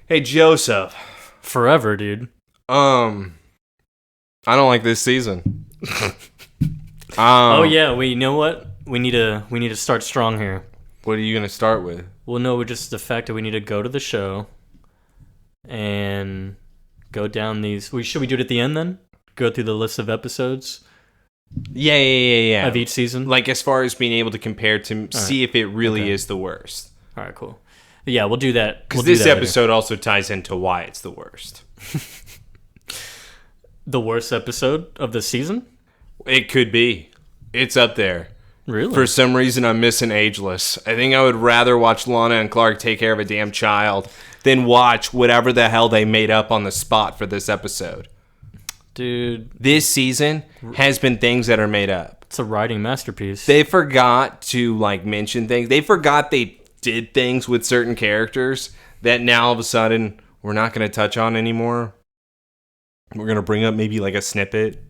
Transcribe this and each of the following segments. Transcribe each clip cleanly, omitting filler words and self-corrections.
Hey, Joseph. Forever, dude. I don't like this season. Oh yeah, you know what? We need to start strong here. What are you gonna start with? Well, no, just the fact that we need to go to the show and go down these. Should we do it at the end then? Go through the list of episodes. Yeah. Of each season, like as far as being able to compare to see if it really is the worst. All right, cool. Yeah, we'll do that. Because this episode also ties into why it's the worst. The worst episode of the season? It could be. It's up there. Really? For some reason, I'm missing Ageless. I think I would rather watch Lana and Clark take care of a damn child than watch whatever the hell they made up on the spot for this episode. Dude. This season has been things that are made up. It's a writing masterpiece. They forgot to, mention things. They forgot they did things with certain characters that now all of a sudden we're not going to touch on anymore. We're going to bring up maybe a snippet.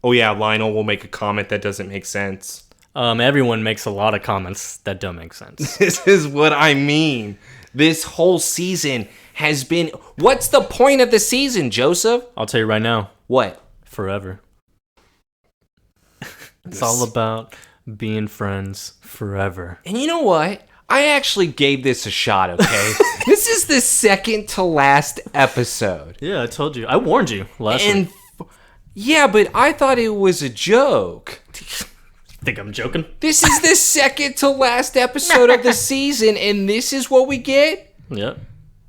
Oh yeah, Lionel will make a comment that doesn't make sense. Everyone makes a lot of comments that don't make sense. This is what I mean. This whole season has been... What's the point of the season, Joseph? I'll tell you right now. What? Forever. It's all about being friends forever. And you know what? I actually gave this a shot, okay? This is the second to last episode. Yeah, I told you. I warned you last week. Yeah, but I thought it was a joke. Think I'm joking? This is the second to last episode of the season, and this is what we get? Yep.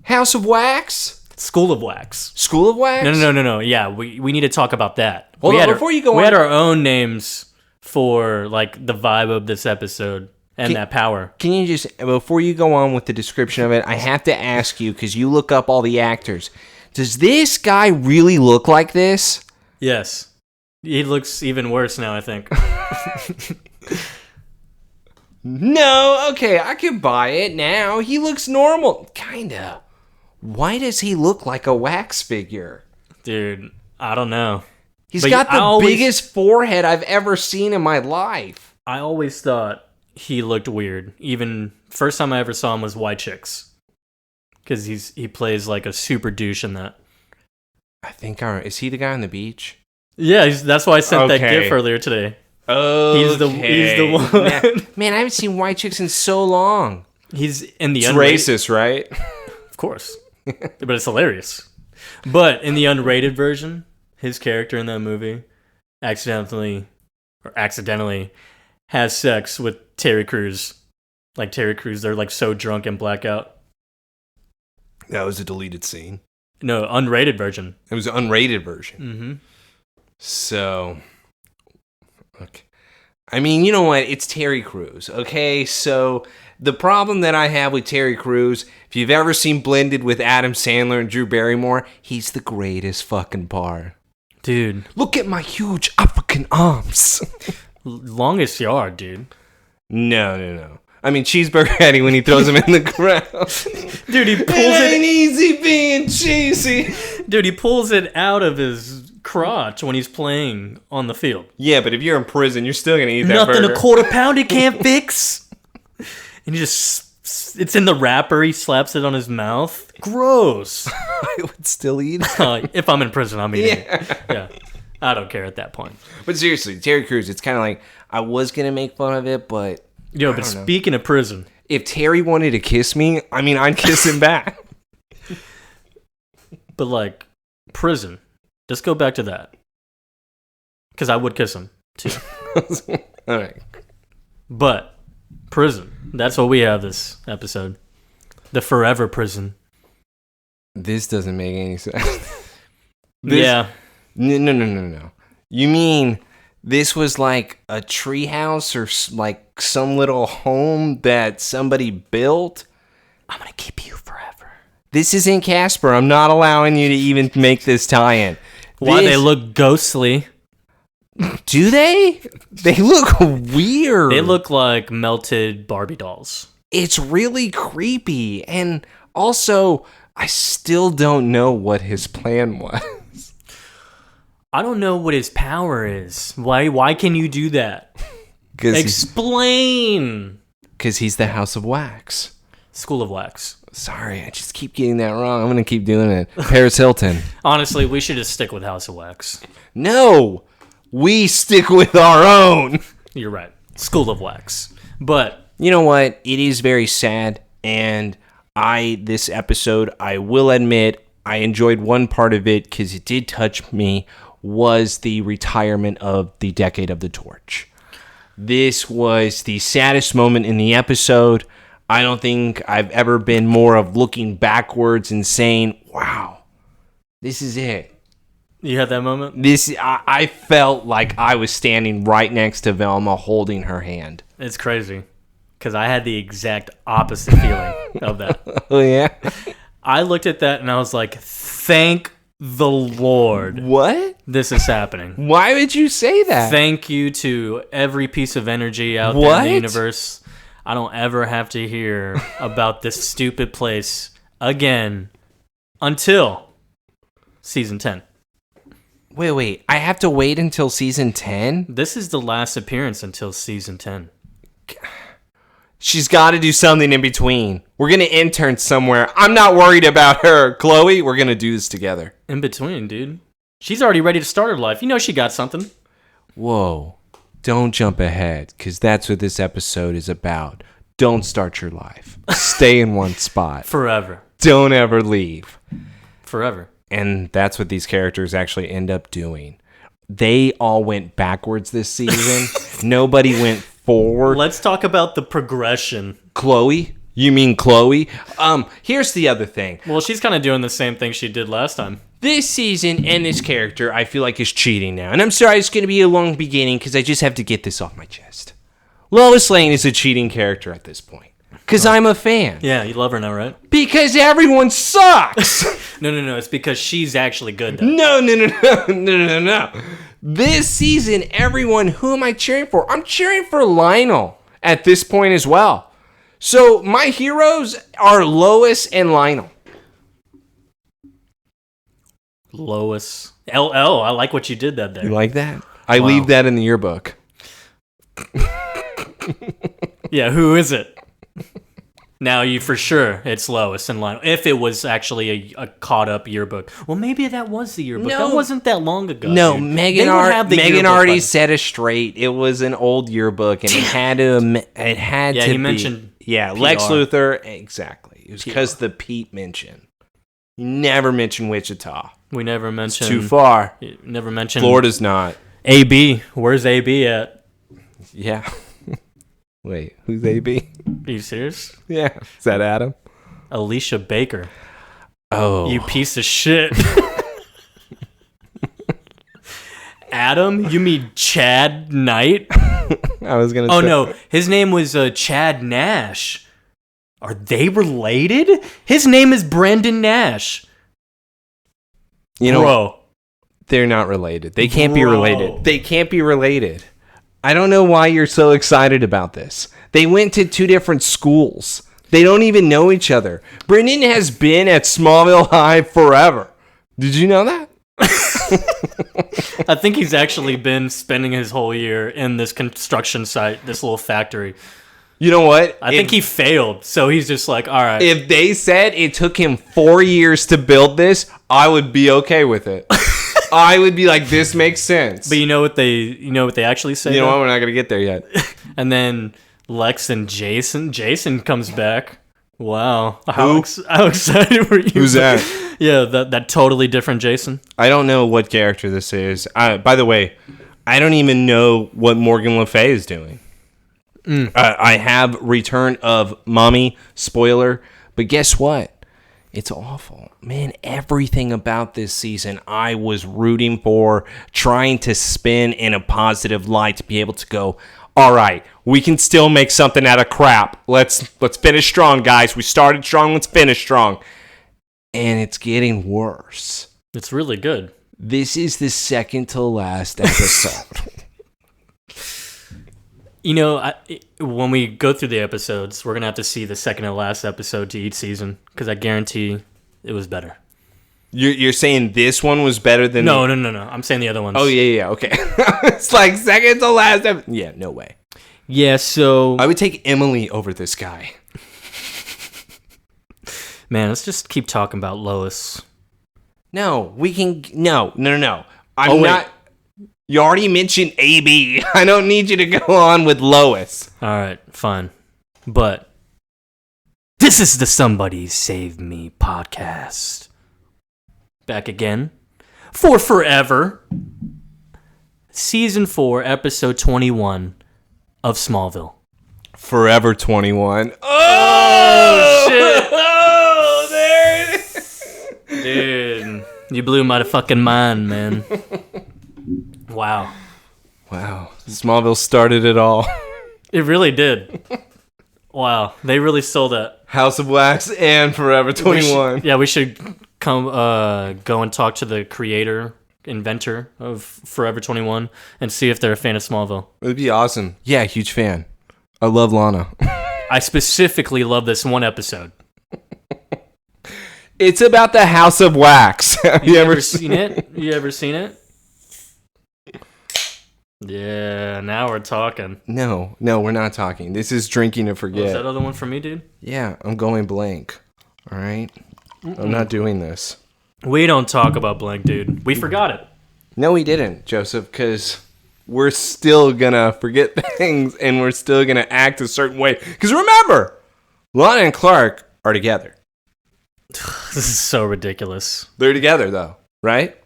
House of Wax? School of Wax. School of Wax? No. Yeah, we need to talk about that. Hold on, before you go on. We had our own names for, the vibe of this episode. And that power. Can you just, before you go on with the description of it, I have to ask you, because you look up all the actors, does this guy really look like this? Yes. He looks even worse now, I think. No, okay, I could buy it now. He looks normal. Kinda. Why does he look like a wax figure? Dude, I don't know. He's got the biggest forehead I've ever seen in my life. I always thought he looked weird. Even first time I ever saw him was White Chicks, because he plays like a super douche in that. I think is he the guy on the beach? Yeah, that's why I sent that gif earlier today. Oh, he's the one. Man, I haven't seen White Chicks in so long. He's in the racist, right? Of course, but it's hilarious. But in the unrated version, his character in that movie accidentally has sex with Terry Crews. Like Terry Crews, they're so drunk and blackout. That was a deleted scene. No, unrated version. It was an unrated version. Mm-hmm. So, okay. I mean, you know what? It's Terry Crews, okay? So, the problem that I have with Terry Crews, if you've ever seen Blended with Adam Sandler and Drew Barrymore, he's the greatest fucking part. Dude. Look at my huge African arms. Longest yard, dude. No. I mean, Cheeseburger Eddie when he throws him in the ground. Dude, he pulls it ain't easy being cheesy. Dude, he pulls it out of his crotch when he's playing on the field. Yeah, but if you're in prison, you're still going to eat that burger. Nothing a quarter pounder can't fix. And he it's in the wrapper. He slaps it on his mouth. Gross. I would still eat it. If I'm in prison, I'm eating it. Yeah. I don't care at that point. But seriously, Terry Crews, it's kind of like, I was going to make fun of it, but... Yo, but speaking of prison... If Terry wanted to kiss me, I mean, I'd kiss him back. But, prison. Just go back to that. Because I would kiss him, too. All right. But, prison. That's what we have this episode. The forever prison. This doesn't make any sense. Yeah. No. You mean this was like a treehouse or some little home that somebody built? I'm going to keep you forever. This isn't Casper. I'm not allowing you to even make this tie-in. Why they look ghostly? Do they? They look weird. They look like melted Barbie dolls. It's really creepy. And also, I still don't know what his plan was. I don't know what his power is. Why can you do that? Explain. Because he's the House of Wax. School of Wax. Sorry, I just keep getting that wrong. I'm going to keep doing it. Paris Hilton. Honestly, we should just stick with House of Wax. No, we stick with our own. You're right. School of Wax. But you know what? It is very sad. And this episode, I will admit, I enjoyed one part of it because it did touch me, was the retirement of the Decade of the Torch. This was the saddest moment in the episode. I don't think I've ever been more of looking backwards and saying, wow, this is it. You had that moment? I felt like I was standing right next to Velma holding her hand. It's crazy because I had the exact opposite feeling of that. Oh, yeah? I looked at that and I was like, thank the Lord. What? This is happening. Why would you say that? Thank you to every piece of energy out there in the universe. I don't ever have to hear about this stupid place again until season 10. Wait. I have to wait until season 10? This is the last appearance until season 10. She's got to do something in between. We're going to intern somewhere. I'm not worried about her. Chloe, we're going to do this together. In between, dude. She's already ready to start her life. You know she got something. Whoa. Don't jump ahead, because that's what this episode is about. Don't start your life. Stay in one spot. Forever. Don't ever leave. Forever. And that's what these characters actually end up doing. They all went backwards this season. Nobody went forward. Let's talk about the progression. Chloe? You mean Chloe? Here's the other thing. Well, she's kind of doing the same thing she did last time. This season and this character, I feel like, is cheating now. And I'm sorry, it's going to be a long beginning because I just have to get this off my chest. Lois Lane is a cheating character at this point. Because I'm a fan. Yeah, you love her now, right? Because everyone sucks! No. It's because she's actually good. No. This season, everyone, who am I cheering for? I'm cheering for Lionel at this point as well. So my heroes are Lois and Lionel. Lois. LL. I like what you did that there. You like that? I leave that in the yearbook. Yeah, who is it? Now, you for sure, it's Lois and Lionel. If it was actually a caught-up yearbook. Well, maybe that was the yearbook. No. That wasn't that long ago. No, dude. Megan already set it straight. It was an old yearbook, and it had to he be. mentioned Yeah, PR. Lex Luthor. Exactly. It was because the Pete mention. You never mentioned Wichita. We never mentioned... It's too far. Never mentioned... Florida's not. AB. Where's AB at? Yeah. Wait, who's AB? Are you serious? Yeah. Is that Adam? Alicia Baker. Oh. You piece of shit. Adam? You mean Chad Knight? I was going to say. Oh, no. His name was Chad Nash. Are they related? His name is Brandon Nash. You know, Bro. They're not related. They can't be related. They can't be related. I don't know why you're so excited about this. They went to 2 different schools. They don't even know each other. Brendan has been at Smallville High forever. Did you know that? I think he's actually been spending his whole year in this construction site, this little factory. You know what? I think he failed, so he's just like, all right. If they said it took him 4 years to build this, I would be okay with it. I would be like, this makes sense. But you know what they actually say? You know what? We're not gonna get there yet. And then Lex and Jason comes back. Wow, how excited were you? Who's that? Yeah, that totally different Jason. I don't know what character this is. By the way, I don't even know what Morgan Le Fay is doing. I have Return of Mommy, spoiler, but guess what? It's awful. Man, everything about this season I was rooting for, trying to spin in a positive light to be able to go, all right, we can still make something out of crap. Let's finish strong, guys. We started strong, let's finish strong. And it's getting worse. It's really good. This is the second to last episode. You know, when we go through the episodes, we're going to have to see the second and last episode to each season, because I guarantee it was better. You're saying this one was better than... No. I'm saying the other ones. Oh, yeah, okay. It's like second to last episode. Yeah, no way. Yeah, so... I would take Emily over this guy. Man, let's just keep talking about Lois. No, we can... No. I'm not... You already mentioned AB. I don't need you to go on with Lois. All right, fine. But this is the Somebody Save Me podcast. Back again for forever. Season 4, episode 21 of Smallville. Forever 21. Oh, shit. Oh, there it is. Dude, you blew my fucking mind, man. Wow. Smallville started it all. It really did. Wow. They really sold it. House of Wax and Forever 21. We should come go and talk to the inventor of Forever 21 and see if they're a fan of Smallville. It'd be awesome. Yeah, huge fan. I love Lana. I specifically love this one episode. It's about the House of Wax. Have you ever seen it? You ever seen it? Yeah, now we're talking. No, we're not talking. This is Drinking to Forget. Was that other one for me, dude? Yeah, I'm going blank. All right? I'm not doing this. We don't talk about blank, dude. We forgot it. No, we didn't, Joseph, because we're still going to forget things and we're still going to act a certain way. Because remember, Lana and Clark are together. This is so ridiculous. They're together, though, right?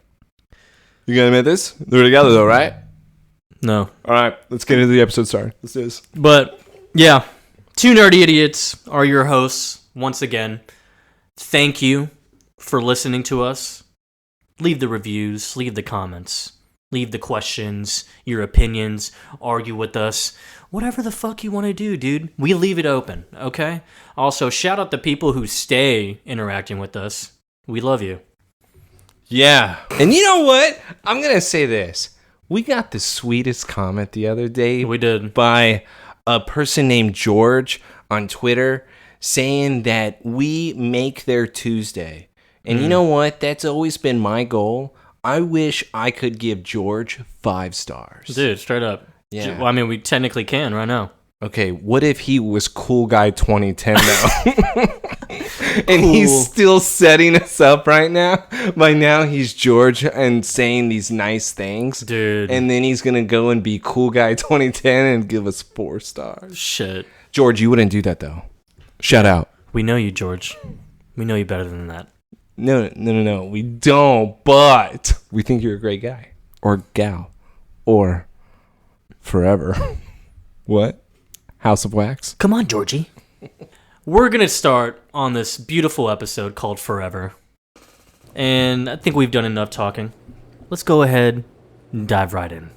You going to admit this? They're together, though, right? No. All right, let's get into the episode. Sorry. Let's do this. But, yeah. Two Nerdy Idiots are your hosts once again. Thank you for listening to us. Leave the reviews, leave the comments, leave the questions, your opinions, argue with us. Whatever the fuck you want to do, dude. We leave it open, okay? Also, shout out the people who stay interacting with us. We love you. Yeah. And you know what? I'm going to say this. We got the sweetest comment the other day. We did. By a person named George on Twitter saying that we make their Tuesday. And you know what? That's always been my goal. I wish I could give George 5 stars. Dude, straight up. Yeah. Well, I mean, we technically can right now. Okay, what if he was Cool Guy 2010 though? And he's still setting us up right now. By now, he's George and saying these nice things. Dude. And then he's going to go and be Cool Guy 2010 and give us 4 stars. Shit. George, you wouldn't do that, though. Shout out. We know you, George. We know you better than that. No. We don't, but we think you're a great guy. Or gal. Or forever. What? House of Wax? Come on, Georgie. We're going to start on this beautiful episode called Forever. And I think we've done enough talking. Let's go ahead and dive right in.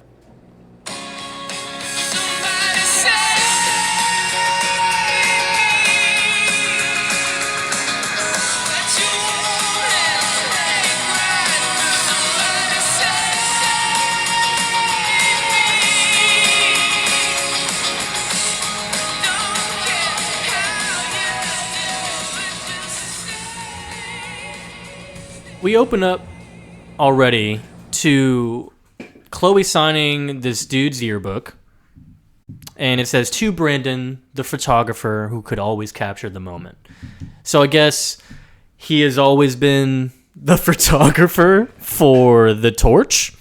We open up already to Chloe signing this dude's yearbook. And it says, to Brendan, the photographer who could always capture the moment. So I guess he has always been the photographer for the Torch.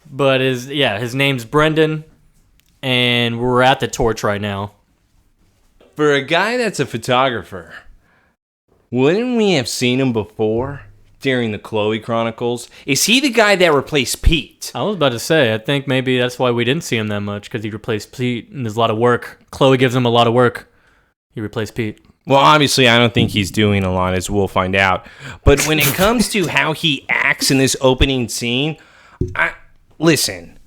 But his name's Brendan. And we're at the Torch right now. For a guy that's a photographer, wouldn't we have seen him before? During the Chloe Chronicles. Is he the guy that replaced Pete? I was about to say, I think maybe that's why we didn't see him that much, because he replaced Pete, and there's a lot of work. Chloe gives him a lot of work. He replaced Pete. Well, obviously, I don't think he's doing a lot, as we'll find out. But when it comes to how he acts in this opening scene, listen,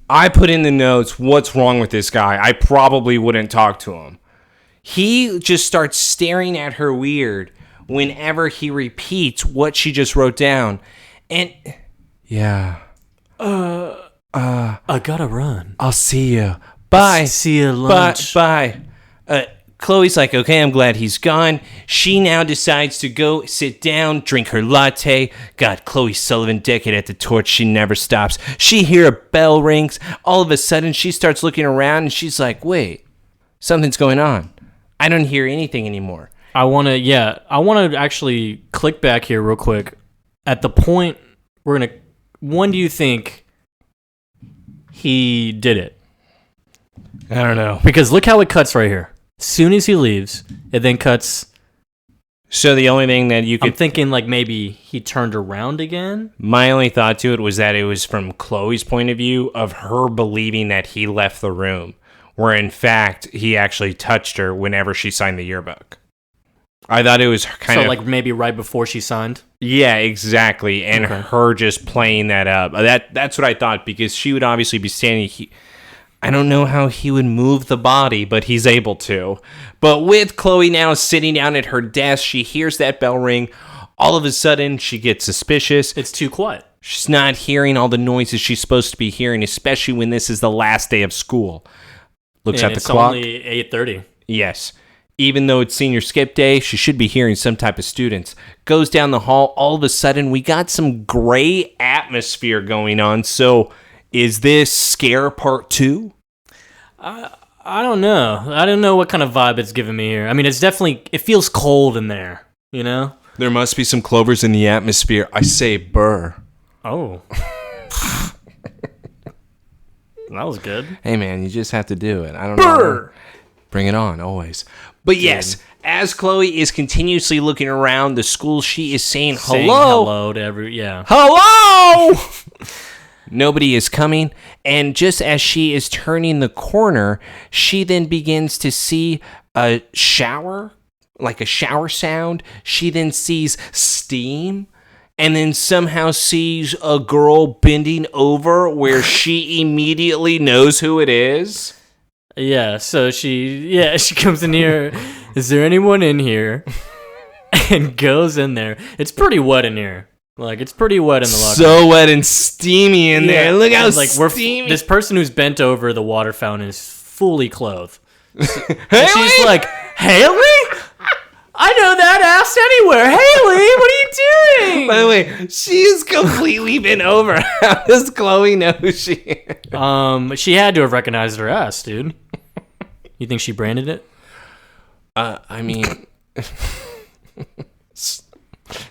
I put in the notes, what's wrong with this guy? I probably wouldn't talk to him. He just starts staring at her weird whenever he repeats what she just wrote down. And yeah. I gotta run. I'll see you. Bye. See you lunch. Bye. Chloe's like, okay, I'm glad he's gone. She now decides to go sit down, drink her latte. God, Chloe Sullivan, decade at the Torch, she never stops. She hear a bell rings. All of a sudden, she starts looking around and she's like, wait, something's going on. I don't hear anything anymore. I want to actually click back here real quick. At the point when do you think he did it? I don't know. Because look how it cuts right here. As soon as he leaves, it then cuts. So the only thing that you could... I'm thinking like maybe he turned around again. My only thought to it was that it was from Chloe's point of view of her believing that he left the room, where in fact he actually touched her whenever she signed the yearbook. I thought it was kind of... So like maybe right before she signed? Yeah, exactly. And her just playing that up. That's what I thought, because she would obviously be standing... I don't know how he would move the body, but he's able to. But with Chloe now sitting down at her desk, she hears that bell ring. All of a sudden, she gets suspicious. It's too quiet. She's not hearing all the noises she's supposed to be hearing, especially when this is the last day of school. Looks at the clock. It's only 8:30. Yes. Even though it's senior skip day, she should be hearing some type of students. Goes down the hall. All of a sudden, we got some gray atmosphere going on. So... is this Scare Part 2? I don't know. I don't know what kind of vibe it's giving me here. I mean, it feels cold in there, you know? There must be some clovers in the atmosphere. I say burr. Oh. That was good. Hey, man, you just have to do it. I don't know. Bring it on, always. But yes, as Chloe is continuously looking around the school, she is saying hello to every... Yeah. Hello! Nobody is coming, and just as she is turning the corner, she then begins to see a shower, like a shower sound. She then sees steam, and then somehow sees a girl bending over where she immediately knows who it is. Yeah, so she comes in here. Is there anyone in here? And goes in there. It's pretty wet in here. Like, it's pretty wet in the locker room. So wet and steamy in there. Look how steamy. This person who's bent over the water fountain is fully clothed. Haley? She's like, Haley? I know that ass anywhere. Haley, what are you doing? By the way, she is completely bent over. How does Chloe know who she is? She had to have recognized her ass, dude. You think she branded it? I mean,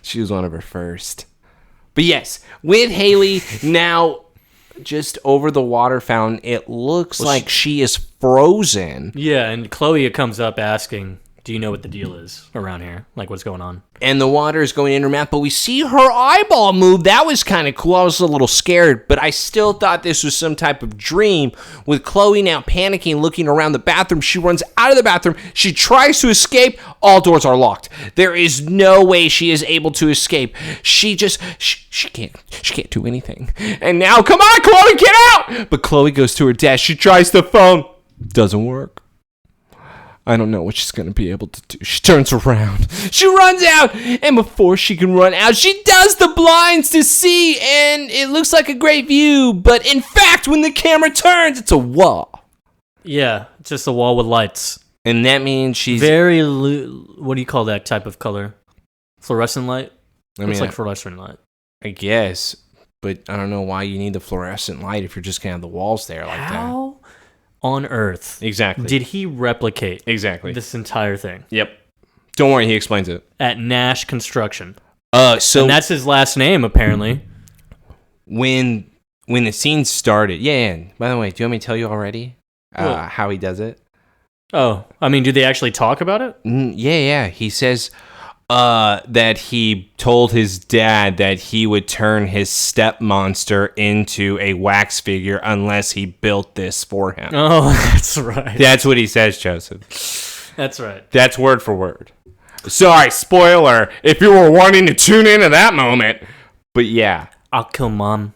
she was one of her first. But yes, with Haley now just over the water fountain, it looks like she is frozen. Yeah, and Chloe comes up asking, do you know what the deal is around here? Like, what's going on? And the water is going in her mouth, but we see her eyeball move. That was kind of cool. I was a little scared, but I still thought this was some type of dream. With Chloe now panicking, looking around the bathroom, she runs out of the bathroom. She tries to escape. All doors are locked. There is no way she is able to escape. She can't do anything. And now, come on, Chloe, get out! But Chloe goes to her desk. She tries the phone. Doesn't work. I don't know what she's going to be able to do. She turns around. She runs out. And before she can run out, she does the blinds to see. And it looks like a great view. But in fact, when the camera turns, it's a wall. Yeah, just a wall with lights. And that means she's... what do you call that type of color? Fluorescent light? Looks like fluorescent light. I guess. But I don't know why you need the fluorescent light if you're just going to have the walls there like that. How on earth did he replicate this entire thing? Yep. Don't worry, he explains it. At Nash Construction. And that's his last name, apparently. When the scene started... Yeah, by the way, do you want me to tell you already how he does it? Oh, I mean, do they actually talk about it? Yeah. He says... that he told his dad that he would turn his step monster into a wax figure unless he built this for him. Oh, that's right. That's what he says, Joseph. That's right. That's word for word. Sorry, spoiler, if you were wanting to tune into that moment. But yeah. I'll kill mom.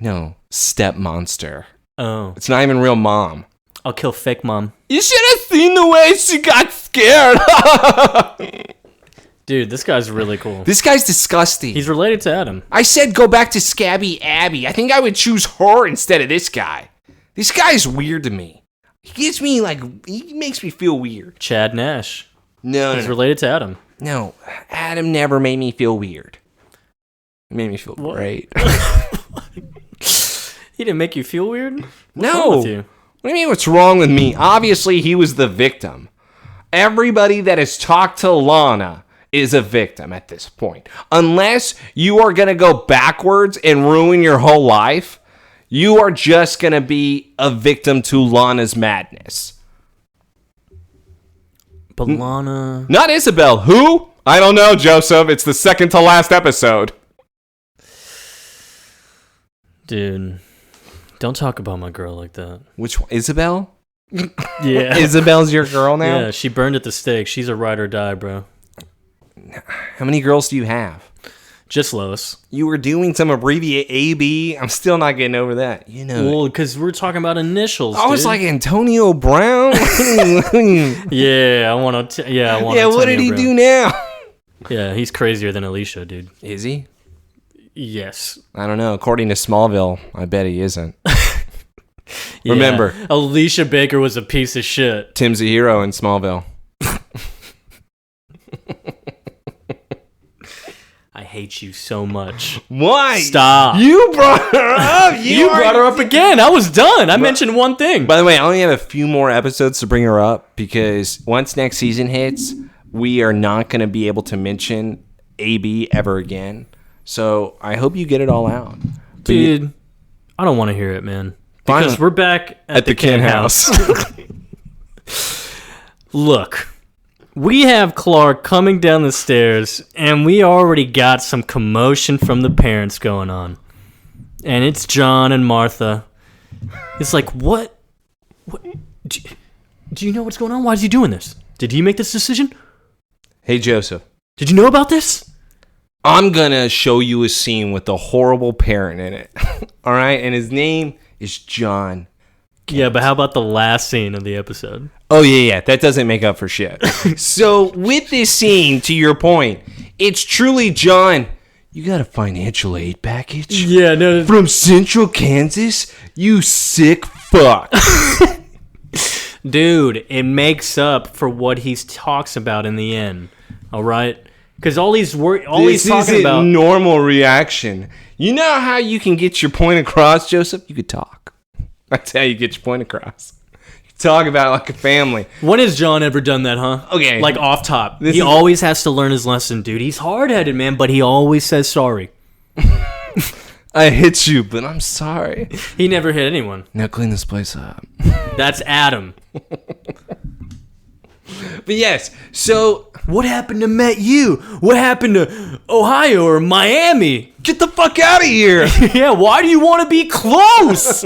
No, step monster. Oh. It's not even real mom. I'll kill fake mom. You should have seen the way she got scared. Dude, this guy's really cool. This guy's disgusting. He's related to Adam. I said go back to Scabby Abby. I think I would choose her instead of this guy. This guy is weird to me. He makes me feel weird. Chad Nash. No. He's related to Adam. No, Adam never made me feel weird. He made me feel great. He didn't make you feel weird? What's wrong with you? What do you mean what's wrong with me? Obviously, he was the victim. Everybody that has talked to Lana is a victim at this point. Unless you are going to go backwards and ruin your whole life, you are just going to be a victim to Lana's madness. But Lana... Not Isabel. Who? I don't know, Joseph. It's the second to last episode. Dude, don't talk about my girl like that. Which one? Isabel? Yeah. Isabel's your girl now? Yeah, she burned at the stake. She's a ride or die, bro. How many girls do you have? Just Lois. You were doing some abbreviate AB. I'm still not getting over that. You know. Well, because we're talking about initials. I was like Antonio Brown. Yeah, I want to. Yeah, I want. Yeah, what did he do now? Yeah, he's crazier than Alicia, dude. Is he? Yes. I don't know. According to Smallville, I bet he isn't. Yeah. Remember, Alicia Baker was a piece of shit. Tim's a hero in Smallville. I hate you so much. Why? Stop. You brought her up. You brought her up again. I was done. I mentioned one thing. By the way, I only have a few more episodes to bring her up because once next season hits, we are not going to be able to mention AB ever again. So I hope you get it all out. Dude, I don't want to hear it, man. Because we're back at the Ken house. Look, we have Clark coming down the stairs, and we already got some commotion from the parents going on. And it's John and Martha. It's like, what? Do you know what's going on? Why is he doing this? Did he make this decision? Hey, Joseph. Did you know about this? I'm going to show you a scene with a horrible parent in it. All right? And his name is John. Yeah, but how about the last scene of the episode? Oh, yeah. That doesn't make up for shit. So, with this scene, to your point, it's truly John. You got a financial aid package? Yeah, no. From Central Kansas? You sick fuck. Dude, it makes up for what he talks about in the end. All right? Because all he's talking about... This isn't normal reaction. You know how you can get your point across, Joseph? You could talk. That's how you get your point across. You talk about it like a family. When has John ever done that, huh? Okay. Like off top. He always has to learn his lesson, dude. He's hard-headed, man, but he always says sorry. I hit you, but I'm sorry. He never hit anyone. Now clean this place up. That's Adam. But yes, so... What happened to Met You? What happened to Ohio or Miami? Get the fuck out of here! Yeah, why do you want to be close?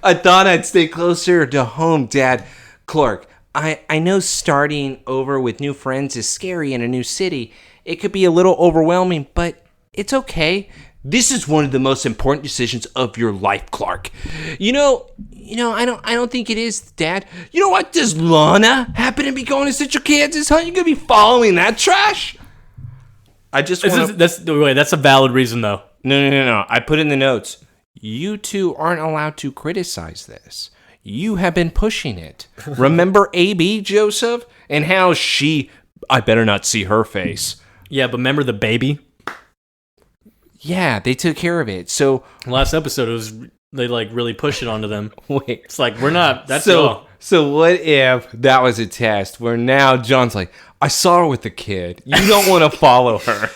I thought I'd stay closer to home, Dad. Clark, I know starting over with new friends is scary in a new city. It could be a little overwhelming, but it's okay. This is one of the most important decisions of your life, Clark. You know, I don't think it is, Dad. You know what? Does Lana happen to be going to Central Kansas? Huh? You gonna be following that trash? I just want that's a valid reason, though. No. I put in the notes. You two aren't allowed to criticize this. You have been pushing it. Remember AB, Joseph? And how I better not see her face. Yeah, but remember the baby? Yeah, they took care of it. So last episode, they like really pushed it onto them. Wait. It's like, we're not. That's so what if that was a test where now John's like, I saw her with the kid. You don't want to follow her.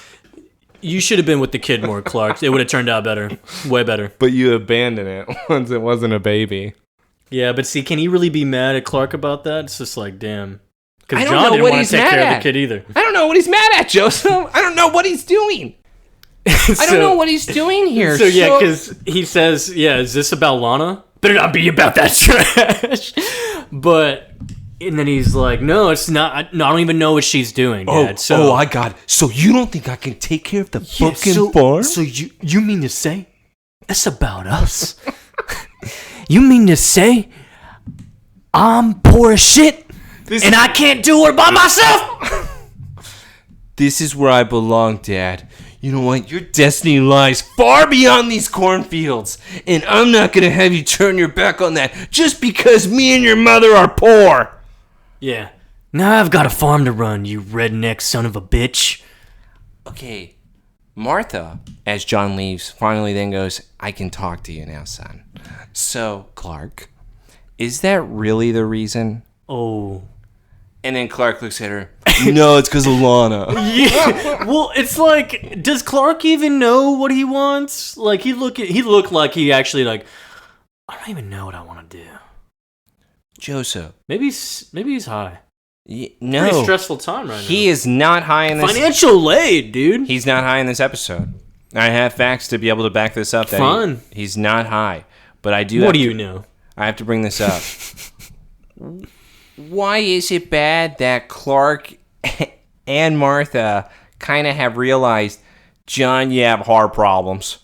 You should have been with the kid more, Clark. It would have turned out better. Way better. But you abandoned it once it wasn't a baby. Yeah, but see, can he really be mad at Clark about that? It's just like, damn. Because John didn't want to take care of the kid either. I don't know what he's mad at, Joseph. I don't know what he's doing. I don't know what he's doing here. So yeah, because he says, is this about Lana? Better not be about that trash. And then he's like, no, it's not. I don't even know what she's doing, Dad. I got it. So you don't think I can take care of the fucking farm? So you mean to say it's about us? You mean to say I'm poor as shit and I can't do it by myself? This is where I belong, Dad. You know what? Your destiny lies far beyond these cornfields. And I'm not going to have you turn your back on that just because me and your mother are poor. Yeah. Now I've got a farm to run, you redneck son of a bitch. Okay. Martha, as John leaves, finally then goes, I can talk to you now, son. So, Clark, is that really the reason? Oh. And then Clark looks at her. No, it's because of Lana. Yeah. Well, it's like, does Clark even know what he wants? Like, he looked like he actually, like, I don't even know what I want to do. Joseph. Maybe he's high. No. Pretty stressful time right now. He is not high in this. Financial aid, dude. He's not high in this episode. I have facts to be able to back this up. Fun. He's not high. But I do. What do you know? I have to bring this up. Why is it bad that Clark and Martha kind of have realized, John, you have heart problems.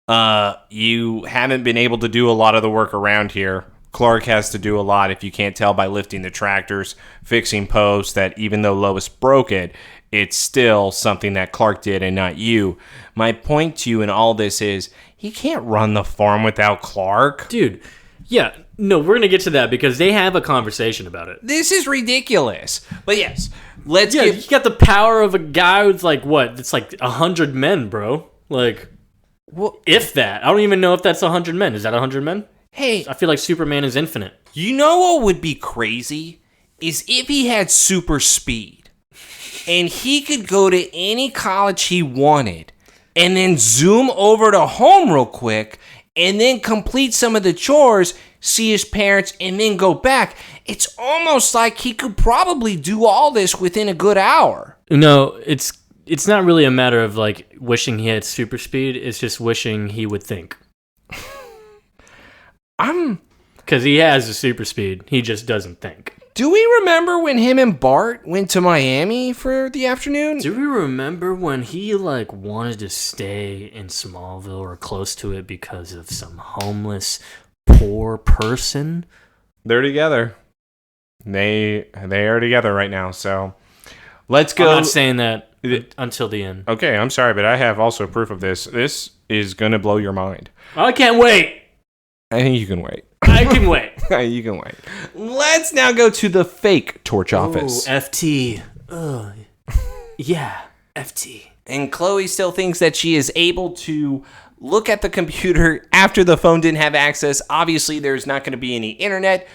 You haven't been able to do a lot of the work around here. Clark has to do a lot, if you can't tell by lifting the tractors, fixing posts, that even though Lois broke it, it's still something that Clark did and not you. My point to you in all this is, he can't run the farm without Clark. Dude, yeah, no, we're going to get to that because they have a conversation about it. This is ridiculous. But yes, you got the power of a guy who's like, what? It's like 100 men, bro. Like, well, if that. I don't even know if that's 100 men. Is that 100 men? Hey, I feel like Superman is infinite. You know what would be crazy? Is if he had super speed and he could go to any college he wanted and then zoom over to home real quick and then complete some of the chores, see his parents, and then go back. It's almost like he could probably do all this within a good hour. No, it's not really a matter of like wishing he had super speed. It's just wishing he would think. Because he has the super speed. He just doesn't think. Do we remember when him and Bart went to Miami for the afternoon? Do we remember when he like wanted to stay in Smallville or close to it because of some homeless, poor person? They're together. They are together right now, so let's go. I'm not saying that until the end. Okay, I'm sorry, but I have also proof of this. This is going to blow your mind. I can't wait. I think you can wait. I can wait. You can wait. Let's now go to the fake torch office. FT. Yeah, FT. And Chloe still thinks that she is able to look at the computer after the phone didn't have access. Obviously, there's not going to be any internet.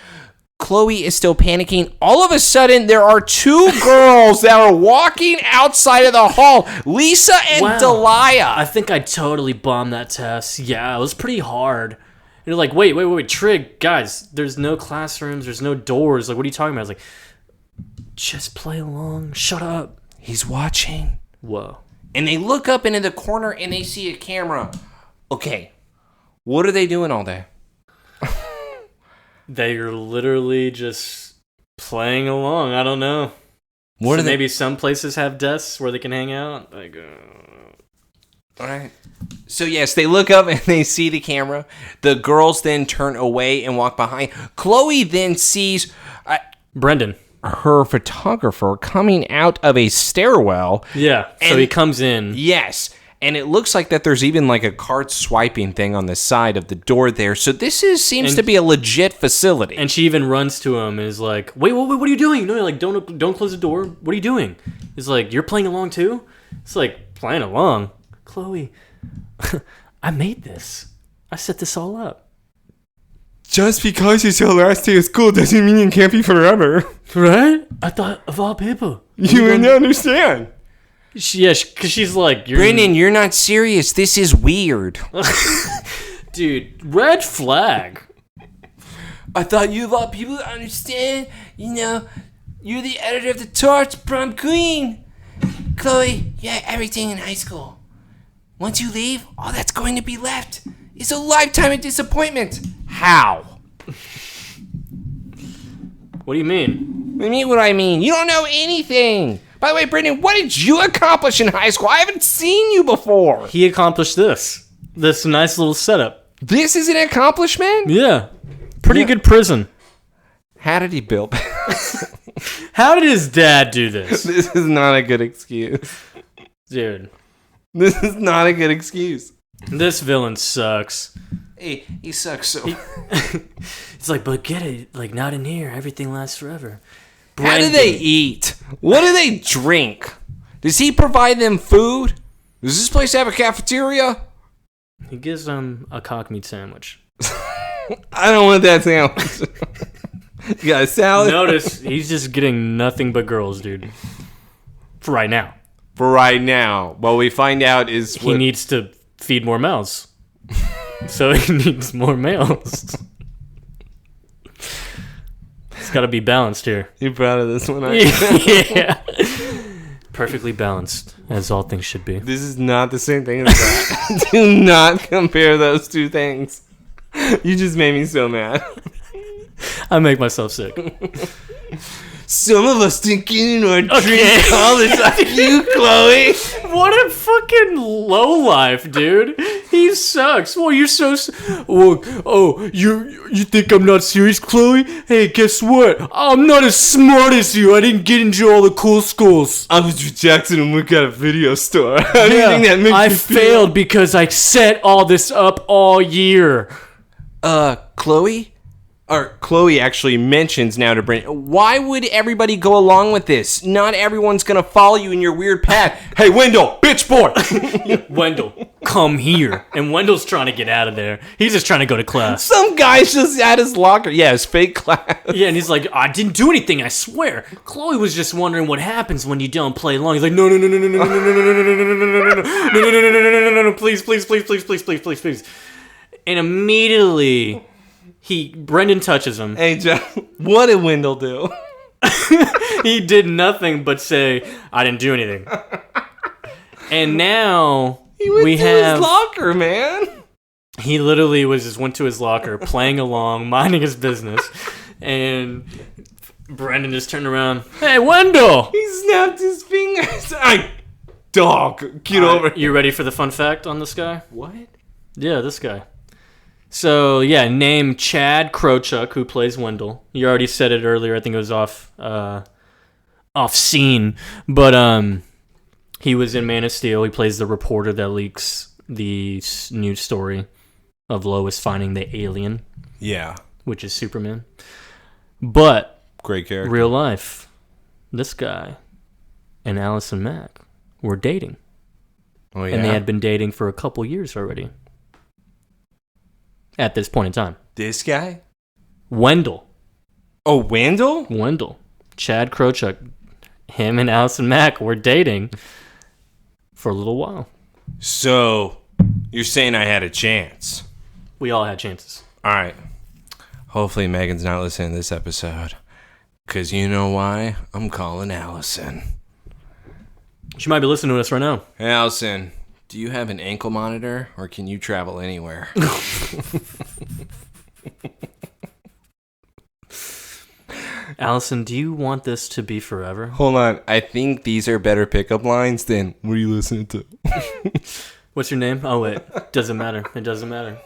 Chloe is still panicking. All of a sudden, there are two girls that are walking outside of the hall. Lisa and Delia. I think I totally bombed that test. Yeah, it was pretty hard. You're like, wait, Trig, guys, there's no classrooms, there's no doors. Like, what are you talking about? I was like, just play along, shut up. He's watching. Whoa. And they look up into the corner and they see a camera. Okay, what are they doing all day? They're literally just playing along. I don't know. Maybe some places have desks where they can hang out. Like, all right. So, yes, they look up and they see the camera. The girls then turn away and walk behind. Chloe then sees Brendan, her photographer, coming out of a stairwell. Yeah, so he comes in. Yes, and it looks like that there's even like a card swiping thing on the side of the door there. So this seems to be a legit facility. And she even runs to him and is like, wait, what are you doing? No, like, don't close the door. What are you doing? It's like, you're playing along too? It's like, playing along? Chloe, I made this. I set this all up. Just because it's your last day of school doesn't mean it can't be forever. Right? I thought of all people. You wouldn't understand. Yeah, because she's like... Brendan, you're not serious. This is weird. Dude, red flag. I thought you of all people would understand. You know, you're the editor of the Torch, prom queen. Chloe, you had everything in high school. Once you leave, all that's going to be left is a lifetime of disappointment. How? What do you mean? What do you mean what I mean? You don't know anything. By the way, Brendan, what did you accomplish in high school? I haven't seen you before. He accomplished this nice little setup. This is an accomplishment? Yeah. Pretty good prison. How did he build How did his dad do this? This is not a good excuse. Dude. This is not a good excuse. This villain sucks. He sucks so. It's like, but get it, like, not in here. Everything lasts forever. How do they eat? What do they drink? Does he provide them food? Does this place have a cafeteria? He gives them a cock meat sandwich. I don't want that sandwich. You got a salad? Notice he's just getting nothing but girls, dude. For right now. For right now. What we find out is... He needs to feed more mouths. So he needs more males. It's got to be balanced here. You proud of this one? Yeah. Perfectly balanced, as all things should be. This is not the same thing as that. Do not compare those two things. You just made me so mad. I make myself sick. Some of us didn't get in our drink college like you, Chloe. What a fucking lowlife, dude. He sucks. Well, you're so... you think I'm not serious, Chloe? Hey, guess what? I'm not as smart as you. I didn't get into all the cool schools. I was with Jackson and worked at a video store. I failed because I set all this up all year. Chloe? Or Chloe actually mentions now to Brandon, why would everybody go along with this? Not everyone's going to follow you in your weird path. Hey, Wendell, bitch boy. Wendell, come here. And Wendell's trying to get out of there. He's just trying to go to class. Some guy's just at his locker. Yeah, his fake class. Yeah, and he's like, I didn't do anything, I swear. Chloe was just wondering what happens when you don't play along. He's like, no, please, please. And immediately... Brendan touches him. Hey, Joe, what did Wendell do? He did nothing but say, I didn't do anything. And now we have his locker, man. He literally went to his locker, playing along, minding his business, and Brendan just turned around. Hey, Wendell! He snapped his fingers. Dog, get over here. You ready for the fun fact on this guy? What? Yeah, this guy. So, yeah, name Chad Krochuk, who plays Wendell. You already said it earlier. I think it was off scene. But he was in Man of Steel. He plays the reporter that leaks the news story of Lois finding the alien. Yeah. Which is Superman. But, great character. Real life, this guy and Allison Mack were dating. Oh, yeah? And they had been dating for a couple years already. At this point in time. This guy? Wendell. Oh, Wendell? Wendell. Chad Krochuk. Him and Allison Mack were dating for a little while. So, you're saying I had a chance? We all had chances. All right. Hopefully Megan's not listening to this episode. Because you know why? I'm calling Allison. She might be listening to us right now. Hey, Allison. Do you have an ankle monitor, or can you travel anywhere? Allison, do you want this to be forever? Hold on. I think these are better pickup lines than, what are you listening to? What's your name? Oh, wait. Doesn't matter. It doesn't matter.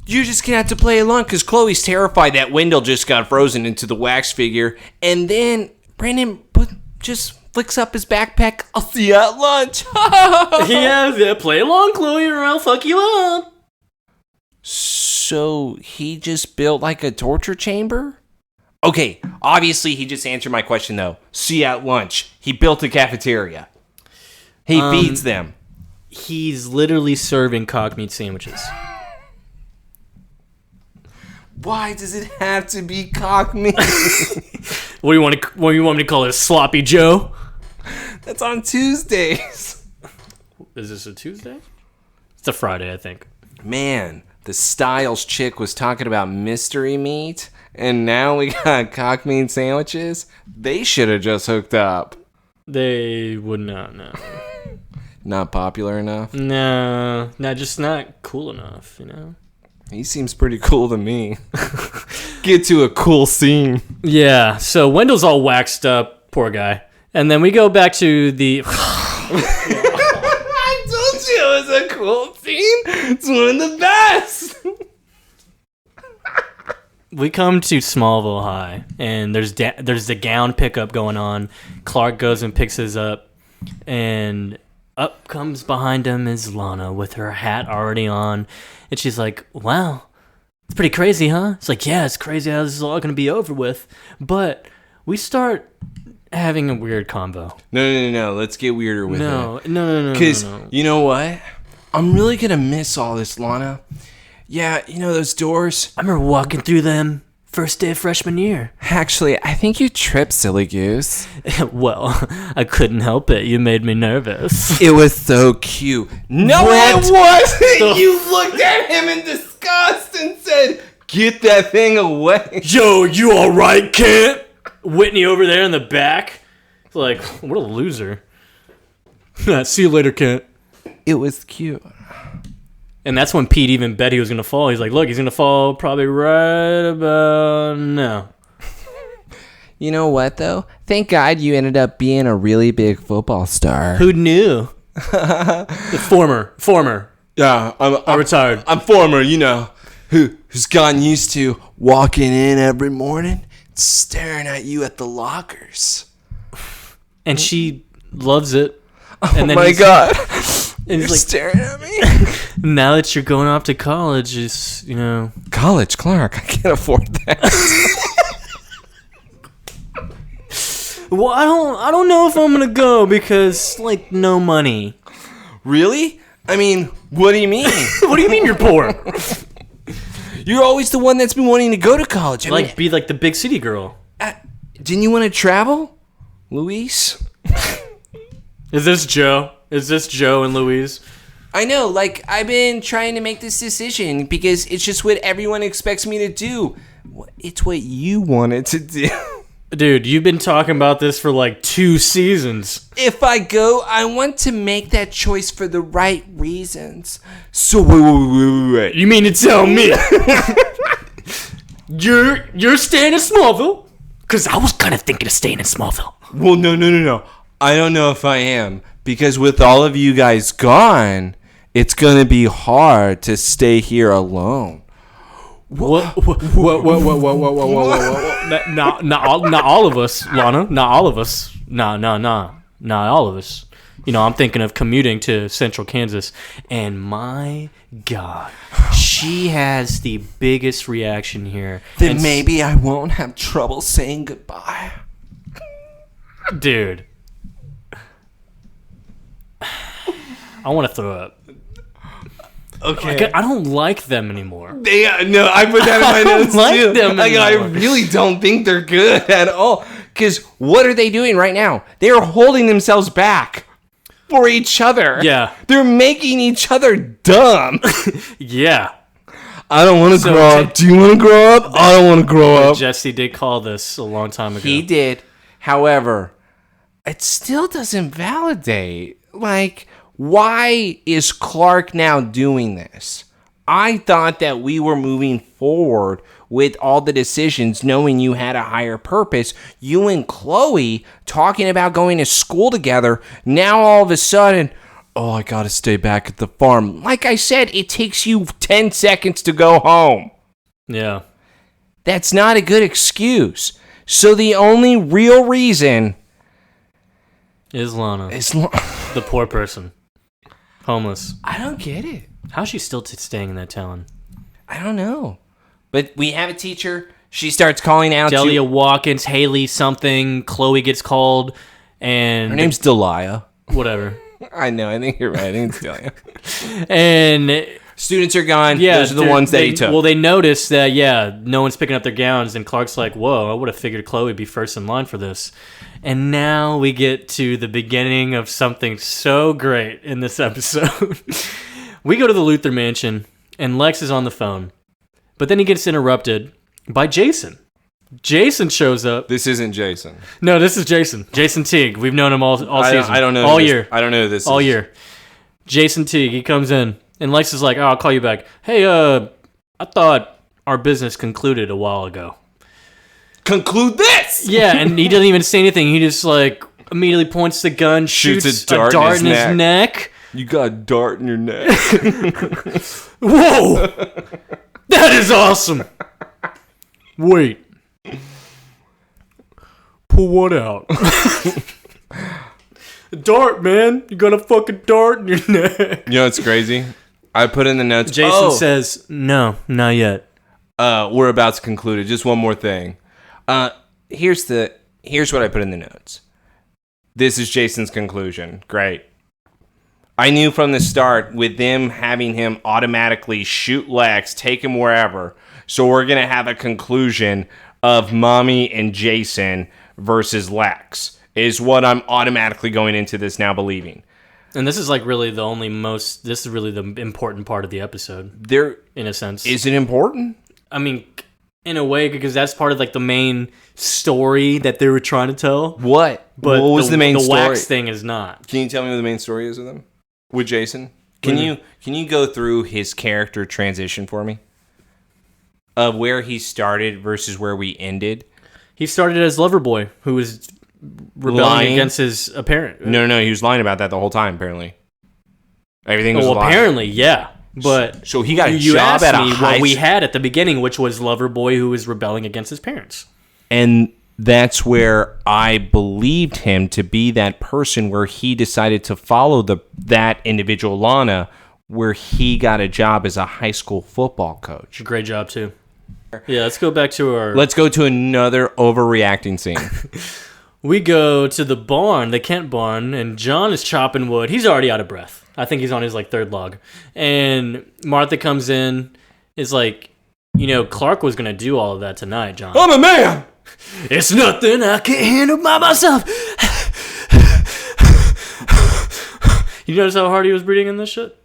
You're just going to have to play along, because Chloe's terrified that Wendell just got frozen into the wax figure, and then Brandon just... flicks up his backpack. I'll see you at lunch. Yeah, play along, Chloe, or I'll fuck you up. So he just built like a torture chamber? Okay, obviously he just answered my question though. See you at lunch. He built a cafeteria. He feeds them. He's literally serving cock meat sandwiches. Why does it have to be cock meat? What do you want me to call it? Sloppy Joe? That's on Tuesdays. Is this a Tuesday? It's a Friday, I think. Man, the Styles chick was talking about mystery meat, and now we got cock meat sandwiches. They should have just hooked up. They would not, no. Not popular enough? No, just not cool enough, you know? He seems pretty cool to me. Get to a cool scene. Yeah, so Wendell's all waxed up, poor guy. And then we go back to the... I told you it was a cool scene. It's one of the best. We come to Smallville High, and there's the gown pickup going on. Clark goes and picks his up, and up comes behind him is Lana with her hat already on. And she's like, wow, it's pretty crazy, huh? It's like, yeah, it's crazy how this is all going to be over with. But we start having a weird convo. No. Let's get weirder with it. No. Because you know what? I'm really going to miss all this, Lana. Yeah, you know those doors? I remember walking through them for first day of freshman year. Actually, I think you tripped, silly goose. Well, I couldn't help it. You made me nervous. It was so cute. No, it wasn't. You looked at him in disgust and said, "Get that thing away." Yo, you all right, Kent? Whitney over there in the back. It's like, what a loser. See you later, Kent. It was cute. And that's when Pete even bet he was going to fall. He's like, look, he's going to fall probably right about now. You know what, though? Thank God you ended up being a really big football star. Who knew? The former. Yeah, I'm retired. I'm former, who's gotten used to walking in every morning, staring at you at the lockers. And she loves it. And then my God. And You're like, staring at me? Now that you're going off to college, College, Clark, I can't afford that. Well, I don't know if I'm going to go because, no money. Really? I mean, what do you mean? What do you mean you're poor? You're always the one that's been wanting to go to college. Be like the big city girl. Didn't you want to travel, Luis? Is this Joe? Is this Joe and Louise? I know, I've been trying to make this decision because it's just what everyone expects me to do. It's what you wanted to do. Dude, you've been talking about this for 2 seasons. If I go, I want to make that choice for the right reasons. So wait. You mean to tell me you're staying in Smallville? Because I was kind of thinking of staying in Smallville. Well, no. I don't know if I am. Because with all of you guys gone, it's going to be hard to stay here alone. What? Not all of us, Lana. Not all of us. Not all of us. I'm thinking of commuting to Central Kansas. And my God, she has the biggest reaction here. Then maybe I won't have trouble saying goodbye. Dude. I want to throw up. Okay. I don't like them anymore. No, I put that in my notes too. Them I really don't think they're good at all. Because what are they doing right now? They are holding themselves back for each other. Yeah. They're making each other dumb. Yeah. I don't want to grow up. Do you want to grow up? I don't want to grow up. Jesse did call this a long time ago. He did. However, it still doesn't validate. Why is Clark now doing this? I thought that we were moving forward with all the decisions, knowing you had a higher purpose. You and Chloe talking about going to school together. Now all of a sudden, I gotta stay back at the farm. Like I said, it takes you 10 seconds to go home. Yeah. That's not a good excuse. So the only real reason is Lana. The poor person. Homeless. I don't get it. How's she still staying in that town? I don't know. But we have a teacher. She starts calling out Delia Watkins, Haley something. Chloe gets called. And her name's Delia. Whatever. I know. I think you're right. I think it's Delia. And students are gone. Yeah, those are the ones they took. Well, they noticed that, no one's picking up their gowns. And Clark's like, whoa, I would have figured Chloe would be first in line for this. And now we get to the beginning of something so great in this episode. We go to the Luthor mansion, and Lex is on the phone. But then he gets interrupted by Jason. Jason shows up. This isn't Jason. No, this is Jason. Jason Teague. We've known him all season. I don't know. All year. I don't know who this all is. Year. Jason Teague. He comes in, and Lex is like, I'll call you back. Hey, I thought our business concluded a while ago. Conclude this! Yeah, and he doesn't even say anything. He just, immediately points the gun, shoots a dart in his neck. You got a dart in your neck. Whoa! That is awesome! Wait. Pull what out? Dart, man. You got a fucking dart in your neck. You know what's crazy? I put in the notes. Jason says, no, not yet. We're about to conclude it. Just one more thing. Here's what I put in the notes. This is Jason's conclusion. Great. I knew from the start with them having him automatically shoot Lex, take him wherever. So we're going to have a conclusion of Mommy and Jason versus Lex, is what I'm automatically going into this now believing. And this is like really this is really the important part of the episode. In a sense. Is it important? I mean, in a way, because that's part of like the main story that they were trying to tell. What? But what was the main story? The wax thing is not. Can you tell me what the main story is with them? With Jason? Can you go through his character transition for me? Of where he started versus where we ended? He started as Loverboy, who was rebelling against his apparent. No, he was lying about that the whole time, apparently. Everything was a lie. Apparently, yeah. But so he got a job at a high what we had at the beginning, which was Loverboy who was rebelling against his parents. And that's where I believed him to be that person where he decided to follow that individual, Lana, where he got a job as a high school football coach. Great job, too. Yeah, let's go back to our... Let's go to another overreacting scene. We go to the barn, the Kent barn, and John is chopping wood. He's already out of breath. I think he's on his like third log. And Martha comes in, is like, Clark was going to do all of that tonight, John. I'm a man! It's nothing I can't handle by myself. You notice how hard he was breathing in this shit?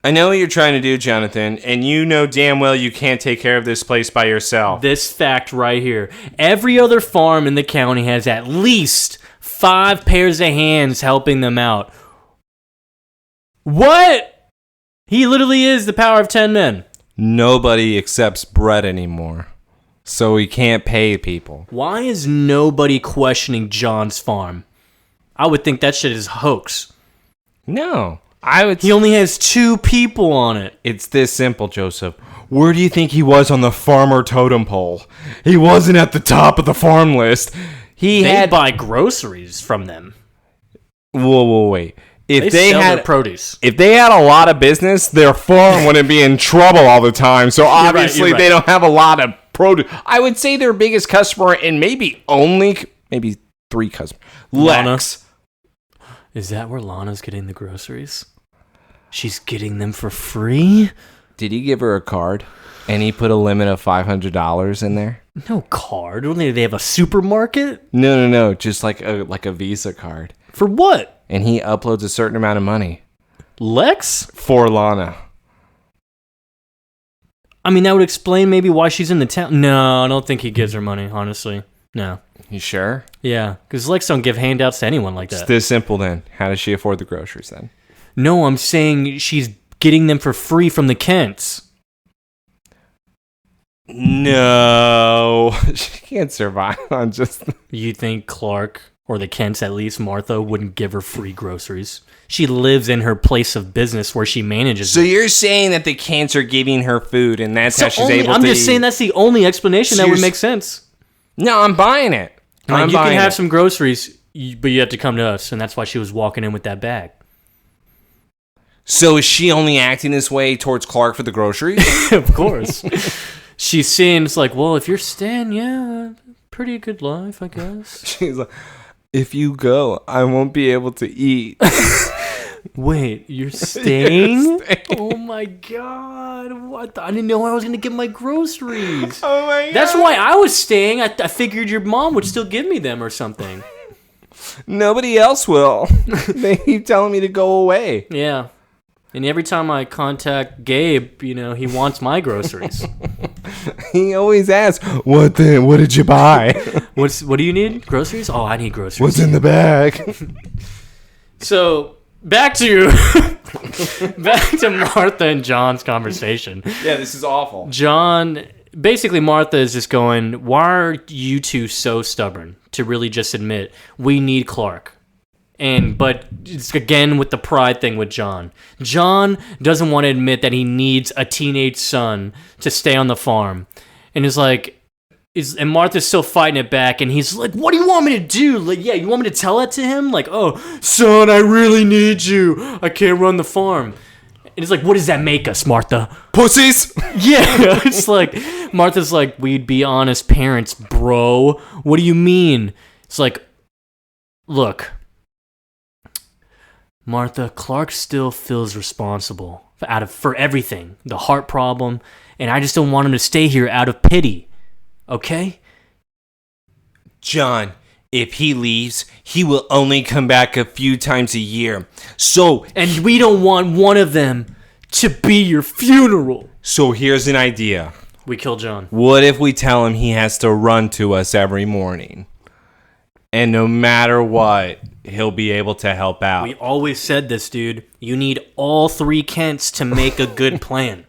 I know what you're trying to do, Jonathan, and you know damn well you can't take care of this place by yourself. This fact right here. Every other farm in the county has at least 5 pairs of hands helping them out. What? He literally is the power of 10 men. Nobody accepts bread anymore, so he can't pay people. Why is nobody questioning John's farm? I would think that shit is hoax. No. He only has 2 people on it. It's this simple, Joseph. Where do you think he was on the farmer totem pole? He wasn't at the top of the farm list. They buy groceries from them. Whoa, wait. If they sell their produce. If they had a lot of business, their farm wouldn't be in trouble all the time. So obviously they don't have a lot of produce. I would say their biggest customer, and maybe 3 customers. Lex. Is that where Lana's getting the groceries? She's getting them for free? Did he give her a card? And he put a limit of $500 in there? No card. Don't they have a supermarket? No. Just like a Visa card. For what? And he uploads a certain amount of money. Lex? For Lana. I mean, that would explain maybe why she's in the town. No, I don't think he gives her money, honestly. No. You sure? Yeah, because Lex don't give handouts to anyone like that. It's this simple then. How does she afford the groceries then? No, I'm saying she's getting them for free from the Kents. No. She can't survive on just... You think Clark, or the Kents at least, Martha, wouldn't give her free groceries? She lives in her place of business where she manages So you're saying that the Kents are giving her food and that's how she's able to... I'm just saying that's the only explanation that would make sense. No, I'm buying it. You can have some groceries, but you have to come to us, and that's why she was walking in with that bag. So is she only acting this way towards Clark for the groceries? Of course. She's saying, it's like, well, if you're staying, yeah, pretty good life, I guess. She's like, if you go, I won't be able to eat. Wait, you're staying? Oh my god! What? I didn't know I was gonna get my groceries. Oh my god! That's why I was staying. I figured your mom would still give me them or something. Nobody else will. They keep telling me to go away. Yeah, and every time I contact Gabe, he wants my groceries. He always asks, "What then? What did you buy? What do you need? Groceries? Oh, I need groceries. What's in the bag?" So. Back to Martha and John's conversation. Yeah, this is awful. Basically Martha is just going, why are you two so stubborn to really just admit we need Clark? But it's again with the pride thing with John. John doesn't want to admit that he needs a teenage son to stay on the farm. And it's like, and Martha's still fighting it back, and he's like, what do you want me to do? Like, yeah, you want me to tell that to him? Like, oh, son, I really need you. I can't run the farm. And he's like, what does that make us, Martha? Pussies! Yeah, it's like, Martha's like, we'd be honest parents, bro. What do you mean? It's like, look, Martha, Clark still feels responsible for everything. The heart problem. And I just don't want him to stay here out of pity. Okay? John, if he leaves, he will only come back a few times a year. So... And we don't want one of them to be your funeral. So here's an idea. We kill John. What if we tell him he has to run to us every morning? And no matter what, he'll be able to help out. We always said this, dude. You need all three Kents to make a good plan.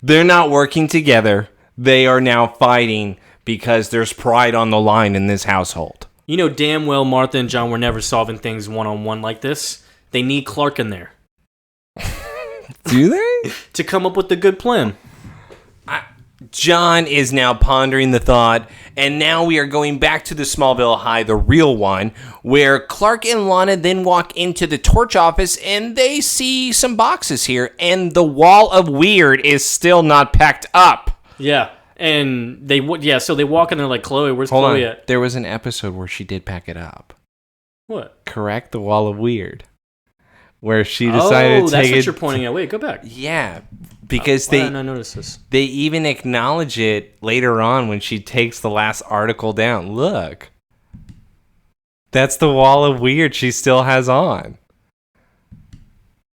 They're not working together. They are now fighting because there's pride on the line in this household. You know damn well Martha and John were never solving things one-on-one like this. They need Clark in there. Do they? To come up with a good plan. John is now pondering the thought, and now we are going back to the Smallville High, the real one, where Clark and Lana then walk into the torch office, and they see some boxes here, and the wall of weird is still not packed up. Yeah, and so they walk in there like, Chloe, where's Chloe at? There was an episode where she did pack it up. What? Correct, the wall of weird. Where she decided to take it. Oh, that's what you're pointing at. Wait, go back. Yeah, because why didn't I notice this? They even acknowledge it later on when she takes the last article down. Look. That's the wall of weird she still has on.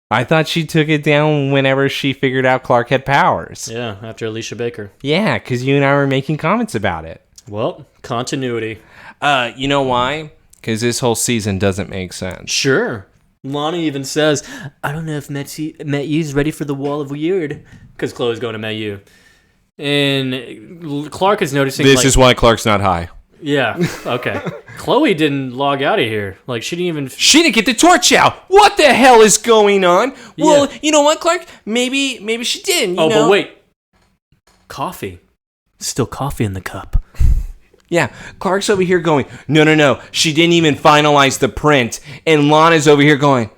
I thought she took it down whenever she figured out Clark had powers. Yeah, after Alicia Baker. Yeah, because you and I were making comments about it. Well, continuity. You know why? Because this whole season doesn't make sense. Sure. Lana even says, I don't know if Met-U's ready for the wall of weird. Because Chloe's going to Met-U. And Clark is noticing... This is why Clark's not high. Yeah, okay. Chloe didn't log out of here. Like, she didn't even... She didn't get the torch out! What the hell is going on? Well, you know what, Clark? Maybe she didn't, you know? But wait. Coffee. Still coffee in the cup. Yeah, Clark's over here going, no, she didn't even finalize the print. And Lana's over here going,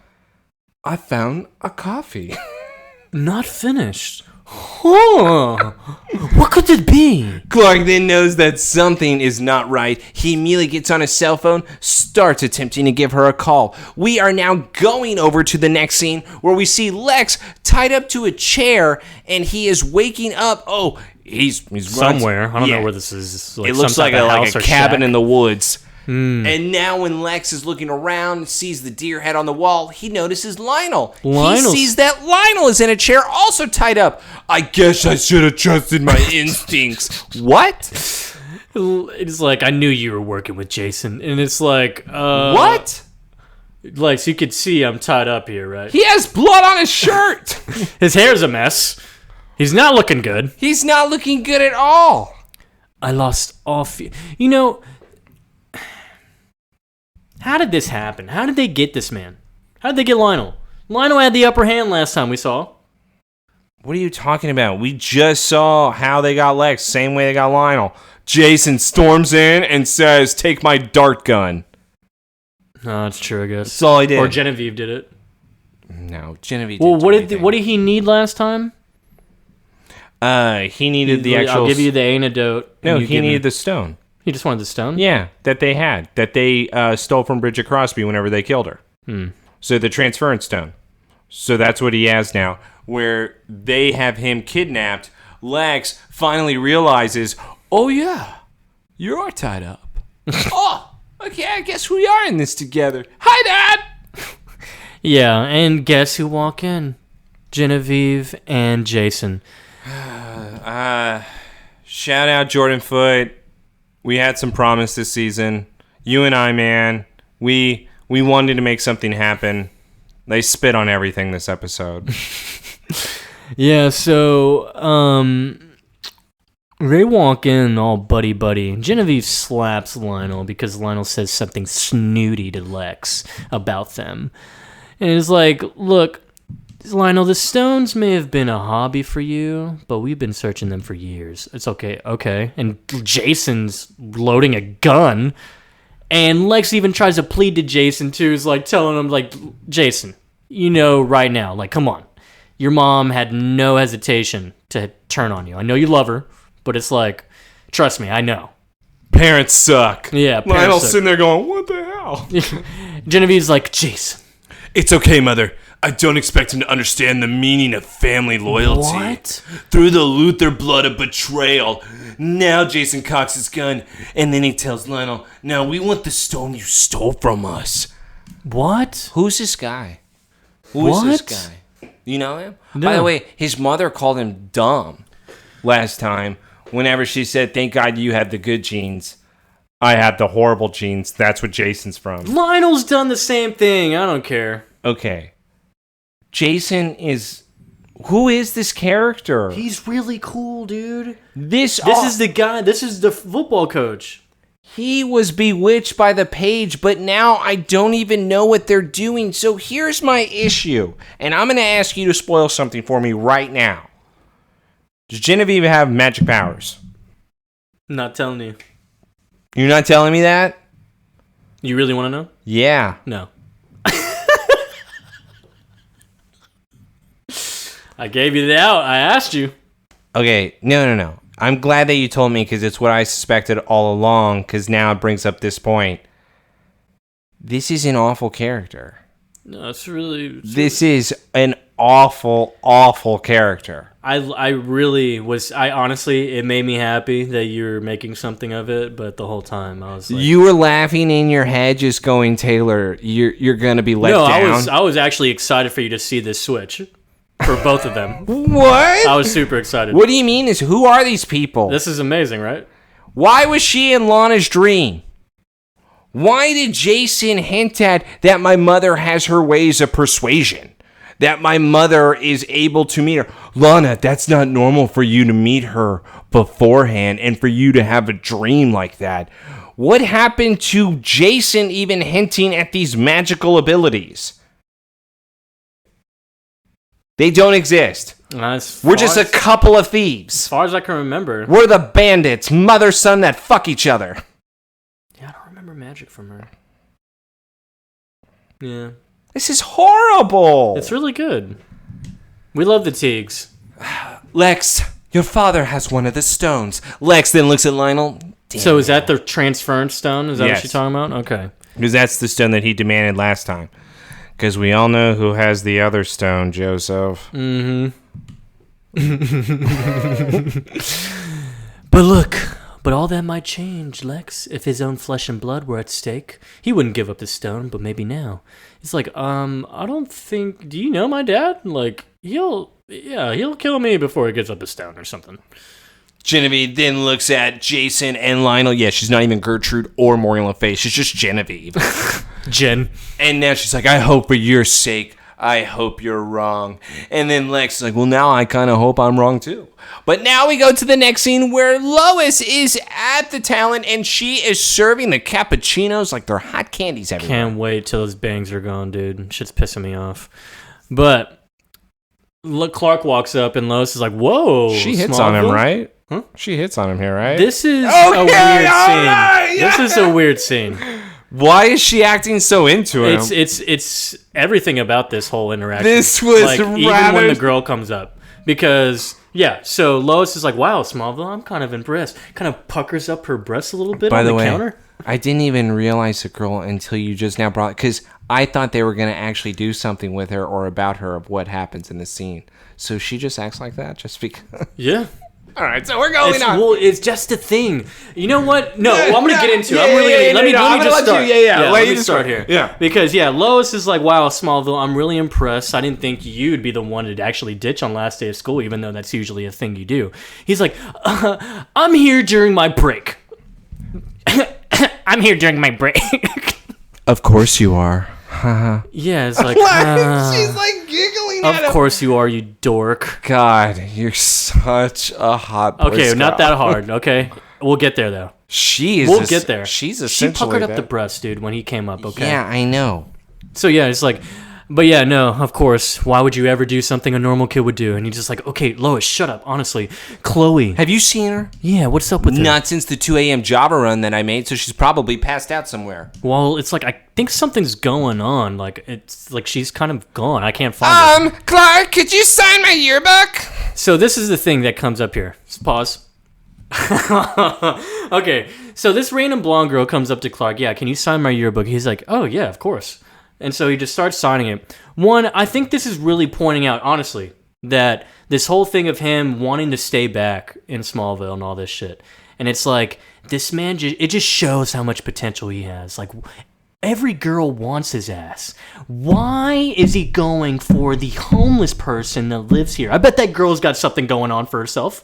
I found a coffee. Not finished. Huh. What could it be? Clark then knows that something is not right. He immediately gets on his cell phone, starts attempting to give her a call. We are now going over to the next scene where we see Lex tied up to a chair and he is waking up. Oh, he's somewhere. I don't know where this is. Like it looks like a cabin in the woods. And now when Lex is looking around and sees the deer head on the wall, he notices Lionel. He sees that Lionel is in a chair also tied up. I guess I should have trusted my instincts. What? It's like, I knew you were working with Jason. And it's like, what? Like, so you could see I'm tied up here, right? He has blood on his shirt. His hair's a mess. He's not looking good. He's not looking good at all. I lost all You know... How did this happen? How did they get this man? How did they get Lionel? Lionel had the upper hand last time we saw. What are you talking about? We just saw how they got Lex, same way they got Lionel. Jason storms in and says, take my dart gun. No, that's true, I guess. That's all I did. Or Genevieve did it. No, Genevieve didn't what did he need last time? He needed the actual... I'll give you the antidote. No, he needed the stone. He just wanted the stone? Yeah, that they had. That they stole from Bridget Crosby whenever they killed her. So the transference stone. So that's what he has now. Where they have him kidnapped, Lex finally realizes, oh yeah, you are tied up. Oh, okay, I guess we are in this together. Hi, Dad! Yeah, and guess who walk in? Genevieve and Jason. Shout out Jordan Foote. We had some promise this season. You and I, man, we wanted to make something happen. They spit on everything this episode. Yeah, so they walk in all buddy-buddy. Genevieve slaps Lionel because Lionel says something snooty to Lex about them. And it's like, look, Lionel, the stones may have been a hobby for you, but we've been searching them for years. It's okay. And Jason's loading a gun, and Lex even tries to plead to Jason, too. He's like telling him, like, Jason, you know right now, like, come on. Your mom had no hesitation to turn on you. I know you love her, but it's like, trust me, I know. Parents suck. Yeah, Lionel's sitting there going, what the hell? Genevieve's like, Jason. It's okay, Mother. I don't expect him to understand the meaning of family loyalty. What? Through the Luthor blood of betrayal. Now Jason cocks his gun, and then he tells Lionel, now we want the stone you stole from us. What? Who's this guy? Who is this guy? You know him? No. By the way, his mother called him dumb last time. Whenever she said, thank God you have the good genes. I have the horrible genes. That's what Jason's from. Lionel's done the same thing. I don't care. Okay. Jason is... Who is this character? He's really cool, dude. This is the guy. This is the football coach. He was bewitched by the page, but now I don't even know what they're doing. So here's my issue. And I'm going to ask you to spoil something for me right now. Does Genevieve have magic powers? Not telling you. You're not telling me that? You really want to know? Yeah. No. I gave you the out. I asked you. Okay, no. I'm glad that you told me because it's what I suspected all along because now it brings up this point. This is an awful character. No, This is an awful character. I really was. I honestly, it made me happy that you're making something of it, but the whole time I was like, You were laughing in your head just going, Taylor, you're going to be let down. I was actually excited for you to see this switch. For both of them. What? I was super excited. What do you mean? Who are these people? This is amazing, right? Why was she in Lana's dream? Why did Jason hint at that my mother has her ways of persuasion? That my mother is able to meet her? Lana, that's not normal for you to meet her beforehand and for you to have a dream like that. What happened to Jason even hinting at these magical abilities? They don't exist. We're just a couple of thieves. As far as I can remember. We're the bandits, mother, son that fuck each other. Yeah, I don't remember magic from her. Yeah. This is horrible. It's really good. We love the Teagues. Lex, your father has one of the stones. Lex then looks at Lionel. So is that the transference stone? Is that Yes. what you're talking about? Okay. Because that's the stone that he demanded last time. Because we all know who has the other stone, Joseph. Mm-hmm. But all that might change, Lex. If his own flesh and blood were at stake, he wouldn't give up the stone, but maybe now. It's like, I don't think... Do you know my dad? Like, he'll kill me before he gives up his stone or something. Genevieve then looks at Jason and Lionel. Yeah, she's not even Gertrude or Morgan Le Fay. She's just Genevieve. Jen. And now she's like, I hope for your sake, I hope you're wrong. And then Lex is like, well, now I kind of hope I'm wrong too. But now we go to the next scene where Lois is at the talent and she is serving the cappuccinos like they're hot candies everywhere. Can't wait till his bangs are gone, dude. Shit's pissing me off. But look, Clark walks up and Lois is like, whoa. She hits on him, Smallville? right? Huh? She hits on him here, right? This is a weird scene. Right, This is a weird scene. Why is she acting so into him? It's everything about this whole interaction. This was like, even when the girl comes up, because so Lois is like, "Wow, Smallville, I'm kind of impressed." Kind of puckers up her breasts a little bit on the counter. I didn't even realize the girl until you just now brought, because I thought they were going to actually do something with her or about her of what happens in the scene. So she just acts like that just because. Yeah. All right, so we're going on. Well, it's just a thing. You know what? No, I'm going to get into it. Let me just start. Let me start here. Yeah. Because, Lois is like, wow, Smallville, I'm really impressed. I didn't think you'd be the one to actually ditch on last day of school, even though that's usually a thing you do. He's like, I'm here during my break. I'm here during my break. Of course you are. Yeah, it's like, she's like giggling at him. Of course you are, you dork. God, you're such a hot boy. Okay, not that hard, okay? We'll get there, though. We'll get there. She's She essentially puckered up the breast, dude, when he came up, okay? Yeah, I know. So, it's like, but no, of course, why would you ever do something a normal kid would do? And you're just like, okay, Lois, shut up, honestly. Chloe. Have you seen her? Yeah, what's up with her? Not since the 2 a.m. Java run that I made, so she's probably passed out somewhere. Well, it's like, I think something's going on. Like, it's like she's kind of gone. I can't find her. Clark, could you sign my yearbook? So this is the thing that comes up here. Just pause. Okay, so this random blonde girl comes up to Clark. Yeah, can you sign my yearbook? He's like, oh, yeah, of course. And so he just starts signing it. One, I think this is really pointing out, honestly, that this whole thing of him wanting to stay back in Smallville and all this shit. And it's like, this man, it just shows how much potential he has. Like, every girl wants his ass. Why is he going for the homeless person that lives here? I bet that girl's got something going on for herself.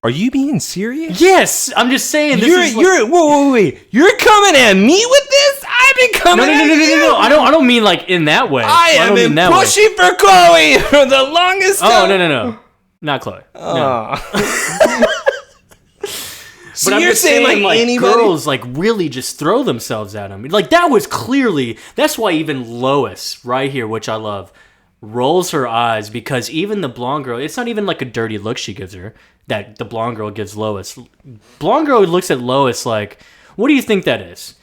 Are you being serious? Yes, I'm just saying. Wait. You're coming at me with this? I've been coming at you. No. I don't mean like in that way. I have been pushing for Chloe for the longest time. Oh, no. Not Chloe. No. So but you're saying like anybody? Girls like really just throw themselves at him. Like that was clearly, that's why even Lois right here, which I love, rolls her eyes because even the blonde girl, it's not even like a dirty look she gives her that the blonde girl gives Lois. Blonde girl looks at Lois like, what do you think that is?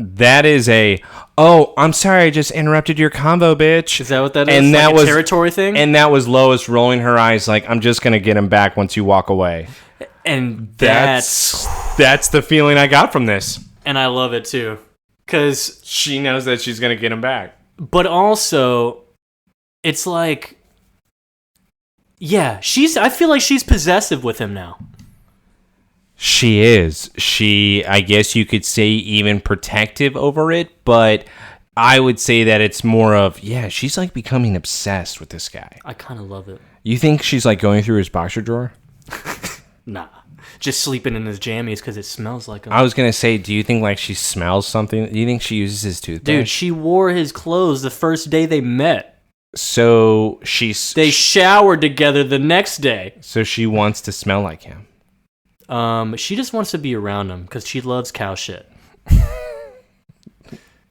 That is a, oh, I'm sorry, I just interrupted your convo, bitch. Is that what that is? And like that a was territory thing? And that was Lois rolling her eyes like, I'm just going to get him back once you walk away. And that's the feeling I got from this. And I love it too. Because she knows that she's going to get him back. But also, it's like, yeah, I feel like she's possessive with him now. She is. I guess you could say even protective over it, but I would say that it's more of, yeah, she's like becoming obsessed with this guy. I kind of love it. You think she's like going through his boxer drawer? Nah. Just sleeping in his jammies because it smells like him. I was going to say, do you think like she smells something? Do you think she uses his toothbrush? Dude, she wore his clothes the first day they met. So they showered together the next day. So she wants to smell like him. She just wants to be around him because she loves cow shit.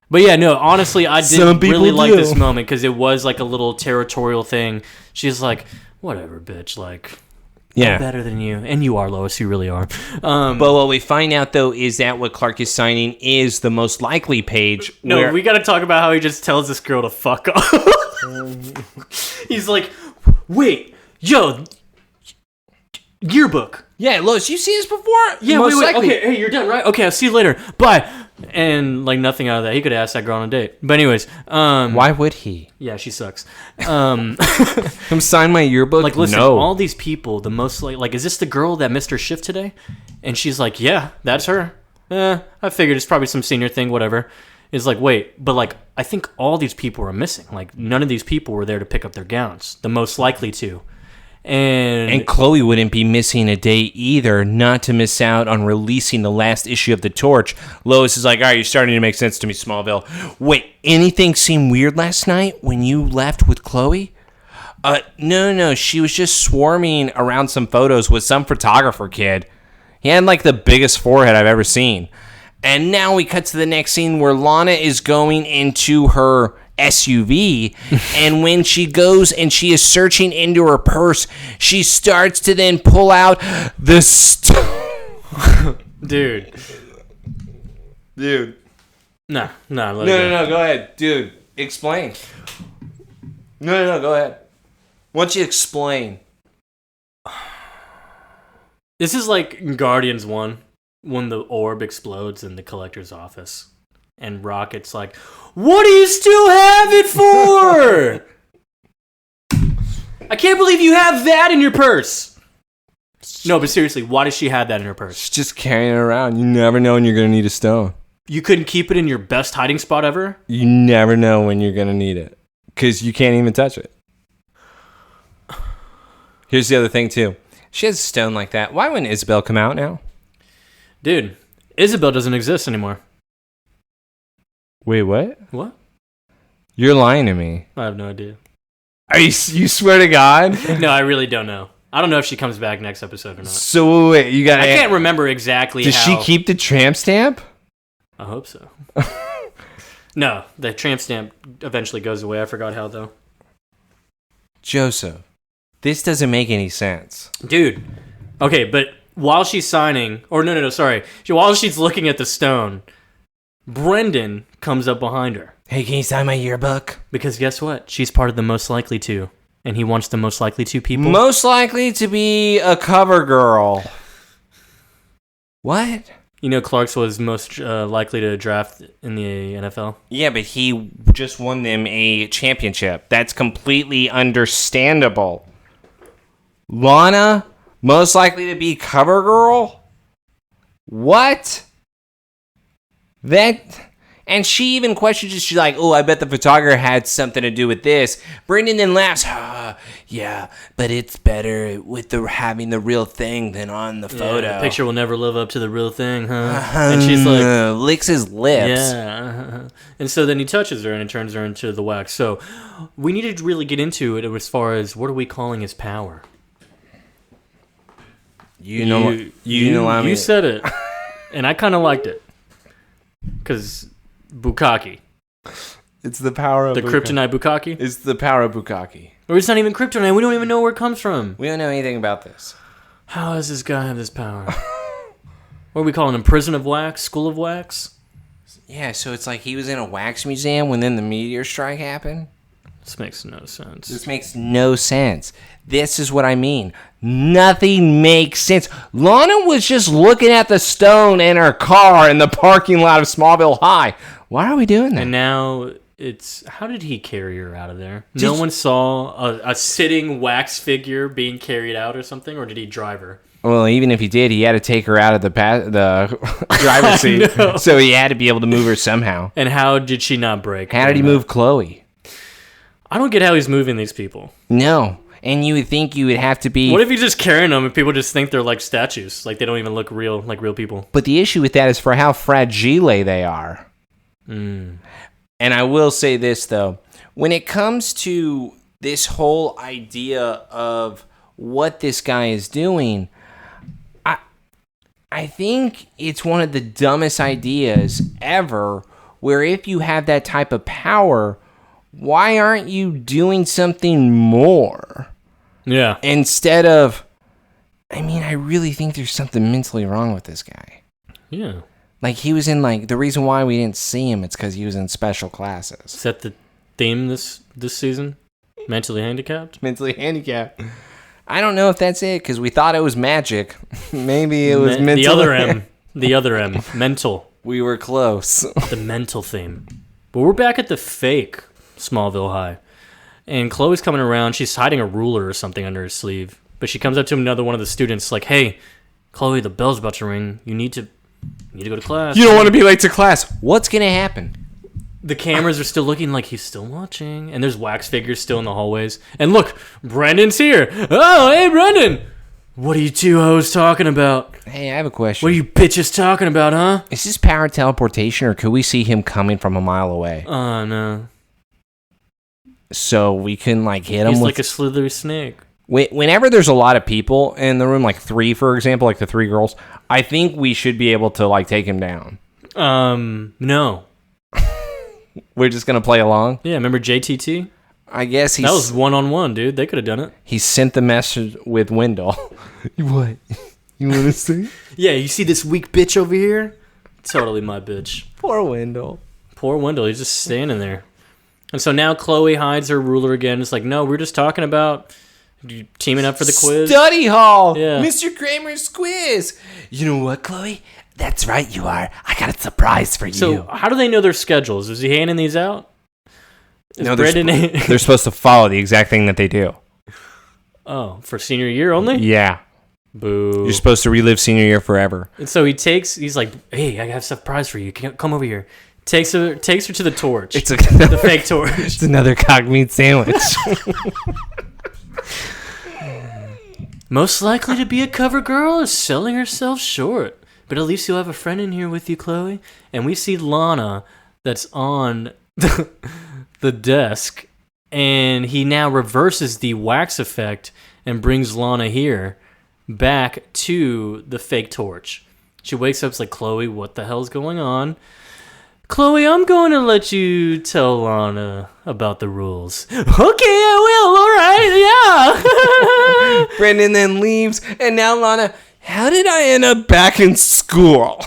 But yeah, no, honestly, I didn't really like this moment because it was like a little territorial thing. She's like, whatever, bitch, like, yeah, I'm better than you. And you are, Lois, you really are. But what we find out, though, is that what Clark is signing is the most likely page. No, we got to talk about how he just tells this girl to fuck off. He's like, wait, yo, yearbook. Yeah, Lois, you seen this before? Yeah, wait. Okay, hey, you're done, right? Okay, I'll see you later. Bye. And like nothing out of that. He could have asked that girl on a date. But anyways, why would he? Yeah, she sucks. Come sign my yearbook. Like, listen, all these people, the most like, is this the girl that missed her shift today? And she's like, yeah, that's her. I figured it's probably some senior thing, whatever. It's like, wait, but like, I think all these people are missing. Like, none of these people were there to pick up their gowns. The most likely to. And Chloe wouldn't be missing a day either, not to miss out on releasing the last issue of The Torch. Lois is like, all right, you're starting to make sense to me, Smallville. Wait, anything seem weird last night when you left with Chloe? No, she was just swarming around some photos with some photographer kid. He had like the biggest forehead I've ever seen. And now we cut to the next scene where Lana is going into her SUV, and when she goes and she is searching into her purse, she starts to then pull out the Dude. No, go ahead. Dude, explain. No, go ahead. Why don't you explain? This is like Guardians 1, when the orb explodes in the collector's office. And Rocket's like, what do you still have it for? I can't believe you have that in your purse. No, but seriously, why does she have that in her purse? She's just carrying it around. You never know when you're going to need a stone. You couldn't keep it in your best hiding spot ever? You never know when you're going to need it. Because you can't even touch it. Here's the other thing, too. She has a stone like that. Why wouldn't Isabel come out now? Dude, Isabel doesn't exist anymore. Wait, what? What? You're lying to me. I have no idea. You swear to God? No, I really don't know. I don't know if she comes back next episode or not. So wait, you got? I can't remember exactly. Does she keep the tramp stamp? I hope so. No, the tramp stamp eventually goes away. I forgot how though. Joseph, this doesn't make any sense, dude. Okay, but while she's signing, or no, sorry, while she's looking at the stone, Brendan comes up behind her. Hey, can you sign my yearbook? Because guess what? She's part of the most likely to. And he wants the most likely to people. Most likely to be a cover girl. What? You know, Clark's was most likely to draft in the NFL. Yeah, but he just won them a championship. That's completely understandable. Lana, most likely to be cover girl? What? And she even questions it. She's like, oh, I bet the photographer had something to do with this. Brendan then laughs. Yeah, but it's better with having the real thing than on the photo. The picture will never live up to the real thing, huh? And she's like... licks his lips. Yeah. And so then he touches her and it turns her into the wax. So we need to really get into it as far as what are we calling his power? You said it. And I kind of liked it. Because... Bukkake. It's the power of the kryptonite Bukkake? It's the power of Bukkake. Or it's not even kryptonite. We don't even know where it comes from. We don't know anything about this. How does this guy have this power? What are we calling him? Prison of Wax? School of Wax? Yeah, so it's like he was in a wax museum when then the meteor strike happened? This makes no sense. This makes no sense. This is what I mean. Nothing makes sense. Lana was just looking at the stone in her car in the parking lot of Smallville High. Why are we doing that? And now it's... How did he carry her out of there? No one saw a sitting wax figure being carried out or something? Or did he drive her? Well, even if he did, he had to take her out of the driver's seat. So he had to be able to move her somehow. And how did she not break? How did he move Chloe? I don't get how he's moving these people. No. And you would think you would have to be... What if he's just carrying them and people just think they're like statues? Like they don't even look real, like real people. But the issue with that is for how fragile they are. And I will say this, though. When it comes to this whole idea of what this guy is doing, I think it's one of the dumbest ideas ever, where if you have that type of power, why aren't you doing something more? Yeah. Instead of... I mean, I really think there's something mentally wrong with this guy. Yeah. Like, he was in, like, the reason why we didn't see him, it's because he was in special classes. Is that the theme this season? Mentally handicapped? Mentally handicapped. I don't know if that's it, because we thought it was magic. Maybe it was mental. The other M. The other M. Mental. We were close. The mental theme. But we're back at the fake Smallville High. And Chloe's coming around. She's hiding a ruler or something under her sleeve. But she comes up to another one of the students like, hey, Chloe, the bell's about to ring. You need to go to class. You don't want to be late to class. What's going to happen? The cameras are still looking like he's still watching. And there's wax figures still in the hallways. And look, Brendan's here. Oh, hey, Brendan. What are you two hoes talking about? Hey, I have a question. What are you bitches talking about, huh? Is this power teleportation, or could we see him coming from a mile away? Oh, no. So we can, like, hit him He's with... like a slithery snake. Whenever there's a lot of people in the room, like 3, for example, like the 3 girls, I think we should be able to, like, take him down. No. We're just going to play along? Yeah, remember JTT? I guess that was 1-on-1, dude. They could have done it. He sent the message with Wendell. What? You want to see? Yeah, you see this weak bitch over here? Totally my bitch. Poor Wendell. Poor Wendell. He's just standing there. And so now Chloe hides her ruler again. It's like, no, we're just talking about teaming up for the quiz. Study hall. Yeah. Mr. Kramer's quiz. You know what, Chloe? That's right, you are. I got a surprise for you. So how do they know their schedules? Is he handing these out? No, they're supposed to follow the exact thing that they do. Oh, for senior year only? Yeah. Boo. You're supposed to relive senior year forever. And so he's like, hey, I have a surprise for you. Come over here. Takes her to the torch. It's the fake torch. It's another cock meat sandwich. Most likely to be a cover girl is selling herself short. But at least you'll have a friend in here with you, Chloe. And we see Lana that's on the desk. And he now reverses the wax effect and brings Lana here back to the fake torch. She wakes up, it's like, Chloe, what the hell's going on? Chloe, I'm going to let you tell Lana about the rules. Okay, I will, all right, yeah. Brendan then leaves, and now Lana, how did I end up back in school?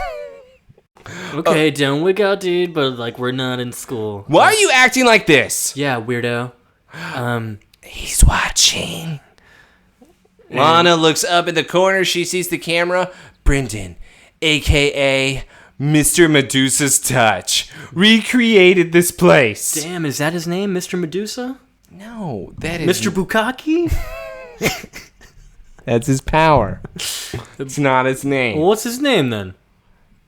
Okay, don't wig out, dude, but, like, we're not in school. Why are you acting like this? Yeah, weirdo. He's watching. Lana looks up at the corner. She sees the camera. Brendan, a.k.a. Mr. Medusa's Touch, recreated this place. Damn, is that his name, Mr. Medusa? No, that is... Mr. Bukkake? That's his power. It's not his name. Well, what's his name, then?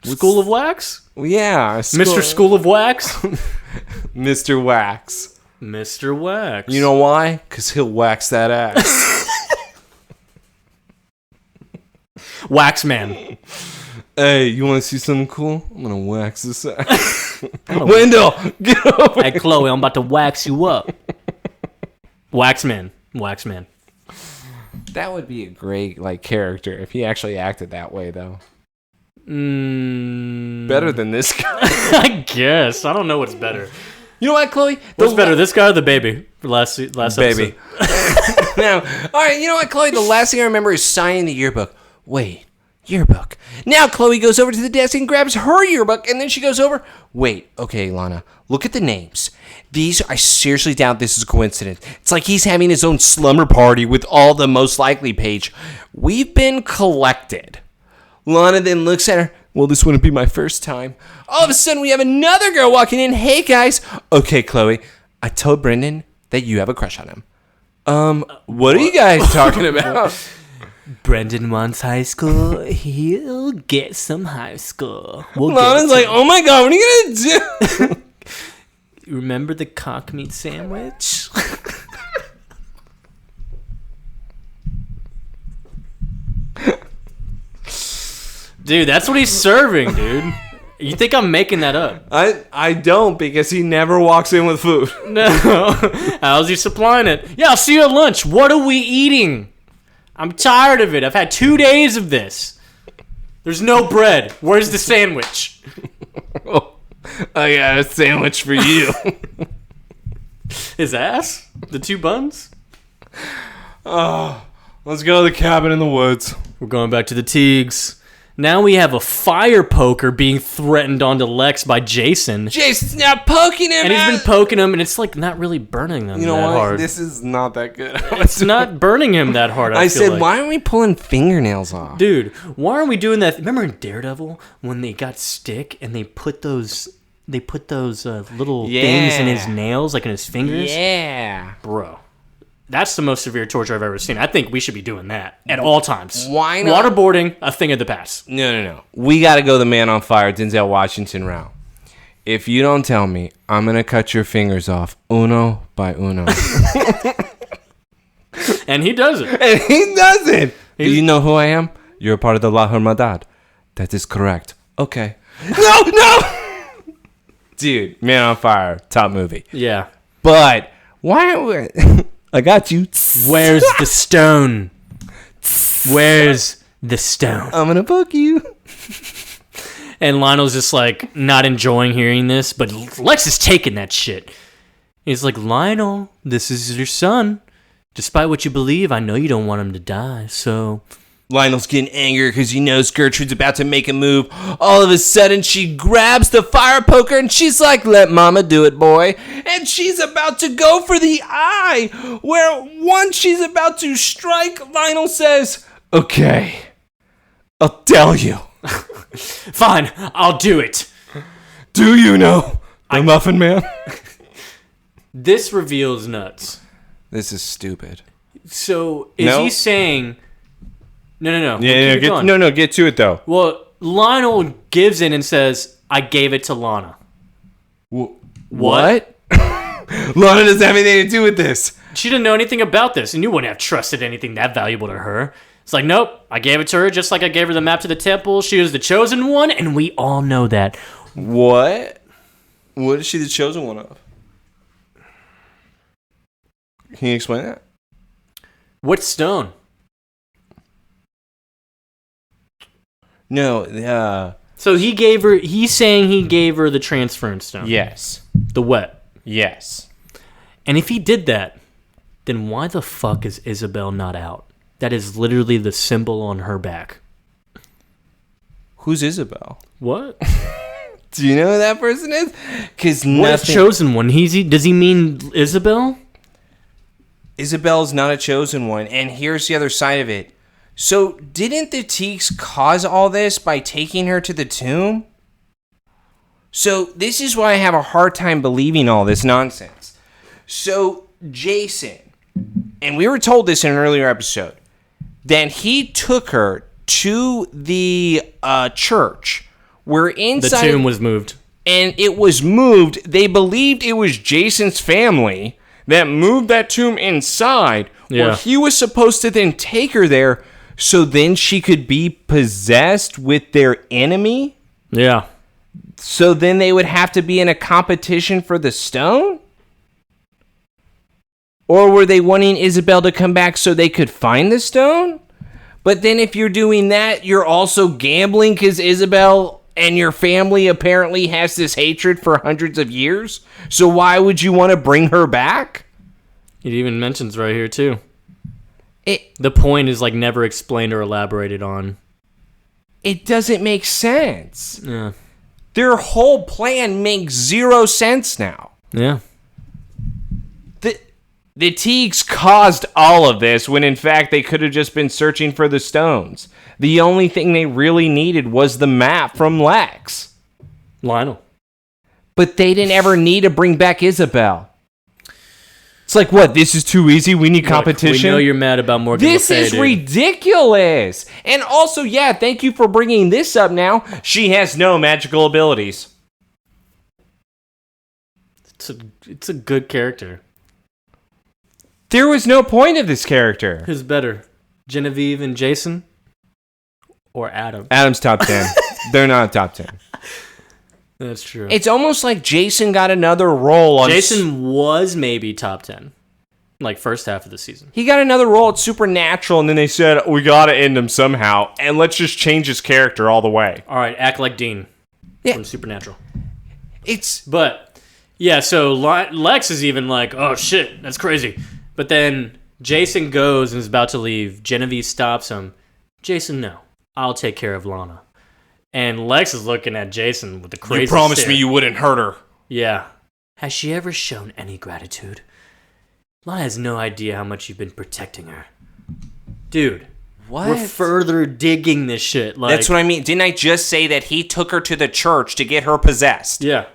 School of Wax? Yeah. Mr. School of Wax? Mr. Wax. Mr. Wax. You know why? Because he'll wax that ass. Wax Man. Hey, you want to see something cool? I'm going to wax this ass. Wendell, get over Hey, Chloe, I'm about to wax you up. Wax Man. Wax Man. That would be a great character if he actually acted that way, though. Better than this guy. I guess. I don't know what's better. You know what, Chloe? What's better, this guy or the baby? Last baby. episode. Now, all right, you know what, Chloe? The last thing I remember is signing the yearbook. Wait, yearbook. Now Chloe goes over to the desk and grabs her yearbook, and then she goes over. Wait, okay, Lana, look at the names. I seriously doubt this is a coincidence. It's like he's having his own slumber party with all the most likely page. We've been collected. Lana then looks at her. Well, this wouldn't be my first time. All of a sudden, we have another girl walking in. Hey, guys. Okay, Chloe, I told Brendan that you have a crush on him. What are you guys talking about? Brendan wants high school. He'll get some high school. Lana's like, oh my God, what are you going to do? Remember the cock meat sandwich? Dude, that's what he's serving, dude. You think I'm making that up? I don't, because he never walks in with food. No. How's he supplying it? Yeah, I'll see you at lunch. What are we eating? I'm tired of it. I've had 2 days of this. There's no bread. Where's the sandwich? I got a sandwich for you. His ass? The 2 buns? Oh, let's go to the cabin in the woods. We're going back to the Teagues. Now we have a fire poker being threatened onto Lex by Jason. Jason's now poking him. And he's been poking him, and it's like not really burning them that hard. This is not that good. It's not burning him that hard, I feel said, like. why aren't we pulling fingernails off? Dude, why aren't we doing that? Remember in Daredevil when they got stick and they put those little things in his nails, like in his fingers? Yeah. Bro. That's the most severe torture I've ever seen. I think we should be doing that at all times. Why not? Waterboarding, a thing of the past. No. We got to go the Man on Fire, Denzel Washington route. If you don't tell me, I'm going to cut your fingers off uno by uno. And he does it. And he does it. Do you know who I am? You're a part of the La Hermandad. That is correct. Okay. No! Dude, Man on Fire, top movie. Yeah. But why aren't we... I got you. Where's the stone? Where's the stone? I'm going to poke you. And Lionel's just like not enjoying hearing this, but Lex is taking that shit. He's like, Lionel, this is your son. Despite what you believe, I know you don't want him to die, so... Lionel's getting angry because he knows Gertrude's about to make a move. All of a sudden, she grabs the fire poker and she's like, let mama do it, boy. And she's about to go for the eye. Where once she's about to strike, Lionel says, okay, I'll tell you. Fine, I'll do it. Do you know the Muffin Man? This reveals nuts. This is stupid. So, is he saying... No. Yeah, get to it, though. Well, Lionel gives in and says, I gave it to Lana. What? Lana doesn't have anything to do with this. She didn't know anything about this, and you wouldn't have trusted anything that valuable to her. It's like, nope, I gave it to her just like I gave her the map to the temple. She was the chosen one, and we all know that. What? What is she the chosen one of? Can you explain that? What stone? No, So he's saying he gave her the transference stone. yes. The wet. Yes. And if he did that, then why the fuck is Isabel not out? That is literally the symbol on her back. Who's Isabel? What? Do you know who that person is? Because What is chosen one? Does he mean Isabel? Isabel's not a chosen one. And here's the other side of it. So didn't the Teagues cause all this by taking her to the tomb? So this is why I have a hard time believing all this nonsense. So Jason, and we were told this in an earlier episode, that he took her to the church where inside... The tomb was moved. And it was moved. They believed it was Jason's family that moved that tomb inside, where he was supposed to then take her there so then she could be possessed with their enemy? Yeah. So then they would have to be in a competition for the stone? Or were they wanting Isabel to come back so they could find the stone? But then if you're doing that, you're also gambling because Isabel and your family apparently has this hatred for hundreds of years. So why would you want to bring her back? It even mentions right here, too. The point is like never explained or elaborated on. It doesn't make sense. Yeah. Their whole plan makes zero sense now. Yeah. The Teagues caused all of this when in fact they could have just been searching for the stones. The only thing they really needed was the map from Lex. Lionel. But they didn't ever need to bring back Isabel. It's like, what, this is too easy? We need competition? We know you're mad about Morgan Le This Fay, is dude. ridiculous. And also, yeah, thank you for bringing this up now. She has no magical abilities. It's a good character. There was no point of this character. Who's better, Genevieve and Jason, or Adam? Adam's top 10. They're not top 10. That's true. It's almost like Jason got another role on... Jason was maybe top 10. Like, first half of the season. He got another role at Supernatural, and then they said, we gotta end him somehow, and let's just change his character all the way. All right, act like Dean from Supernatural. But, yeah, so Lex is even like, oh, shit, that's crazy. But then Jason goes and is about to leave. Genevieve stops him. Jason, no. I'll take care of Lana. And Lex is looking at Jason with the crazy You promised stare. me you wouldn't hurt her. Yeah. Has she ever shown any gratitude? Lana has no idea how much you've been protecting her. Dude. What? We're further digging this shit. Like, that's what I mean. Didn't I just say that he took her to the church to get her possessed? Yeah.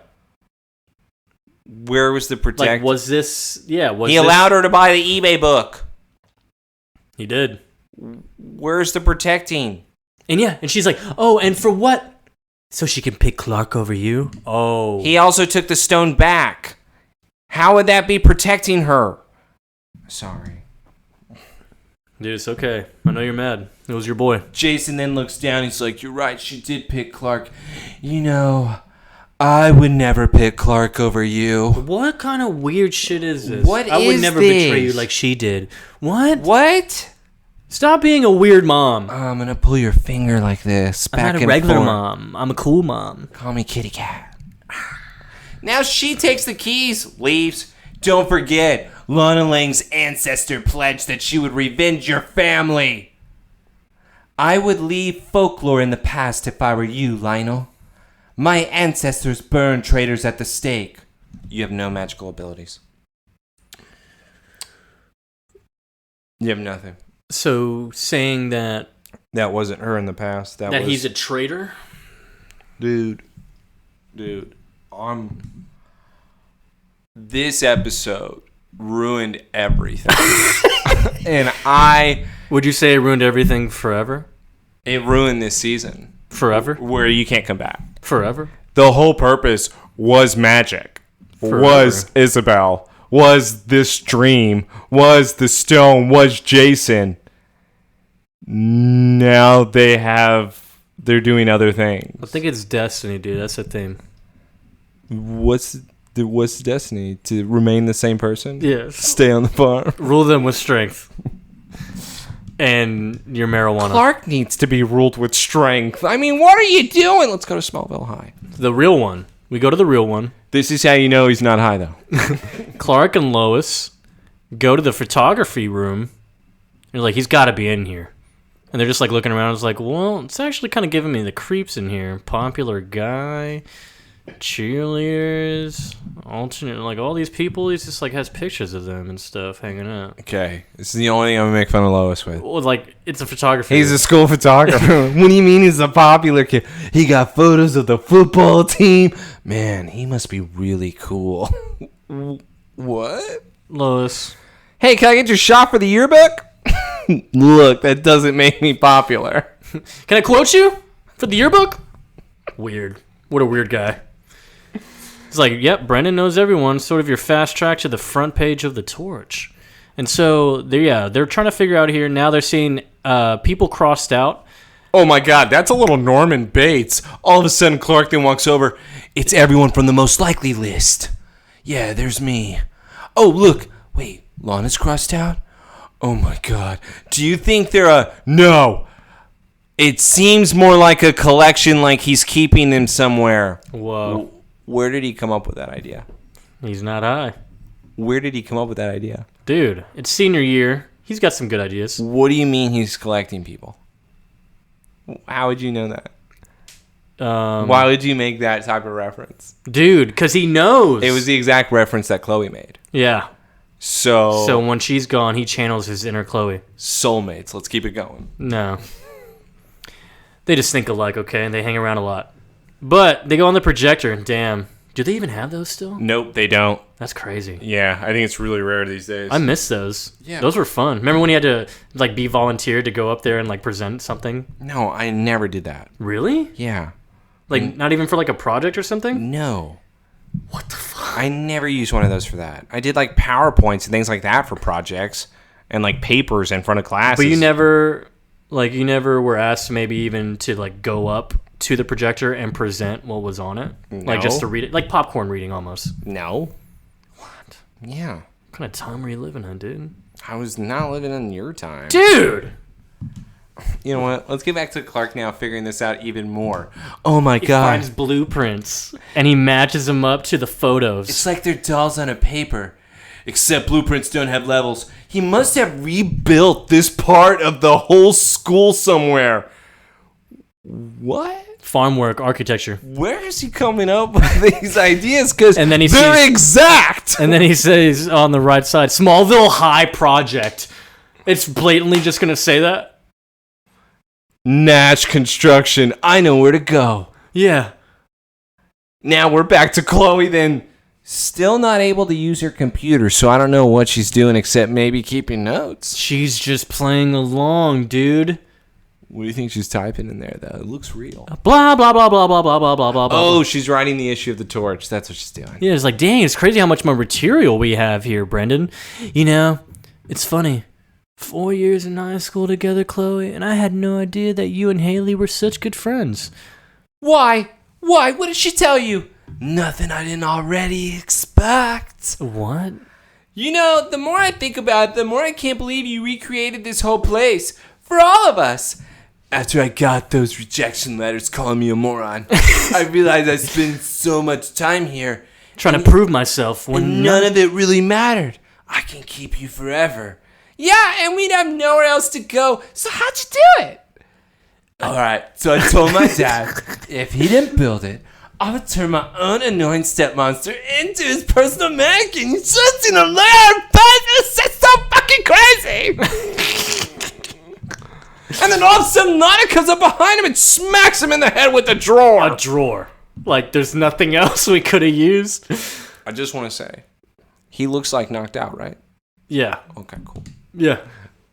Where was the protect? Like, was this... Yeah, was He allowed her to buy the eBay book. He did. Where's the protecting? And yeah, and she's like, oh, and for what? So she can pick Clark over you? Oh. He also took the stone back. How would that be protecting her? Sorry. Dude, it's okay. I know you're mad. It was your boy. Jason then looks down. He's like, you're right. She did pick Clark. You know, I would never pick Clark over you. What kind of weird shit is this? What I would is never this? betray you like she did. What? What? Stop being a weird mom. I'm going to pull your finger like this. I'm not a regular mom. I'm a cool mom. Call me Kitty Cat. Now she takes the keys, leaves. Don't forget, Lana Lang's ancestor pledged that she would revenge your family. I would leave folklore in the past if I were you, Lionel. My ancestors burned traitors at the stake. You have no magical abilities. You have nothing. So saying that That wasn't her in the past. that he's a traitor? Dude. This episode ruined everything. And Would you say it ruined everything forever? it ruined this season. Forever? Where you can't come back. Forever? The whole purpose was magic. Forever. Was Isabel. Was this dream. Was the stone. Was Jason. Now they're doing other things. I think it's destiny, dude. That's the thing. What's destiny? To remain the same person? Yes. Stay on the farm? Rule them with strength. And your marijuana. Clark needs to be ruled with strength. I mean, what are you doing? Let's go to Smallville High. The real one. We go to the real one. This is how you know he's not high, though. Clark and Lois go to the photography room. They're like, he's got to be in here. And they're just like looking around. It's like, well, it's actually kind of giving me the creeps in here. Popular guy. cheerleaders, alternate, like all these people. He's just like has pictures of them and stuff hanging out. Okay, this is the only thing I'm gonna make fun of Lois with. Well, like it's a photographer. He's a school photographer. What do you mean he's a popular kid? He got photos of the football team. Man, he must be really cool. What? Lois. Hey, can I get your shot for the yearbook? Look, that doesn't make me popular. Can I quote you for the yearbook? Weird. What a weird guy. It's like, yep, Brendan knows everyone. Sort of your fast track to the front page of the Torch. And so, they're trying to figure out here. Now they're seeing people crossed out. Oh my God, that's a little Norman Bates. All of a sudden, Clark then walks over. It's everyone from the most likely list. Yeah, there's me. Oh, look. Wait, Lana's crossed out? Oh my God. Do you think they're No. It seems more like a collection, like he's keeping them somewhere. Whoa. Where did he come up with that idea? He's not high. Where did he come up with that idea? Dude, it's senior year. He's got some good ideas. What do you mean he's collecting people? How would you know that? Why would you make that type of reference? Dude, because he knows. It was the exact reference that Chloe made. Yeah. So when she's gone, he channels his inner Chloe. Soulmates. Let's keep it going. No. They just think alike, okay? And they hang around a lot. But they go on the projector, and damn. Do they even have those still? Nope, they don't. That's crazy. Yeah, I think it's really rare these days. I miss those. Yeah. Those were fun. Remember when you had to like be volunteered to go up there and like present something? No, I never did that. Really? Yeah. Like not even for like a project or something? No. What the fuck? I never used one of those for that. I did like PowerPoints and things like that for projects and like papers in front of classes. But you never were asked maybe even to like go up to the projector and present what was on it? No. Like just to read it? Like popcorn reading almost. No. What? Yeah. What kind of time were you living in, dude? I was not living in your time. Dude! You know what? Let's get back to Clark now, figuring this out even more. Oh my He God. finds blueprints and he matches them up to the photos. It's like they're dolls on a paper. Except blueprints don't have levels. He must have rebuilt this part of the whole school somewhere. What? Farm work, architecture. Where is he coming up with these ideas? Because they're sees, exact. And then he says on the right side, Smallville High project. It's blatantly just going to say that? Nash construction. I know where to go. Yeah. Now we're back to Chloe then. Still not able to use her computer, so I don't know what she's doing except maybe keeping notes. She's just playing along, dude. What do you think she's typing in there, though? It looks real. Blah, blah, blah, blah, blah, blah, blah, blah, blah. Oh, she's writing the issue of the Torch. That's what she's doing. Yeah, it's like, dang, it's crazy how much more material we have here, Brendan. You know, it's funny. 4 years in high school together, Chloe, and I had no idea that you and Haley were such good friends. Why? Why? What did she tell you? Nothing I didn't already expect. What? You know, the more I think about it, the more I can't believe you recreated this whole place for all of us. After I got those rejection letters calling me a moron, I realized I spent so much time here trying to prove myself when none of it really mattered. I can keep you forever. Yeah, and we'd have nowhere else to go. So how'd you do it? All right, so I told my dad if he didn't build it, I would turn my own annoying stepmonster into his personal mannequin just in a lair of fun. It's so fucking crazy. And then all of a sudden, Lana comes up behind him and smacks him in the head with a drawer. A drawer. Like, there's nothing else we could have used. I just want to say, he looks like knocked out, right? Yeah. Okay, cool. Yeah.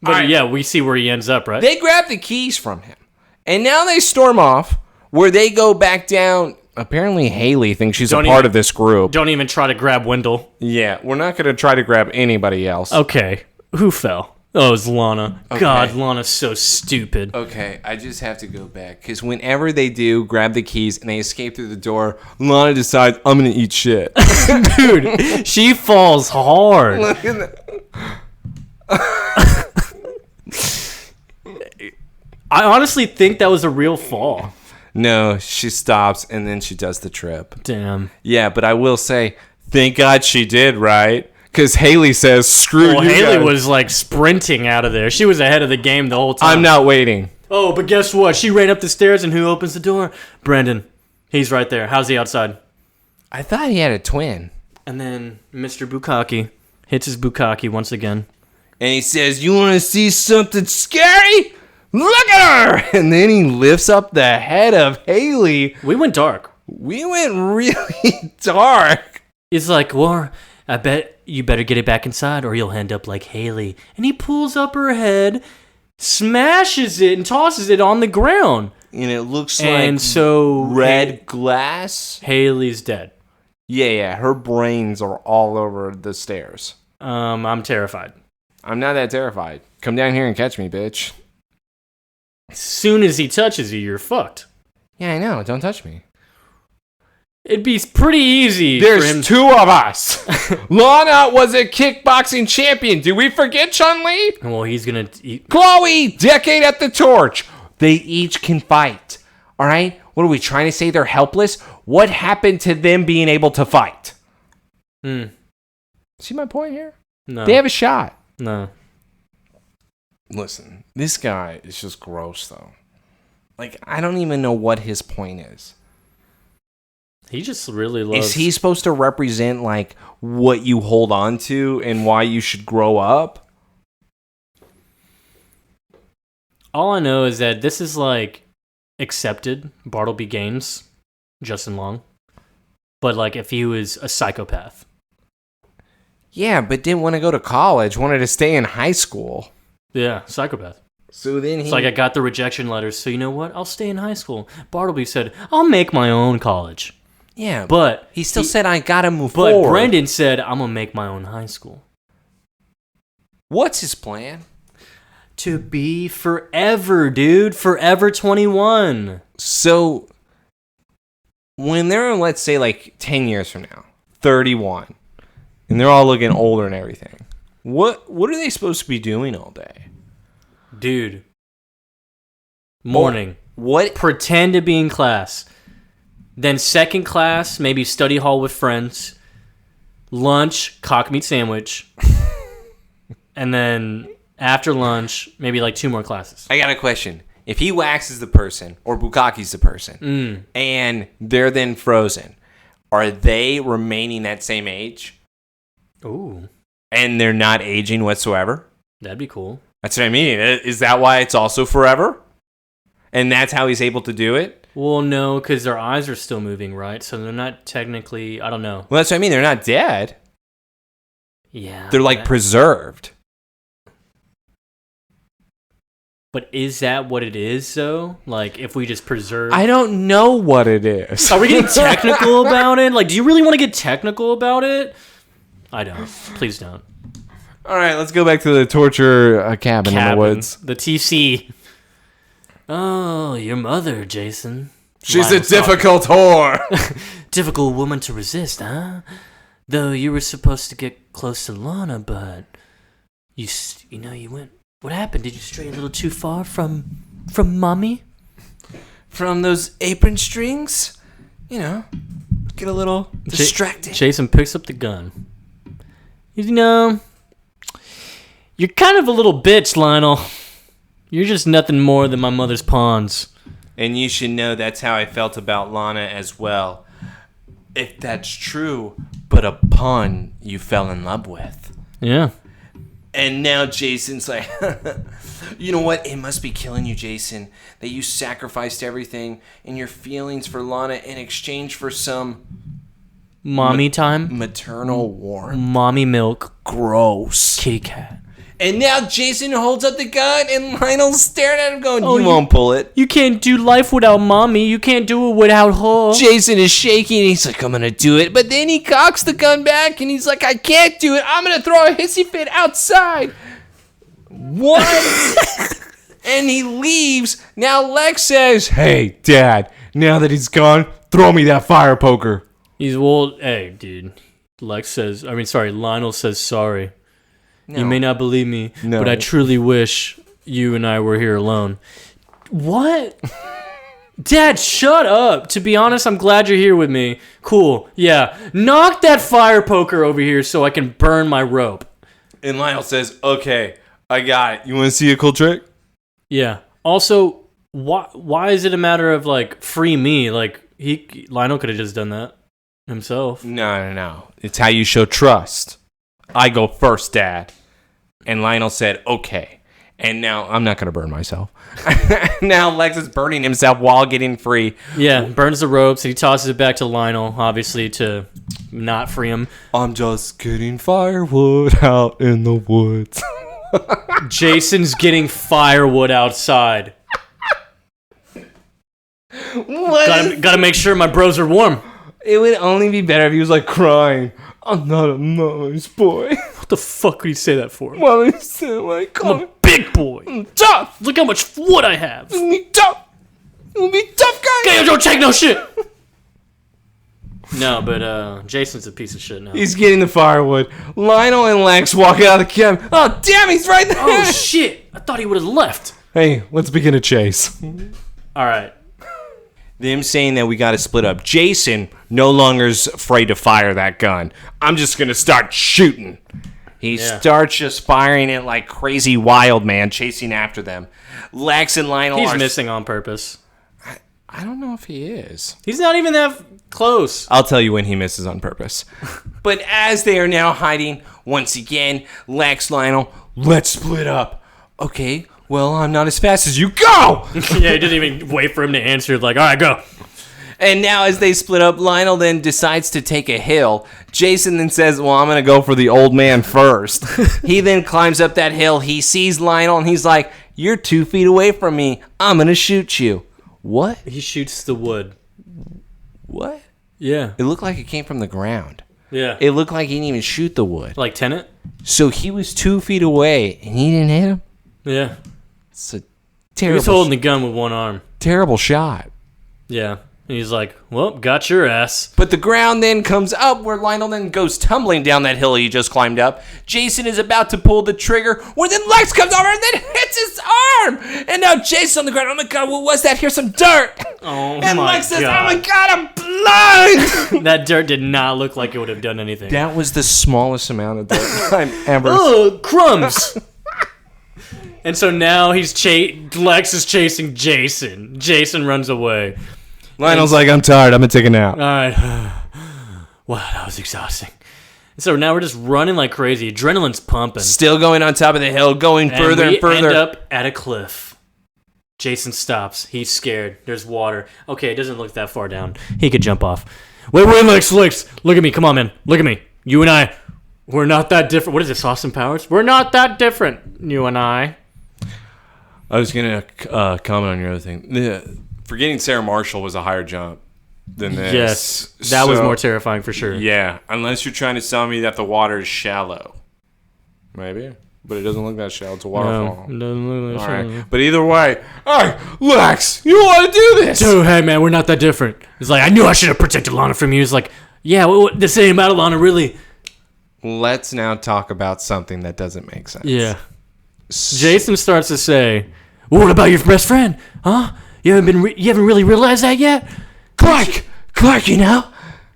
But right. Yeah, we see where he ends up, right? They grab the keys from him. And now they storm off, where they go back down. Apparently, Haley thinks she's a part of this group. Don't even try to grab Wendell. Yeah, we're not going to try to grab anybody else. Okay. Who fell? Oh, it's Lana. Okay. God, Lana's so stupid. Okay, I just have to go back. Because whenever they do grab the keys and they escape through the door, Lana decides, I'm going to eat shit. Dude, she falls hard. Look at that. I honestly think that was a real fall. No, she stops and then she does the trip. Damn. Yeah, but I will say, thank God she did, right? Because Haley says, screw you Haley guys. was like sprinting out of there. She was ahead of the game the whole time. I'm not waiting. Oh, but guess what? She ran up the stairs and who opens the door? Brendan. He's right there. How's he outside? I thought he had a twin. And then Mr. Bukkake hits his Bukkake once again. And he says, you want to see something scary? Look at her! And then he lifts up the head of Haley. We went dark. We went really dark. He's like, well, I bet you better get it back inside or you'll end up like Haley. And he pulls up her head, smashes it, and tosses it on the ground. And it looks and like so red glass. Haley's dead. Yeah. Her brains are all over the stairs. I'm terrified. I'm not that terrified. Come down here and catch me, bitch. As soon as he touches you, you're fucked. Yeah, I know. Don't touch me. It'd be pretty easy. There's two of us. Lana was a kickboxing champion. Do we forget Chun-Li? Well, he's going to... Chloe, decade at the torch. They each can fight. All right? What are we trying to say? They're helpless? What happened to them being able to fight? See my point here? No. They have a shot. No. Listen, this guy is just gross, though. Like, I don't even know what his point is. He just really loves... Is he supposed to represent, like, what you hold on to and why you should grow up? All I know is that this is, like, accepted Bartleby Gaines, Justin Long. But, like, if he was a psychopath. Yeah, but didn't want to go to college, wanted to stay in high school. Yeah, psychopath. So then It's like I got the rejection letters, so you know what? I'll stay in high school. Bartleby said, I'll make my own college. Yeah, but he still said, I gotta move forward. But Brendan said, I'm gonna make my own high school. What's his plan? To be forever, dude. Forever 21. So, when they're, let's say, like, 10 years from now, 31, and they're all looking older and everything, what are they supposed to be doing all day? Dude. Morning. What? Pretend to be in class. Then second class, maybe study hall with friends. Lunch, cock meat sandwich. And then after lunch, maybe like 2 more classes. I got a question. If he waxes the person, or Bukkake's the person, and they're then frozen, are they remaining that same age? Ooh. And they're not aging whatsoever? That'd be cool. That's what I mean. Is that why it's also forever? And that's how he's able to do it? Well, no, because their eyes are still moving, right? So they're not technically, I don't know. Well, that's what I mean. They're not dead. Yeah. They're like preserved. But is that what it is, though? Like, if we just preserve... I don't know what it is. Are we getting technical about it? Like, do you really want to get technical about it? I don't. Please don't. All right, let's go back to the torture cabin in the woods. The TC. Oh, your mother, Jason. She's a difficult whore. Difficult woman to resist, huh? Though you were supposed to get close to Lana, but you went... What happened? Did you stray a little too far from mommy? From those apron strings? You know, get a little distracted. Jason picks up the gun. You know, you're kind of a little bitch, Lionel. You're just nothing more than my mother's pawns. And you should know that's how I felt about Lana as well. If that's true, but a pawn you fell in love with. Yeah. And now Jason's like, you know what? It must be killing you, Jason, that you sacrificed everything and your feelings for Lana in exchange for some... Mommy time? Maternal warmth. Mommy milk. Gross. Kitty cat. And now Jason holds up the gun and Lionel's staring at him going, you won't pull it. You can't do life without mommy. You can't do it without her. Jason is shaking and he's like, I'm going to do it. But then he cocks the gun back and he's like, I can't do it. I'm going to throw a hissy fit outside. What? And he leaves. Now Lex says, hey, Dad, now that he's gone, throw me that fire poker. Hey, dude. Lionel says sorry. No. You may not believe me, but I truly wish you and I were here alone. What? Dad, shut up. To be honest, I'm glad you're here with me. Cool. Yeah. Knock that fire poker over here so I can burn my rope. And Lionel says, okay, I got it. You want to see a cool trick? Yeah. Also, why is it a matter of, like, free me? Like, Lionel could have just done that. himself. No. It's how you show trust. I go first, Dad. And Lionel said, okay. And now I'm not going to burn myself. Now Lex is burning himself while getting free. Yeah, burns the ropes and he tosses it back to Lionel, obviously to not free him. I'm just getting firewood out in the woods. Jason's getting firewood outside. Gotta make sure my bros are warm. It would only be better if he was like crying. I'm not a mama's boy. What the fuck would he say that for? Mommy said, like, I'm a big boy. I'm tough. Look how much wood I have. I'm be tough. I'm be tough guy. Hey, don't take no shit. No, but Jason's a piece of shit now. He's getting the firewood. Lionel and Lex walk out of the cabin. Oh, damn, he's right there. Oh, shit. I thought he would have left. Hey, let's begin a chase. All right. Them saying that we got to split up. Jason no longer's afraid to fire that gun. I'm just going to start shooting. He starts just firing it like crazy wild man, chasing after them. Lex and Lionel He's missing on purpose. I don't know if he is. He's not even that close. I'll tell you when he misses on purpose. But as they are now hiding, once again, Lex, Lionel, let's split up. Okay, well, I'm not as fast as you. Go! Yeah, he didn't even wait for him to answer. Like, all right, go. And now as they split up, Lionel then decides to take a hill. Jason then says, well, I'm going to go for the old man first. He then climbs up that hill. He sees Lionel, and he's like, you're 2 feet away from me. I'm going to shoot you. What? He shoots the wood. What? Yeah. It looked like it came from the ground. Yeah. It looked like he didn't even shoot the wood. Like Tenet? So he was 2 feet away, and he didn't hit him? Yeah. It's a terrible He was holding the gun with one arm. Terrible shot. Yeah. And he's like, well, got your ass. But the ground then comes up where Lionel then goes tumbling down that hill he just climbed up. Jason is about to pull the trigger when then Lex comes over and then hits his arm. And now Jason's on the ground. Oh my God, what was that? Here's some dirt. Oh and my Lex says, God. oh my God, I'm blind. That dirt did not look like it would have done anything. That was the smallest amount of dirt I've ever seen. Oh, crumbs. And so now Lex is chasing Jason. Jason runs away. Lionel's like, I'm tired. I'm going to take a nap. All right. Wow, that was exhausting. So now we're just running like crazy. Adrenaline's pumping. Still going on top of the hill, going further and further. We end up at a cliff. Jason stops. He's scared. There's water. Okay, it doesn't look that far down. He could jump off. Wait, Lex. Look at me. Come on, man. Look at me. You and I, we're not that different. What is this, Austin Powers? We're not that different, you and I. I was going to comment on your other thing. Forgetting Sarah Marshall was a higher jump than this. Yes, that was more terrifying for sure. Yeah, unless you're trying to tell me that the water is shallow. Maybe. But it doesn't look that shallow. It's a waterfall. No, it doesn't look that shallow. Right. But either way, hey, Lex, you want to do this? Dude, hey, man, we're not that different. It's like, I knew I should have protected Lana from you. It's like, yeah, this ain't about Lana, really. Let's now talk about something that doesn't make sense. Yeah. Jason starts to say, well, what about your best friend? Huh? You haven't really realized that yet? Clark, you know?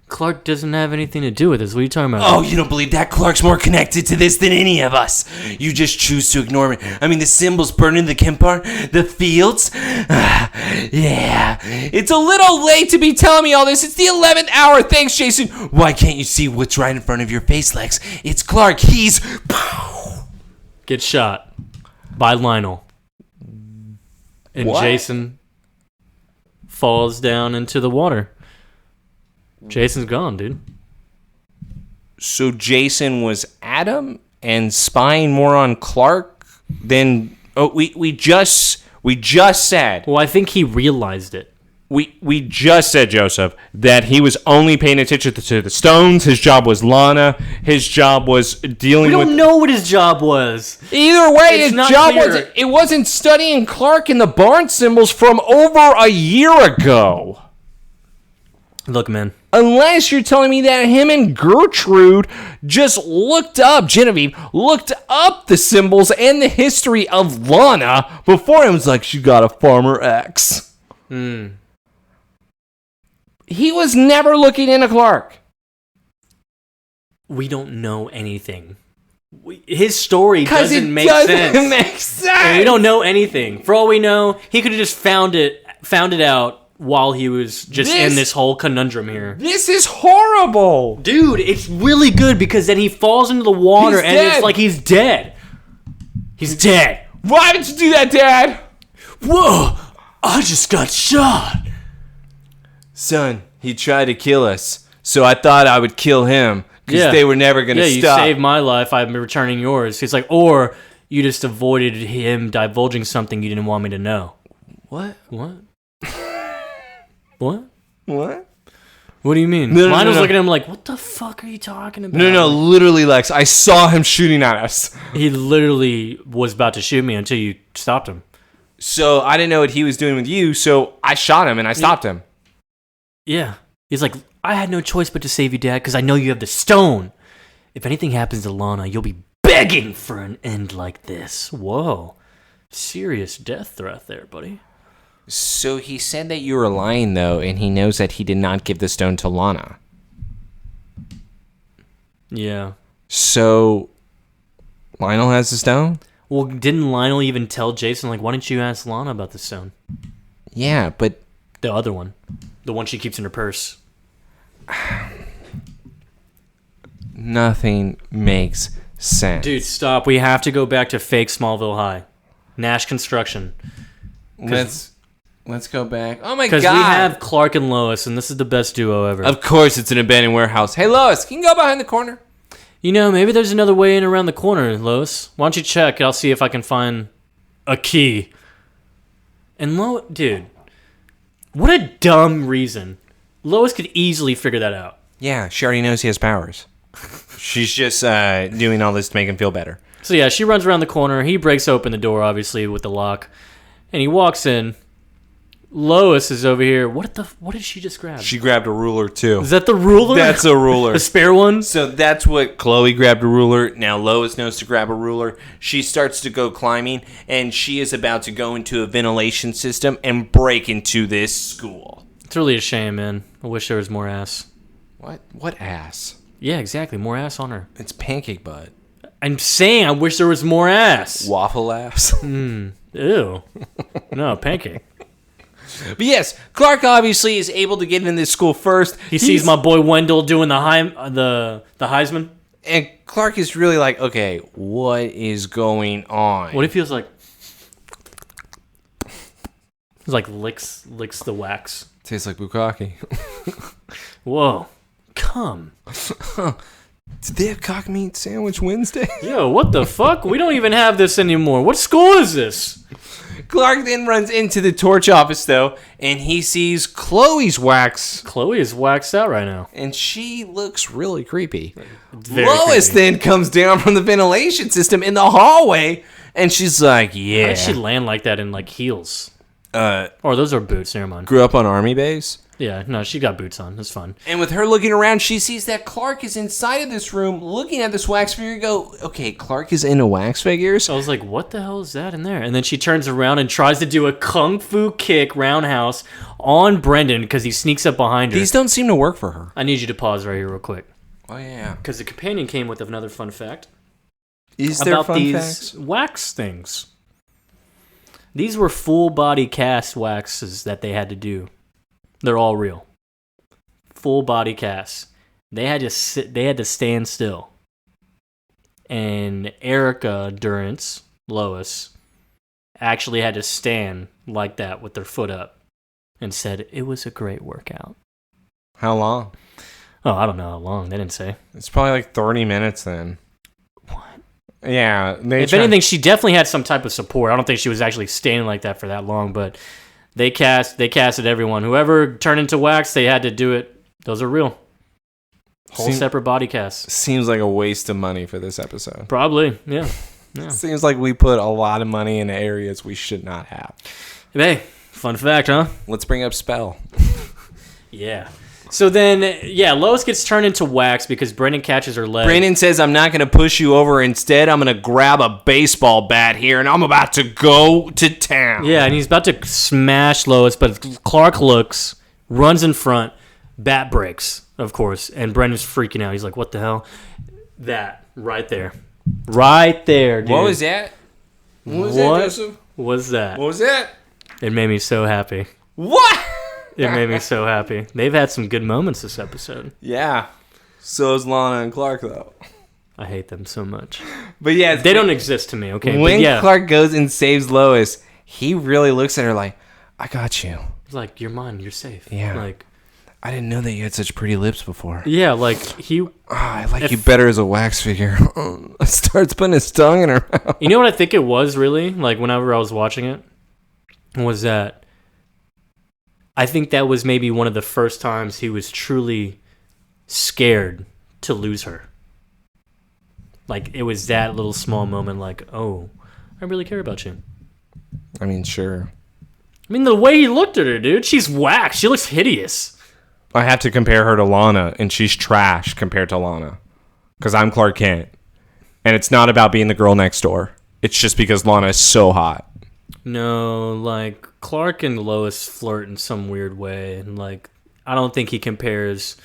Clark doesn't have anything to do with this. What are you talking about? Oh, you don't believe that? Clark's more connected to this than any of us. You just choose to ignore it. I mean, the symbols burning the Kempar, the fields. Yeah. It's a little late to be telling me all this. It's the 11th hour. Thanks, Jason. Why can't you see what's right in front of your face, Lex? It's Clark. He's... Gets shot by Lionel. And what? Jason falls down into the water. Jason's gone, dude. So Jason was Adam and spying more on Clark than... Oh, we just said... Well, I think he realized it. We just said, Joseph, that he was only paying attention to the stones. His job was Lana. His job was dealing with... We don't know what his job was. Either way, It's his job clear. it wasn't studying Clark and the barn symbols from over a year ago. Look, man. Unless you're telling me that him and Gertrude just Genevieve looked up the symbols and the history of Lana before him. Was like, she got a Farmer X. He was never looking into Clark. We don't know anything. His story doesn't make sense. Make sense. And we don't know anything. For all we know, he could have just found it out while he was just in this whole conundrum here. This is horrible. Dude, it's really good because then he falls into the water it's like he's dead. He's dead. Why did you do that, Dad? Whoa, I just got shot. Son, he tried to kill us, so I thought I would kill him because they were never going to stop. You saved my life, I'm returning yours. He's like, or you just avoided him divulging something you didn't want me to know. What? What? What? What? What do you mean? Lionel's looking at him like, what the fuck are you talking about? No, literally, Lex. I saw him shooting at us. He literally was about to shoot me until you stopped him. So I didn't know what he was doing with you, so I shot him and I stopped him. Yeah. He's like, I had no choice but to save you, Dad, because I know you have the stone. If anything happens to Lana, you'll be begging for an end like this. Whoa. Serious death threat there, buddy. So he said that you were lying, though, and he knows that he did not give the stone to Lana. Yeah. So Lionel has the stone? Well, didn't Lionel even tell Jason, like, why didn't you ask Lana about the stone? Yeah, but... The other one. The one she keeps in her purse. Nothing makes sense. Dude, stop. We have to go back to fake Smallville High. Nash construction. Let's go back. Oh my god. Because we have Clark and Lois, and this is the best duo ever. Of course it's an abandoned warehouse. Hey, Lois, can you go behind the corner? You know, maybe there's another way in around the corner, Lois. Why don't you check? I'll see if I can find a key. And dude, what a dumb reason. Lois could easily figure that out. Yeah, she already knows he has powers. She's just doing all this to make him feel better. So yeah, she runs around the corner. He breaks open the door, obviously, with the lock. And he walks in. Lois is over here. What did she just grab? She grabbed a ruler, too. Is that the ruler? That's a ruler. The spare one? So that's what Chloe grabbed a ruler. Now Lois knows to grab a ruler. She starts to go climbing, and she is about to go into a ventilation system and break into this school. It's really a shame, man. I wish there was more ass. What? What ass? Yeah, exactly. More ass on her. It's pancake butt. I'm saying I wish there was more ass. Waffle ass? Ew. No, pancake. But yes, Clark obviously is able to get into this school first. He sees my boy Wendell doing the Heisman. And Clark is really like, okay, what is going on? What if he was like... He's like licks the wax. Tastes like bukkake. Whoa. Come. Did they have cock meat sandwich Wednesday? Yo, what the fuck? We don't even have this anymore. What school is this? Clark then runs into the torch office, though, and he sees Chloe's wax. Chloe is waxed out right now. And she looks really creepy. creepy. Lois then comes down from the ventilation system in the hallway, and she's like, yeah. How did she land like that in, like, heels? Or those are boots, never mind. Grew up on Army base. Yeah, no, she got boots on. That's fun. And with her looking around, she sees that Clark is inside of this room looking at this wax figure and go, okay, Clark is into wax figures? I was like, what the hell is that in there? And then she turns around and tries to do a kung fu kick roundhouse on Brendan because he sneaks up behind her. These don't seem to work for her. I need you to pause right here real quick. Oh, yeah. Because the companion came with another fun fact. Is there about fun these facts? wax things. These were full body cast waxes that they had to do. They're all real. Full body casts. They had to stand still. And Erica Durance, Lois, actually had to stand like that with their foot up and said it was a great workout. How long? Oh, I don't know how long. They didn't say. It's probably like 30 minutes then. What? Yeah. If anything, she definitely had some type of support. I don't think she was actually standing like that for that long, but they casted everyone. Whoever turned into wax, they had to do it. Those are real. Whole separate body casts. Seems like a waste of money for this episode. Probably, yeah. Seems like we put a lot of money in areas we should not have. Hey, fun fact, huh? Let's bring up Spell. Yeah. So then, yeah, Lois gets turned into wax because Brendan catches her leg. Brandon says, I'm not going to push you over. Instead, I'm going to grab a baseball bat here, and I'm about to go to town. Yeah, and he's about to smash Lois, but Clark looks, runs in front, bat breaks, of course, and Brendan's freaking out. He's like, what the hell? That, right there. Right there, dude. What was that? What was that, Joseph? What was that? What was that? It made me so happy. What? It made me so happy. They've had some good moments this episode. Yeah. So is Lana and Clark, though. I hate them so much. But yeah. They don't exist to me, okay? When Clark goes and saves Lois, he really looks at her like, I got you. He's like, you're mine. You're safe. Yeah. Like, I didn't know that you had such pretty lips before. Yeah, like he... I like you better as a wax figure. Starts putting his tongue in her mouth. You know what I think it was, really? Like, whenever I was watching it, was that... I think that was maybe one of the first times he was truly scared to lose her. Like, it was that little small moment, like, oh, I really care about you. I mean, sure. I mean, the way he looked at her, dude, she's wax. She looks hideous. I have to compare her to Lana, and she's trash compared to Lana. Because I'm Clark Kent. And it's not about being the girl next door. It's just because Lana is so hot. No, like, Clark and Lois flirt in some weird way. And, like, I don't think he compares...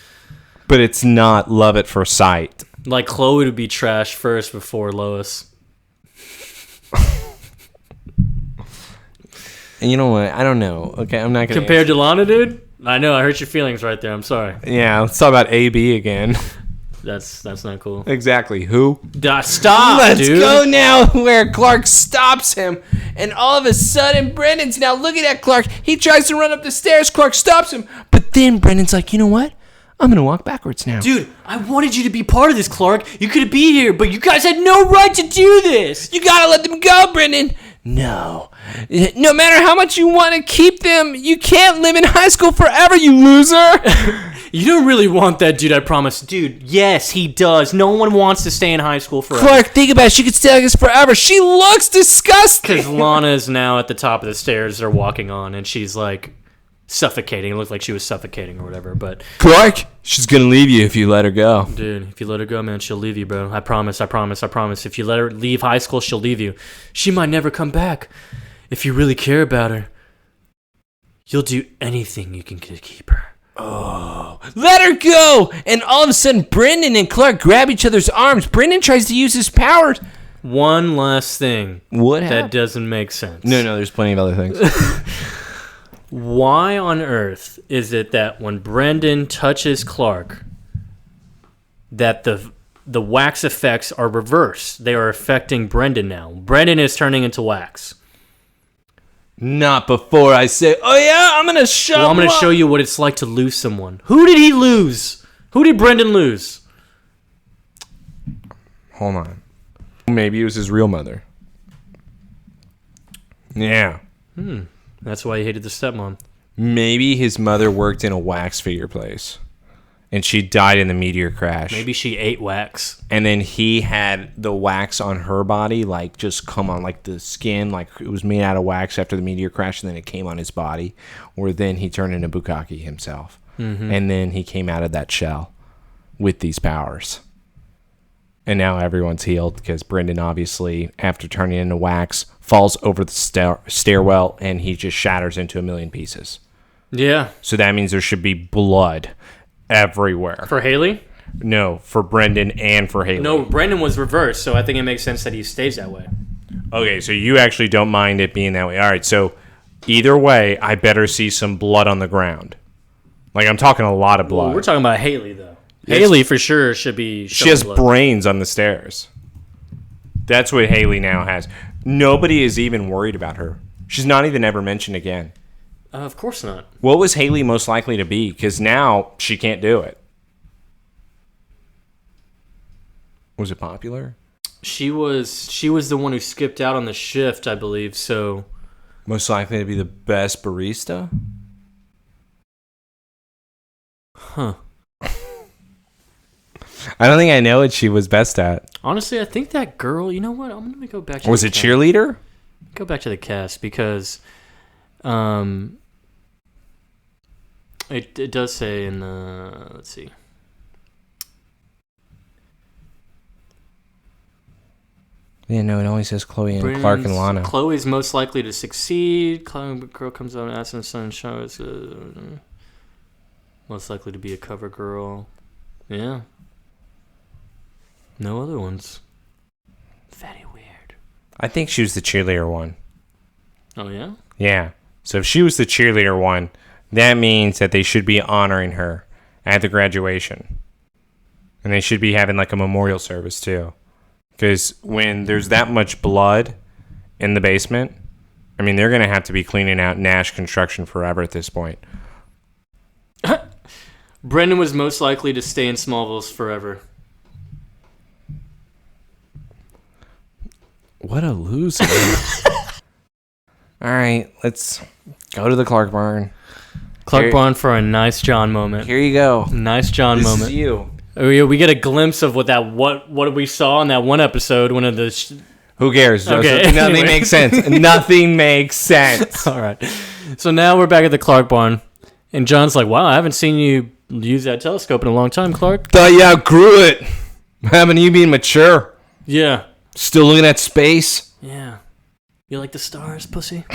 But it's not love at first sight. Like, Chloe would be trash first before Lois. And you know what? I don't know. Okay, I'm not going to... Compared to Lana, dude? I know, I hurt your feelings right there. I'm sorry. Yeah, let's talk about AB again. That's not cool. Exactly. Who? Stop, Let's dude. go now where Clark stops him. And all of a sudden, Brendan's now looking at Clark. He tries to run up the stairs. Clark stops him. But then Brendan's like, you know what? I'm going to walk backwards now. Dude, I wanted you to be part of this, Clark. You could be here, but you guys had no right to do this. You got to let them go, Brendan. No. No matter how much you want to keep them, you can't live in high school forever, you loser. You don't really want that, dude, I promise. Dude, yes, he does. No one wants to stay in high school forever. Clark, think about it. She could stay like this forever. She looks disgusting. Because Lana is now at the top of the stairs they're walking on, and she's like suffocating. It looked like she was suffocating or whatever, but... Clark, she's going to leave you if you let her go. Dude, if you let her go, man, she'll leave you, bro. I promise. If you let her leave high school, she'll leave you. She might never come back. If you really care about her, you'll do anything you can to keep her. Oh, let her go! And all of a sudden, Brendan and Clark grab each other's arms. Brendan tries to use his powers. One last thing. What that happened? Doesn't make sense. No, there's plenty of other things. Why on earth is it that when Brendan touches Clark, that the wax effects are reversed? They are affecting Brendan now. Brendan is turning into wax. Not before I say, oh yeah, I'm going to show I'm going to show you what it's like to lose someone. Who did he lose? Who did Brendan lose? Hold on. Maybe it was his real mother. Yeah. That's why he hated the stepmom. Maybe his mother worked in a wax figure place. And she died in the meteor crash. Maybe she ate wax. And then he had the wax on her body, like, just come on, like, the skin, like, it was made out of wax after the meteor crash, and then it came on his body. Or then he turned into Bukkake himself. Mm-hmm. And then he came out of that shell with these powers. And now everyone's healed because Brendan, obviously, after turning into wax, falls over the stairwell, and he just shatters into a million pieces. Yeah. So that means there should be blood everywhere. For Haley? No, for Brendan and for Haley. No, Brendan was reversed, so I think it makes sense that he stays that way. Okay, so you actually don't mind it being that way. All right, so either way, I better see some blood on the ground. Like, I'm talking a lot of blood. Well, we're talking about Haley, though. Haley, for sure, should be She has blood. brains on the stairs. That's what Haley now has. Nobody is even worried about her. She's not even ever mentioned again. Of course not. What was Haley most likely to be? Because now she can't do it. Was it popular? She was the one who skipped out on the shift, I believe, so... Most likely to be the best barista? Huh. I don't think I know what she was best at. Honestly, I think that girl... You know what? I'm going to go back to Was it cheerleader? Go back to the cast, because... It does say in the... Let's see. Yeah, no, it only says Chloe and Clark and Lana. Chloe's most likely to succeed. Girl comes out and asks and son shows. Most likely to be a cover girl. Yeah. No other ones. Very weird. I think she was the cheerleader one. Oh, yeah? Yeah. So if she was the cheerleader one, that means that they should be honoring her at the graduation. And they should be having like a memorial service too. Because when there's that much blood in the basement, I mean, they're going to have to be cleaning out Nash construction forever at this point. Brendan was most likely to stay in Smallville forever. What a loser. All right, let's go to the Clark barn. Barn for a nice John moment. Here you go. Nice John moment. This is you. Oh, yeah, we get a glimpse of what we saw in that one episode. One of the... Who cares? Okay. Nothing makes sense. Nothing makes sense. All right. So now we're back at the Clark barn. And John's like, wow, I haven't seen you use that telescope in a long time, Clark. Thought you outgrew it. Haven't you been mature? Yeah. Still looking at space? Yeah. You like the stars, pussy?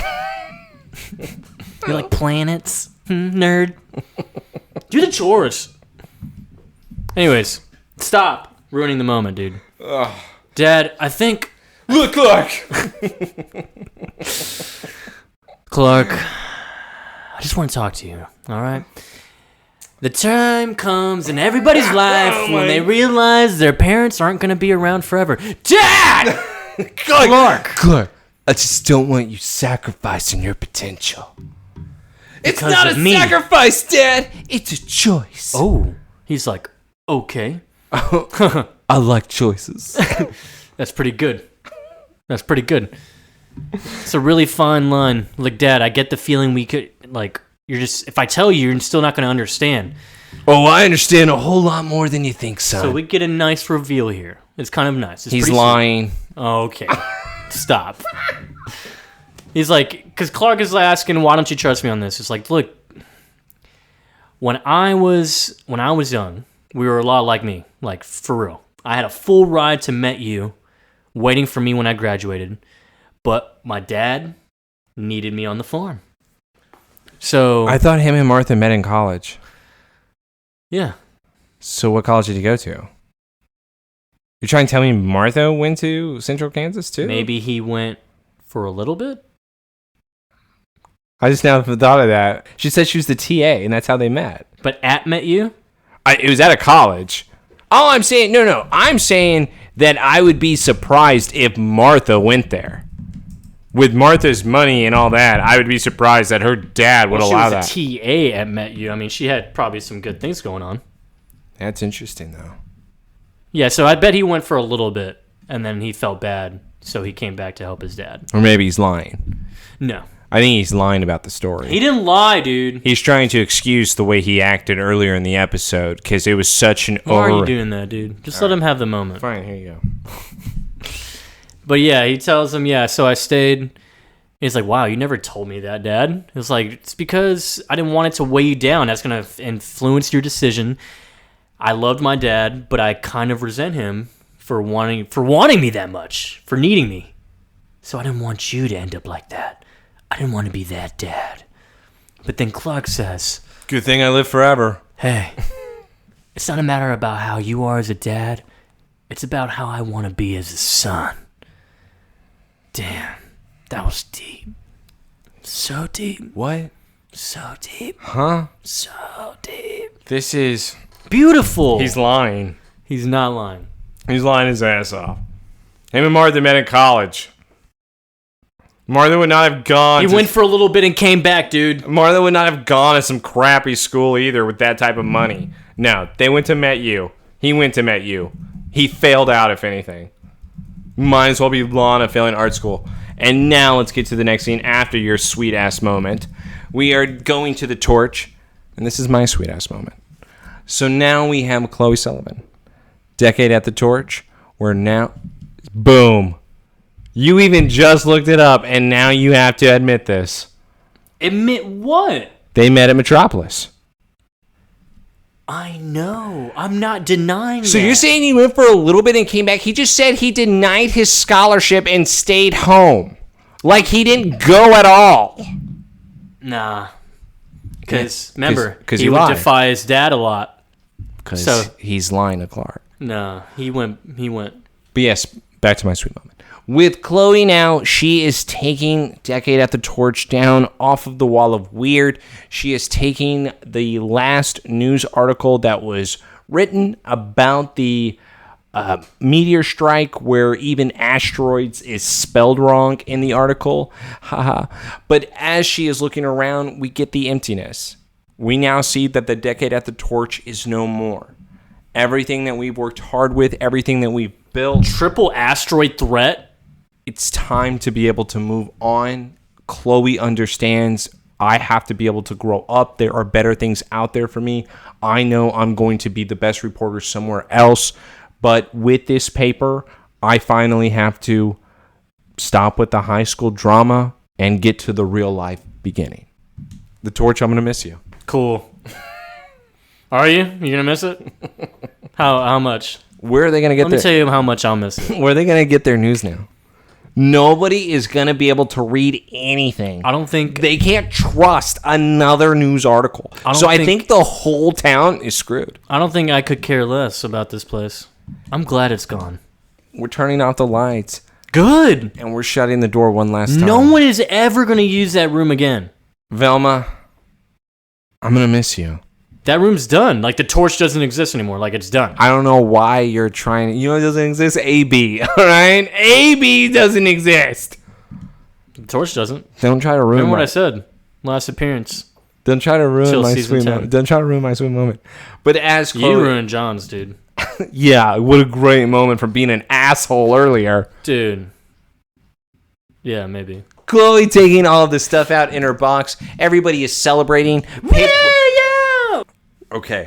You like planets? Nerd. Do the chores. Anyways, stop ruining the moment, dude. Ugh. Dad, I think... Look, Clark! Clark, I just want to talk to you, all right? The time comes in everybody's life when they realize their parents aren't going to be around forever. Dad! Clark, I just don't want you sacrificing your potential. It's not a sacrifice, Dad. It's a choice. Oh, he's like, okay. I like choices. That's pretty good. That's pretty good. It's a really fine line. Like, Dad, I get the feeling we could, like, you're just, if I tell you, you're still not going to understand. Oh, I understand a whole lot more than you think, son. So we get a nice reveal here. It's kind of nice. He's lying. Okay. Stop. He's like, because Clark is asking, why don't you trust me on this? It's like, look, when I was young, we were a lot like me, like for real. I had a full ride to Met You, waiting for me when I graduated, but my dad needed me on the farm. So I thought him and Martha met in college. Yeah. So what college did he go to? You're trying to tell me Martha went to Central Kansas too? Maybe he went for a little bit. I just now thought of that. She said she was the TA, and that's how they met. But at Met You? It was at a college. Oh, I'm saying, no. I'm saying that I would be surprised if Martha went there. With Martha's money and all that, I would be surprised that her dad would allow that. She was a TA at Met You. I mean, she had probably some good things going on. That's interesting, though. Yeah, so I bet he went for a little bit, and then he felt bad, so he came back to help his dad. Or maybe he's lying. No. I think he's lying about the story. He didn't lie, dude. He's trying to excuse the way he acted earlier in the episode, because it was such an Why are you doing that, dude? Just let him have the moment. Fine, here you go. But yeah, he tells him, yeah, so I stayed. He's like, wow, you never told me that, Dad. It's like, it's because I didn't want it to weigh you down. That's going to influence your decision. I loved my dad, but I kind of resent him for wanting me that much, for needing me. So I didn't want you to end up like that. I didn't want to be that dad. But then Clark says, good thing I live forever. Hey, it's not a matter about how you are as a dad. It's about how I want to be as a son. Damn, that was deep. So deep. What? So deep. Huh? So deep. This is... beautiful. He's lying. He's not lying. He's lying his ass off. Him and Martha met in college. Martha would not have gone... He went for a little bit and came back, dude. Martha would not have gone to some crappy school either with that type of money. No, they went to Met You. He went to Met You. He failed out, if anything. Might as well be Lana failing art school. And now let's get to the next scene after your sweet-ass moment. We are going to the torch, and this is my sweet-ass moment. So now we have Chloe Sullivan. Decade at the torch. We're now... boom. You even just looked it up, and now you have to admit this. Admit what? They met at Metropolis. I know. I'm not denying So that. you're saying he went for a little bit and came back? He just said he denied his scholarship and stayed home. Like he didn't go at all. Nah. Because, remember, Cause he would defy his dad a lot. Because he's lying to Clark. Nah, he went. But yes, back to my sweet moment. With Chloe now, she is taking Decade at the Torch down off of the wall of weird. She is taking the last news article that was written about the meteor strike, where even asteroids is spelled wrong in the article. But as she is looking around, we get the emptiness. We now see that the Decade at the Torch is no more. Everything that we've worked hard with, everything that we've built. Triple asteroid threat. It's time to be able to move on. Chloe understands I have to be able to grow up. There are better things out there for me. I know I'm going to be the best reporter somewhere else. But with this paper, I finally have to stop with the high school drama and get to the real life beginning. The Torch, I'm going to miss you. Cool. Are you? You going to miss it? How much? Where are they going to get Let me tell you how much I'll miss it. Where are they going to get their news now? Nobody is going to be able to read anything. I don't think... They can't trust another news article. I think the whole town is screwed. I don't think I could care less about this place. I'm glad it's gone. We're turning off the lights. Good. And we're shutting the door one last time. No one is ever going to use that room again. Velma, I'm going to miss you. That room's done. Like, the Torch doesn't exist anymore. Like, it's done. I don't know why you're trying. You know it doesn't exist? AB, all right? AB doesn't exist. The Torch doesn't. Don't try to ruin Remember what I said? Last appearance. Don't try to ruin my season sweet 10. moment. Don't try to ruin my sweet moment. But as Chloe... You ruined John's, dude. Yeah, what a great moment from being an asshole earlier. Dude. Yeah, maybe. Chloe taking all of the stuff out in her box. Everybody is celebrating. Yeah! Okay.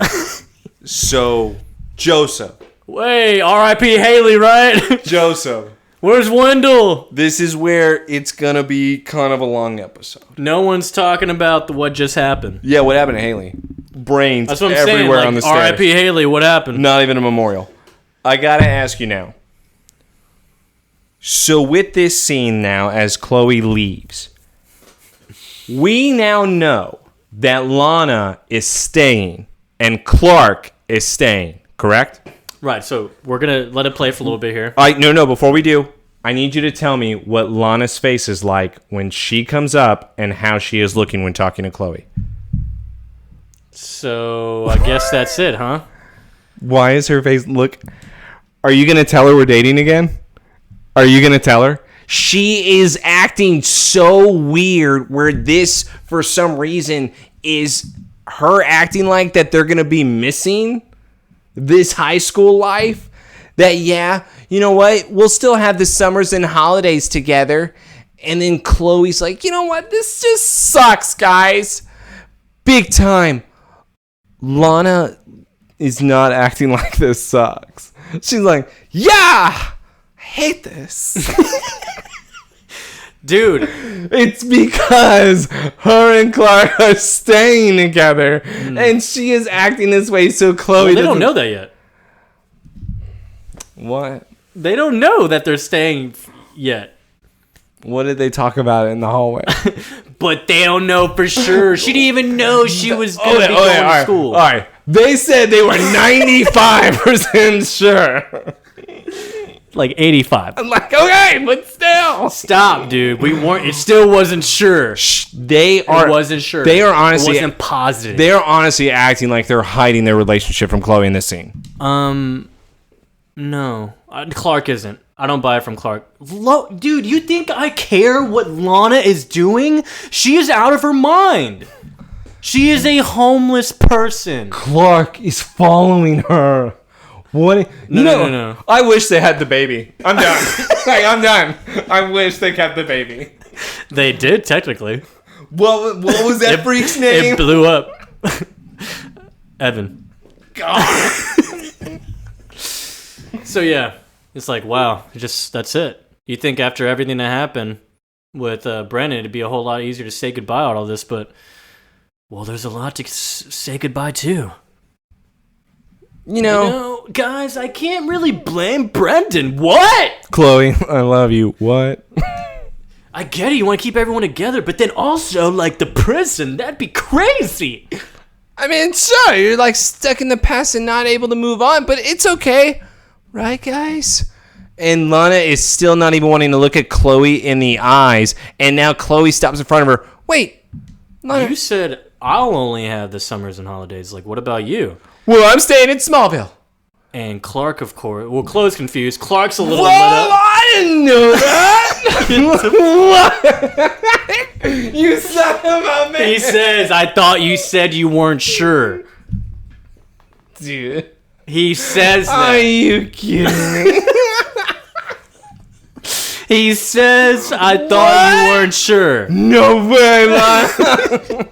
So, Joseph. Wait, R.I.P. Haley, right? Joseph. Where's Wendell? This is where it's going to be kind of a long episode. No one's talking about what just happened. Yeah, what happened to Haley? Brains That's what I'm everywhere saying. on the Like, stairs. R.I.P. Haley, what happened? Not even a memorial. I got to ask you now. So with this scene now, as Chloe leaves, we now know that Lana is staying and Clark is staying, correct? Right, so we're going to let it play for a little bit here. No, before we do, I need you to tell me what Lana's face is like when she comes up and how she is looking when talking to Chloe. So, I guess that's it, huh? Why is her face look... Are you going to tell her we're dating again? Are you going to tell her? She is acting so weird where this, for some reason, is her acting like that they're going to be missing this high school life. That, yeah, you know what? We'll still have the summers and holidays together. And then Chloe's like, you know what? This just sucks, guys. Big time. Lana is not acting like this sucks. She's like, yeah, I hate this. Dude. It's because her and Clark are staying together. And she is acting this way so Chloe they don't know that yet. What? They don't know that they're staying yet. What did they talk about in the hallway? But they don't know for sure. She didn't even know she was going to be going to school. All right. They said they were 95% sure. Like 85. I'm like, okay, but still. Stop, dude. We weren't. It still wasn't sure. They are. It wasn't sure. They are honestly. It wasn't positive. They are honestly acting like they're hiding their relationship from Chloe in this scene. No. Clark isn't. I don't buy it from Clark. Dude, you think I care what Lana is doing? She is out of her mind. She is a homeless person. Clark is following her. What? No. I wish they had the baby. I'm done. I'm done. I wish they kept the baby. They did, technically. What was that freak's name? It blew up. Evan. God. So, yeah. It's like, wow. That's it. You think after everything that happened with Brennan, it'd be a whole lot easier to say goodbye to all this, but, well, there's a lot to say goodbye to. You know, guys, I can't really blame Brendan. What? Chloe, I love you. What? I get it. You want to keep everyone together, but then also, like, the prison, that'd be crazy. I mean, sure, you're, like, stuck in the past and not able to move on, but it's okay. Right, guys? And Lana is still not even wanting to look at Chloe in the eyes. And now Chloe stops in front of her. Wait, Lana. You said I'll only have the summers and holidays. Like, what about you? Well, I'm staying in Smallville. And Clark, of course. Well, Chloe's confused. Clark's a little Whoa, I didn't know that. What? You son of a man. He says, I thought you said you weren't sure. Dude. He says that. Are you kidding? He says, I thought you weren't sure. No way, Lana.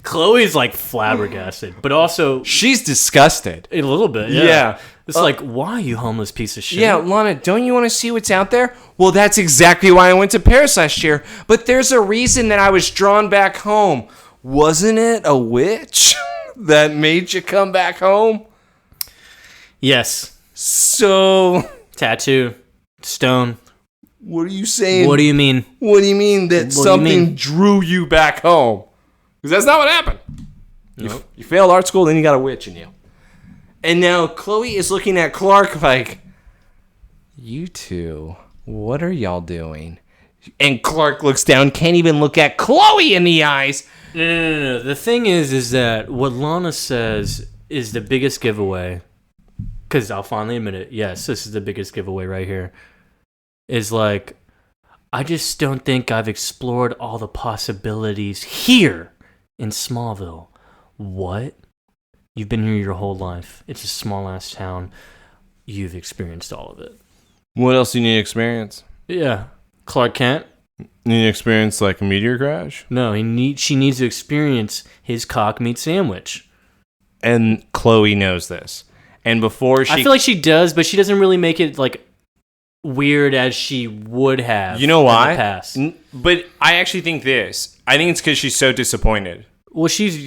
Chloe's like flabbergasted, but also She's disgusted. a little bit. Yeah. It's like, why, you homeless piece of shit? Yeah, Lana, don't you want to see what's out there? Well, that's exactly why I went to Paris last year. But there's a reason that I was drawn back home. Wasn't it a witch that made you come back home? Yes. So, Tattoo. Stone. what are you saying? What do you mean? What do you mean that What do you something mean? drew you back home? Because that's not what happened. Nope. You failed art school, then you got a witch in you. And now Chloe is looking at Clark like, you two, what are y'all doing? And Clark looks down, can't even look at Chloe in the eyes. No. The thing is that what Lana says is the biggest giveaway. Because I'll finally admit it. Yes, this is the biggest giveaway right here. Is like, I just don't think I've explored all the possibilities here in Smallville. What? You've been here your whole life. It's a small-ass town. You've experienced all of it. What else do you need to experience? Yeah. Clark Kent? You need to experience like a meteor crash? No, she needs to experience his cock meat sandwich. And Chloe knows this. And before she... I feel like she does, but she doesn't really make it like weird as she would have. You know why? In the past. But I actually think this. I think it's because she's so disappointed. Well, she's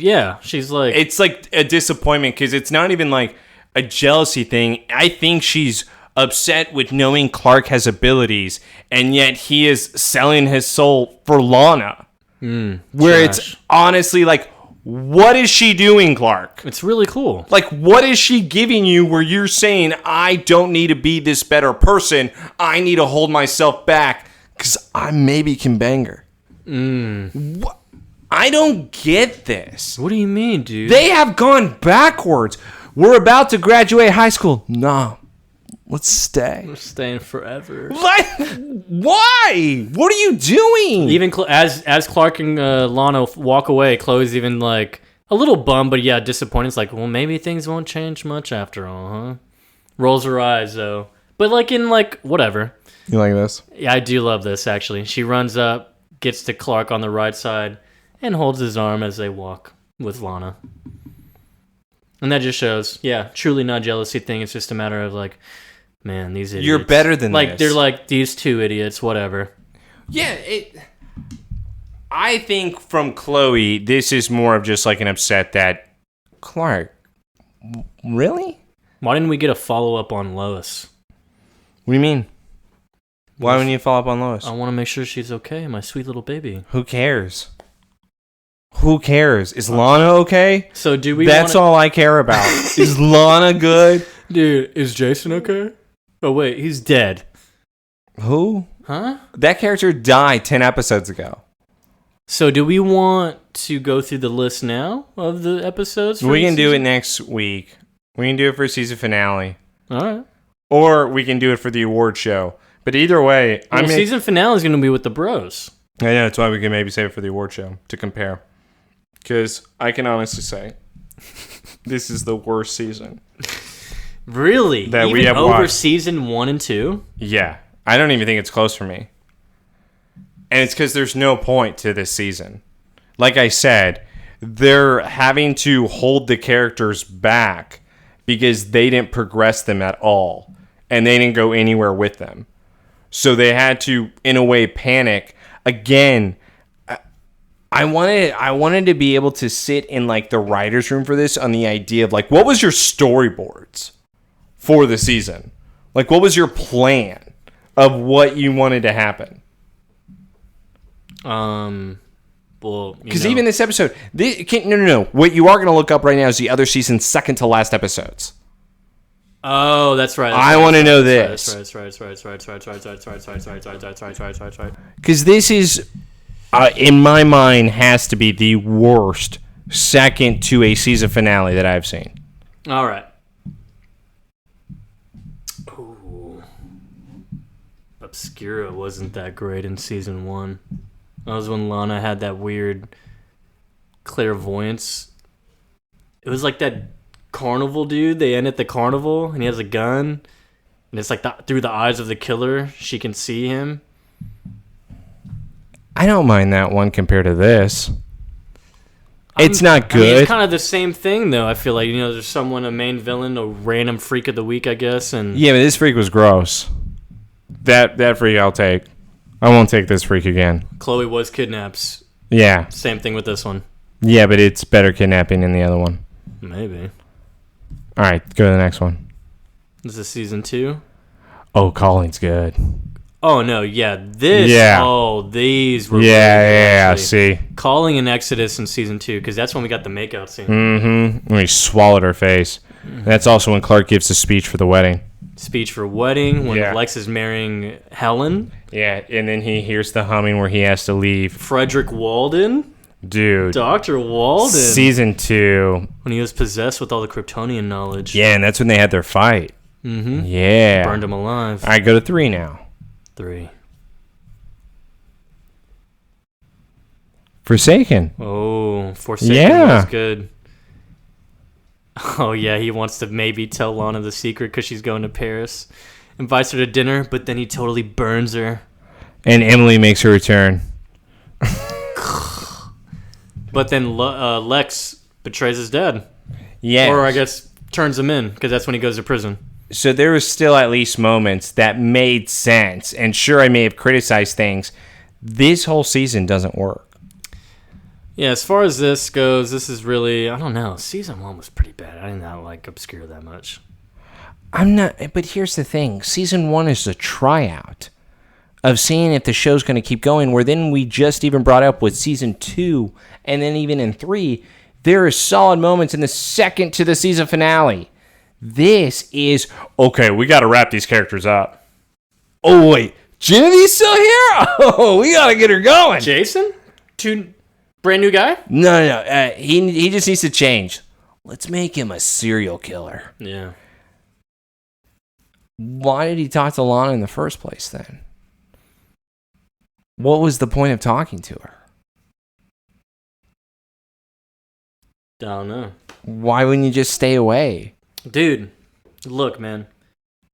like... It's like a disappointment because it's not even like a jealousy thing. I think she's upset with knowing Clark has abilities, and yet he is selling his soul for Lana. Where it's honestly like, what is she doing, Clark? It's really cool. Like, what is she giving you where you're saying, I don't need to be this better person. I need to hold myself back because I maybe can bang her. What? I don't get this. What do you mean, dude? They have gone backwards. We're about to graduate high school. Nah, let's stay. We're staying forever. Like, why? What are you doing? Even as Clark and Lana walk away, Chloe's even like a little bummed, but yeah, disappointed. It's like, well, maybe things won't change much after all, huh? Rolls her eyes though, but like in like whatever. You like this? Yeah, I do love this actually. She runs up, gets to Clark on the right side, and holds his arm as they walk with Lana. And that just shows, yeah, truly not jealousy thing. It's just a matter of like, man, these idiots. You're better than like, this. They're like, these two idiots, whatever. Yeah, I think from Chloe, this is more of just like an upset that, Clark, really? Why didn't we get a follow-up on Lois? What do you mean? Why wouldn't you follow up on Lois? I want to make sure she's okay, my sweet little baby. Who cares? Who cares? Is Lana okay? So do we? That's all I care about. Is Lana good? Dude, is Jason okay? Oh wait, he's dead. Who? Huh? That character died 10 episodes ago. So do we want to go through the list now of the episodes? We can do it next week. We can do it for season finale. All right. Or we can do it for the award show. But either way, season finale is going to be with the bros. I know, that's why we can maybe save it for the award show to compare. Because I can honestly say, this is the worst season. Really? That Even we have over watched. season 1 and 2? Yeah. I don't even think it's close for me. And it's because there's no point to this season. Like I said, they're having to hold the characters back because they didn't progress them at all. And they didn't go anywhere with them. So they had to, in a way, panic. Again, I wanted to be able to sit in like the writer's room for this on the idea of like, what was your storyboards for the season? Like, what was your plan of what you wanted to happen? Well, because even this episode, no. What you are going to look up right now is the other season's second to last episodes. Oh, that's right. I want to know this. That's right. Because this is, in my mind, has to be the worst second to a season finale that I've seen. All right. Ooh. Obscura wasn't that great in season 1. That was when Lana had that weird clairvoyance. It was like that carnival dude. They end at the carnival, and he has a gun, and it's like through the eyes of the killer, she can see him. I don't mind that one compared to this. It's not good. I mean, it's kind of the same thing, though. I feel like, there's someone, a main villain, a random freak of the week, I guess. And yeah, but this freak was gross. That freak I'll take. I won't take this freak again. Chloe was kidnapped. Yeah. Same thing with this one. Yeah, but it's better kidnapping than the other one. Maybe. All right, go to the next one. This is season 2? Oh, Calling's good. Oh, no, yeah. This, these were Yeah, see. Calling and Exodus in season 2, because that's when we got the makeout scene. Mm-hmm. When he swallowed her face. Mm-hmm. That's also when Clark gives the speech for the wedding. Speech for wedding, when Lex is marrying Helen. Yeah, and then he hears the humming where he has to leave. Frederick Walden. Dude. Dr. Walden. Season 2. When he was possessed with all the Kryptonian knowledge. Yeah, and that's when they had their fight. Mm-hmm. Yeah. Burned him alive. All right, go to 3 now. 3. Forsaken. Oh, Forsaken was good. Oh, yeah, he wants to maybe tell Lana the secret because she's going to Paris. Invites her to dinner, but then he totally burns her. And Emily makes her return. But then Lex betrays his dad. Yeah. Or I guess turns him in, because that's when he goes to prison. So there was still at least moments that made sense. And sure, I may have criticized things. This whole season doesn't work. Yeah, as far as this goes, this is really, I don't know. Season 1 was pretty bad. I did not like Obscure that much. I'm not, but here's the thing. Season 1 is a tryout of seeing if the show's going to keep going, where then we just even brought up with season 2, and then even in 3, there are solid moments in the second to the season finale. This is, okay, we got to wrap these characters up. Oh, wait, Genevieve's still here? Oh, we got to get her going. Jason? Brand new guy? No. He just needs to change. Let's make him a serial killer. Yeah. Why did he talk to Lana in the first place then? What was the point of talking to her? I don't know. Why wouldn't you just stay away? Dude, look, man.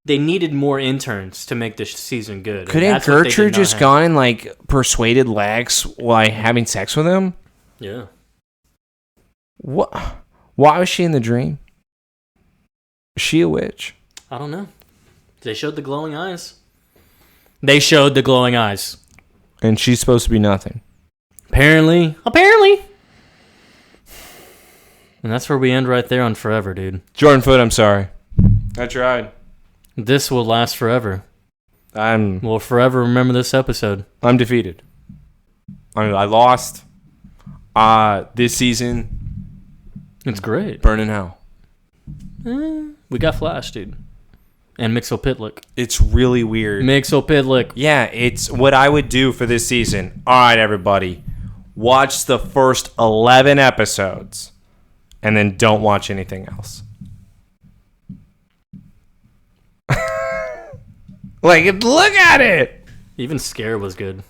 They needed more interns to make this season good. Couldn't Gertrude just gone and persuaded Lex while having sex with him? Yeah. What? Why was she in the dream? Is she a witch? I don't know. They showed the glowing eyes. And she's supposed to be nothing. Apparently. And that's where we end right there on Forever, dude. Jordan Foote, I'm sorry. I tried. This will last forever. We'll forever remember this episode. I'm defeated. I lost. This season. It's great. Burning hell. We got Flash, dude. And Mixopitlick. It's really weird. Mixopitlick. Yeah, it's what I would do for this season. All right, everybody. Watch the first 11 episodes. And then don't watch anything else. Look at it. Even Scare was good.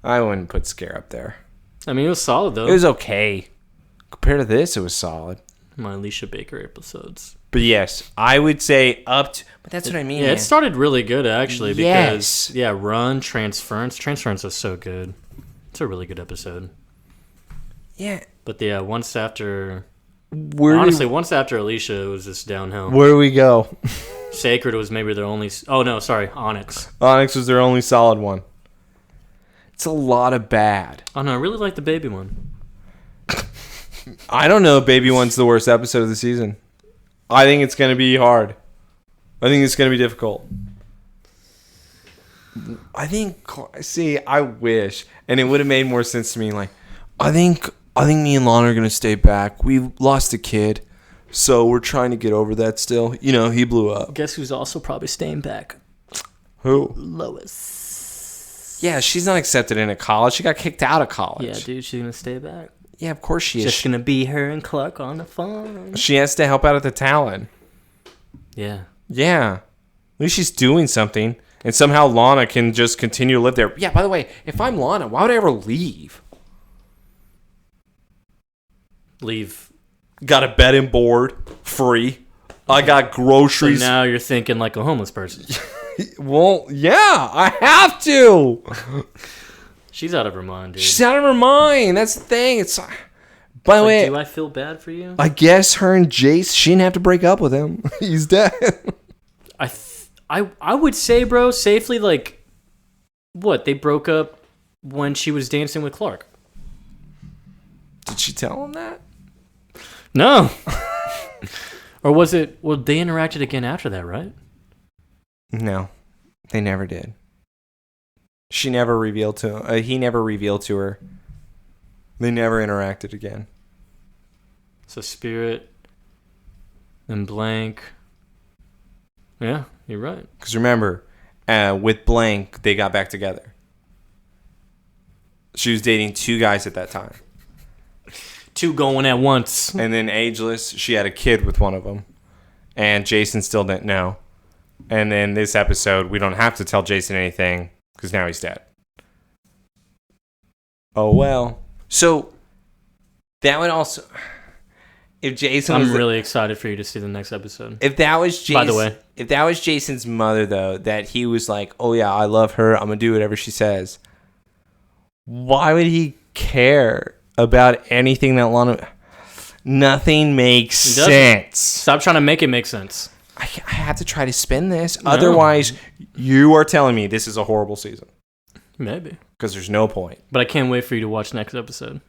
I wouldn't put Scare up there. I mean, it was solid, though. It was okay. Compared to this, it was solid. My Alicia Baker episodes. But yes, I would say up to... But that's what I mean. Yeah, it started really good, actually. Yes. Because, Run, Transference. Transference was so good. It's a really good episode. Yeah. But, once after... once after Alicia, it was just downhill. Where do we go? Sacred was maybe their only... Oh, no, sorry. Onyx. Onyx was their only solid one. It's a lot of bad. Oh, no, I really like the baby one. I don't know if baby one's the worst episode of the season. I think it's going to be hard. I think it's going to be difficult. I wish, and it would have made more sense to me. I think me and Lana are going to stay back. We lost a kid. So we're trying to get over that still. You know, he blew up. Guess who's also probably staying back? Who? Lois. Yeah, she's not accepted into college. She got kicked out of college. Yeah, dude, she's going to stay back. Yeah, of course she is. Just going to be her and Clark on the phone. She has to help out at the Talon. Yeah. Yeah. At least she's doing something. And somehow Lana can just continue to live there. Yeah, by the way, if I'm Lana, why would I ever leave? Leave. Got a bed and board. Free. I got groceries. So now you're thinking like a homeless person. Well, yeah, I have to. She's out of her mind, dude. She's out of her mind. That's the thing. It's. By the way, do I feel bad for you? I guess her and Jace, she didn't have to break up with him. He's dead. I would say, bro, safely, like, what? They broke up when she was dancing with Clark. Did she tell him that? No. Or was it? Well, they interacted again after that, right? No, they never did. She never revealed to he never revealed to her. They never interacted again. So Spirit and Blank. Yeah, you're right. Because remember, with Blank, they got back together. She was dating 2 guys at that time. 2 going at once. And then Ageless, she had a kid with one of them. And Jason still didn't know. And then this episode, we don't have to tell Jason anything because now he's dead. Oh, well. So, that would also... If Jason I'm really excited for you to see the next episode. If that was Jason, by the way, if that was Jason's mother, though, that he was like, "Oh yeah, I love her. I'm gonna do whatever she says." Why would he care about anything that Lana? Nothing makes sense. Stop trying to make it make sense. I have to try to spin this. No. Otherwise, you are telling me this is a horrible season. Maybe because there's no point. But I can't wait for you to watch next episode.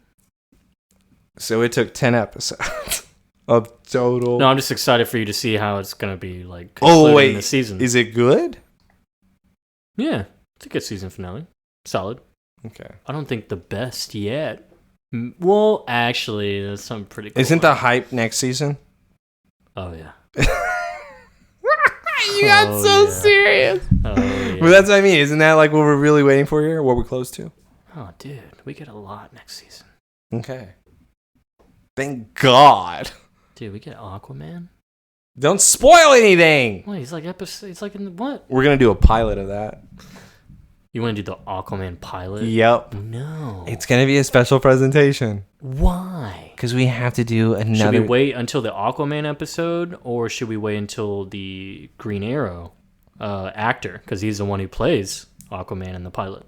So it took 10 episodes of total. No, I'm just excited for you to see how it's going to be like concluding the season. Is it good? Yeah, it's a good season finale. Solid. Okay. I don't think the best yet. Well, actually, there's something pretty cool. Isn't the hype next season? Oh, yeah. You got so serious. Oh, yeah. Well, that's what I mean. Isn't that like what we're really waiting for here? What we're close to? Oh, dude. We get a lot next season. Okay. Thank God. Dude, we get Aquaman. Don't spoil anything. What? He's like episode. He's like in the what? We're gonna do a pilot of that. You want to do the Aquaman pilot? Yep. No. It's gonna be a special presentation. Why? Because we have to do another. Should we wait until the Aquaman episode, or should we wait until the Green Arrow actor? Because he's the one who plays Aquaman in the pilot.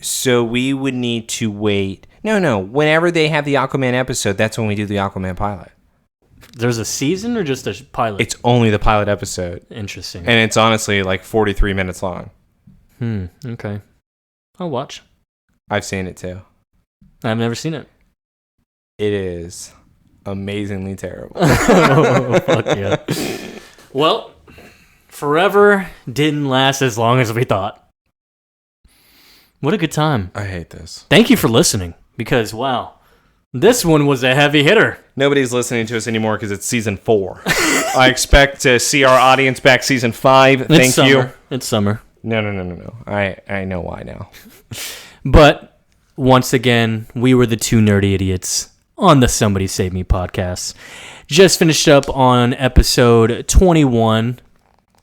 So we would need to wait. No. Whenever they have the Aquaman episode, that's when we do the Aquaman pilot. There's a season or just a pilot? It's only the pilot episode. Interesting. And it's honestly like 43 minutes long. Okay. I'll watch. I've seen it too. I've never seen it. It is amazingly terrible. Oh, fuck yeah. Well, Forever didn't last as long as we thought. What a good time. I hate this. Thank you for listening, because, wow, this one was a heavy hitter. Nobody's listening to us anymore because it's season 4. I expect to see our audience back season 5. Thank you. It's summer. No. I know why now. But, once again, we were the 2 nerdy idiots on the Somebody Save Me podcast. Just finished up on episode 21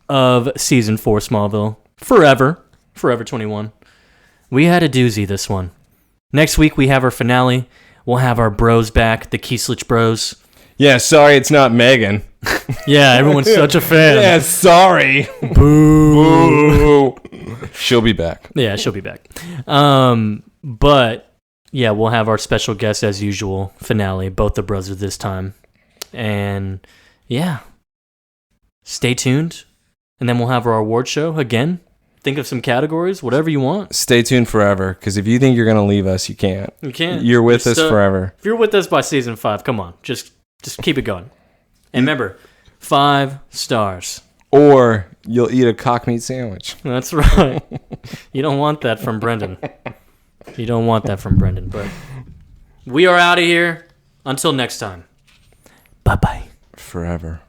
of season 4 Smallville. Forever 21. We had a doozy this one. Next week we have our finale. We'll have our bros back, the Kieslich bros. Yeah, sorry it's not Megan. Yeah, everyone's such a fan. Yeah, sorry. Boo. She'll be back. Yeah, she'll be back. But yeah, we'll have our special guest as usual, finale, both the bros are this time. And yeah, stay tuned. And then we'll have our award show again. Think of some categories, whatever you want. Stay tuned forever, because if you think you're going to leave us, you can't. You can't. You're with us forever. If you're with us by season 5, come on. Just keep it going. And remember, 5 stars. Or you'll eat a cock meat sandwich. That's right. You don't want that from Brendan. But we are out of here. Until next time. Bye-bye. Forever.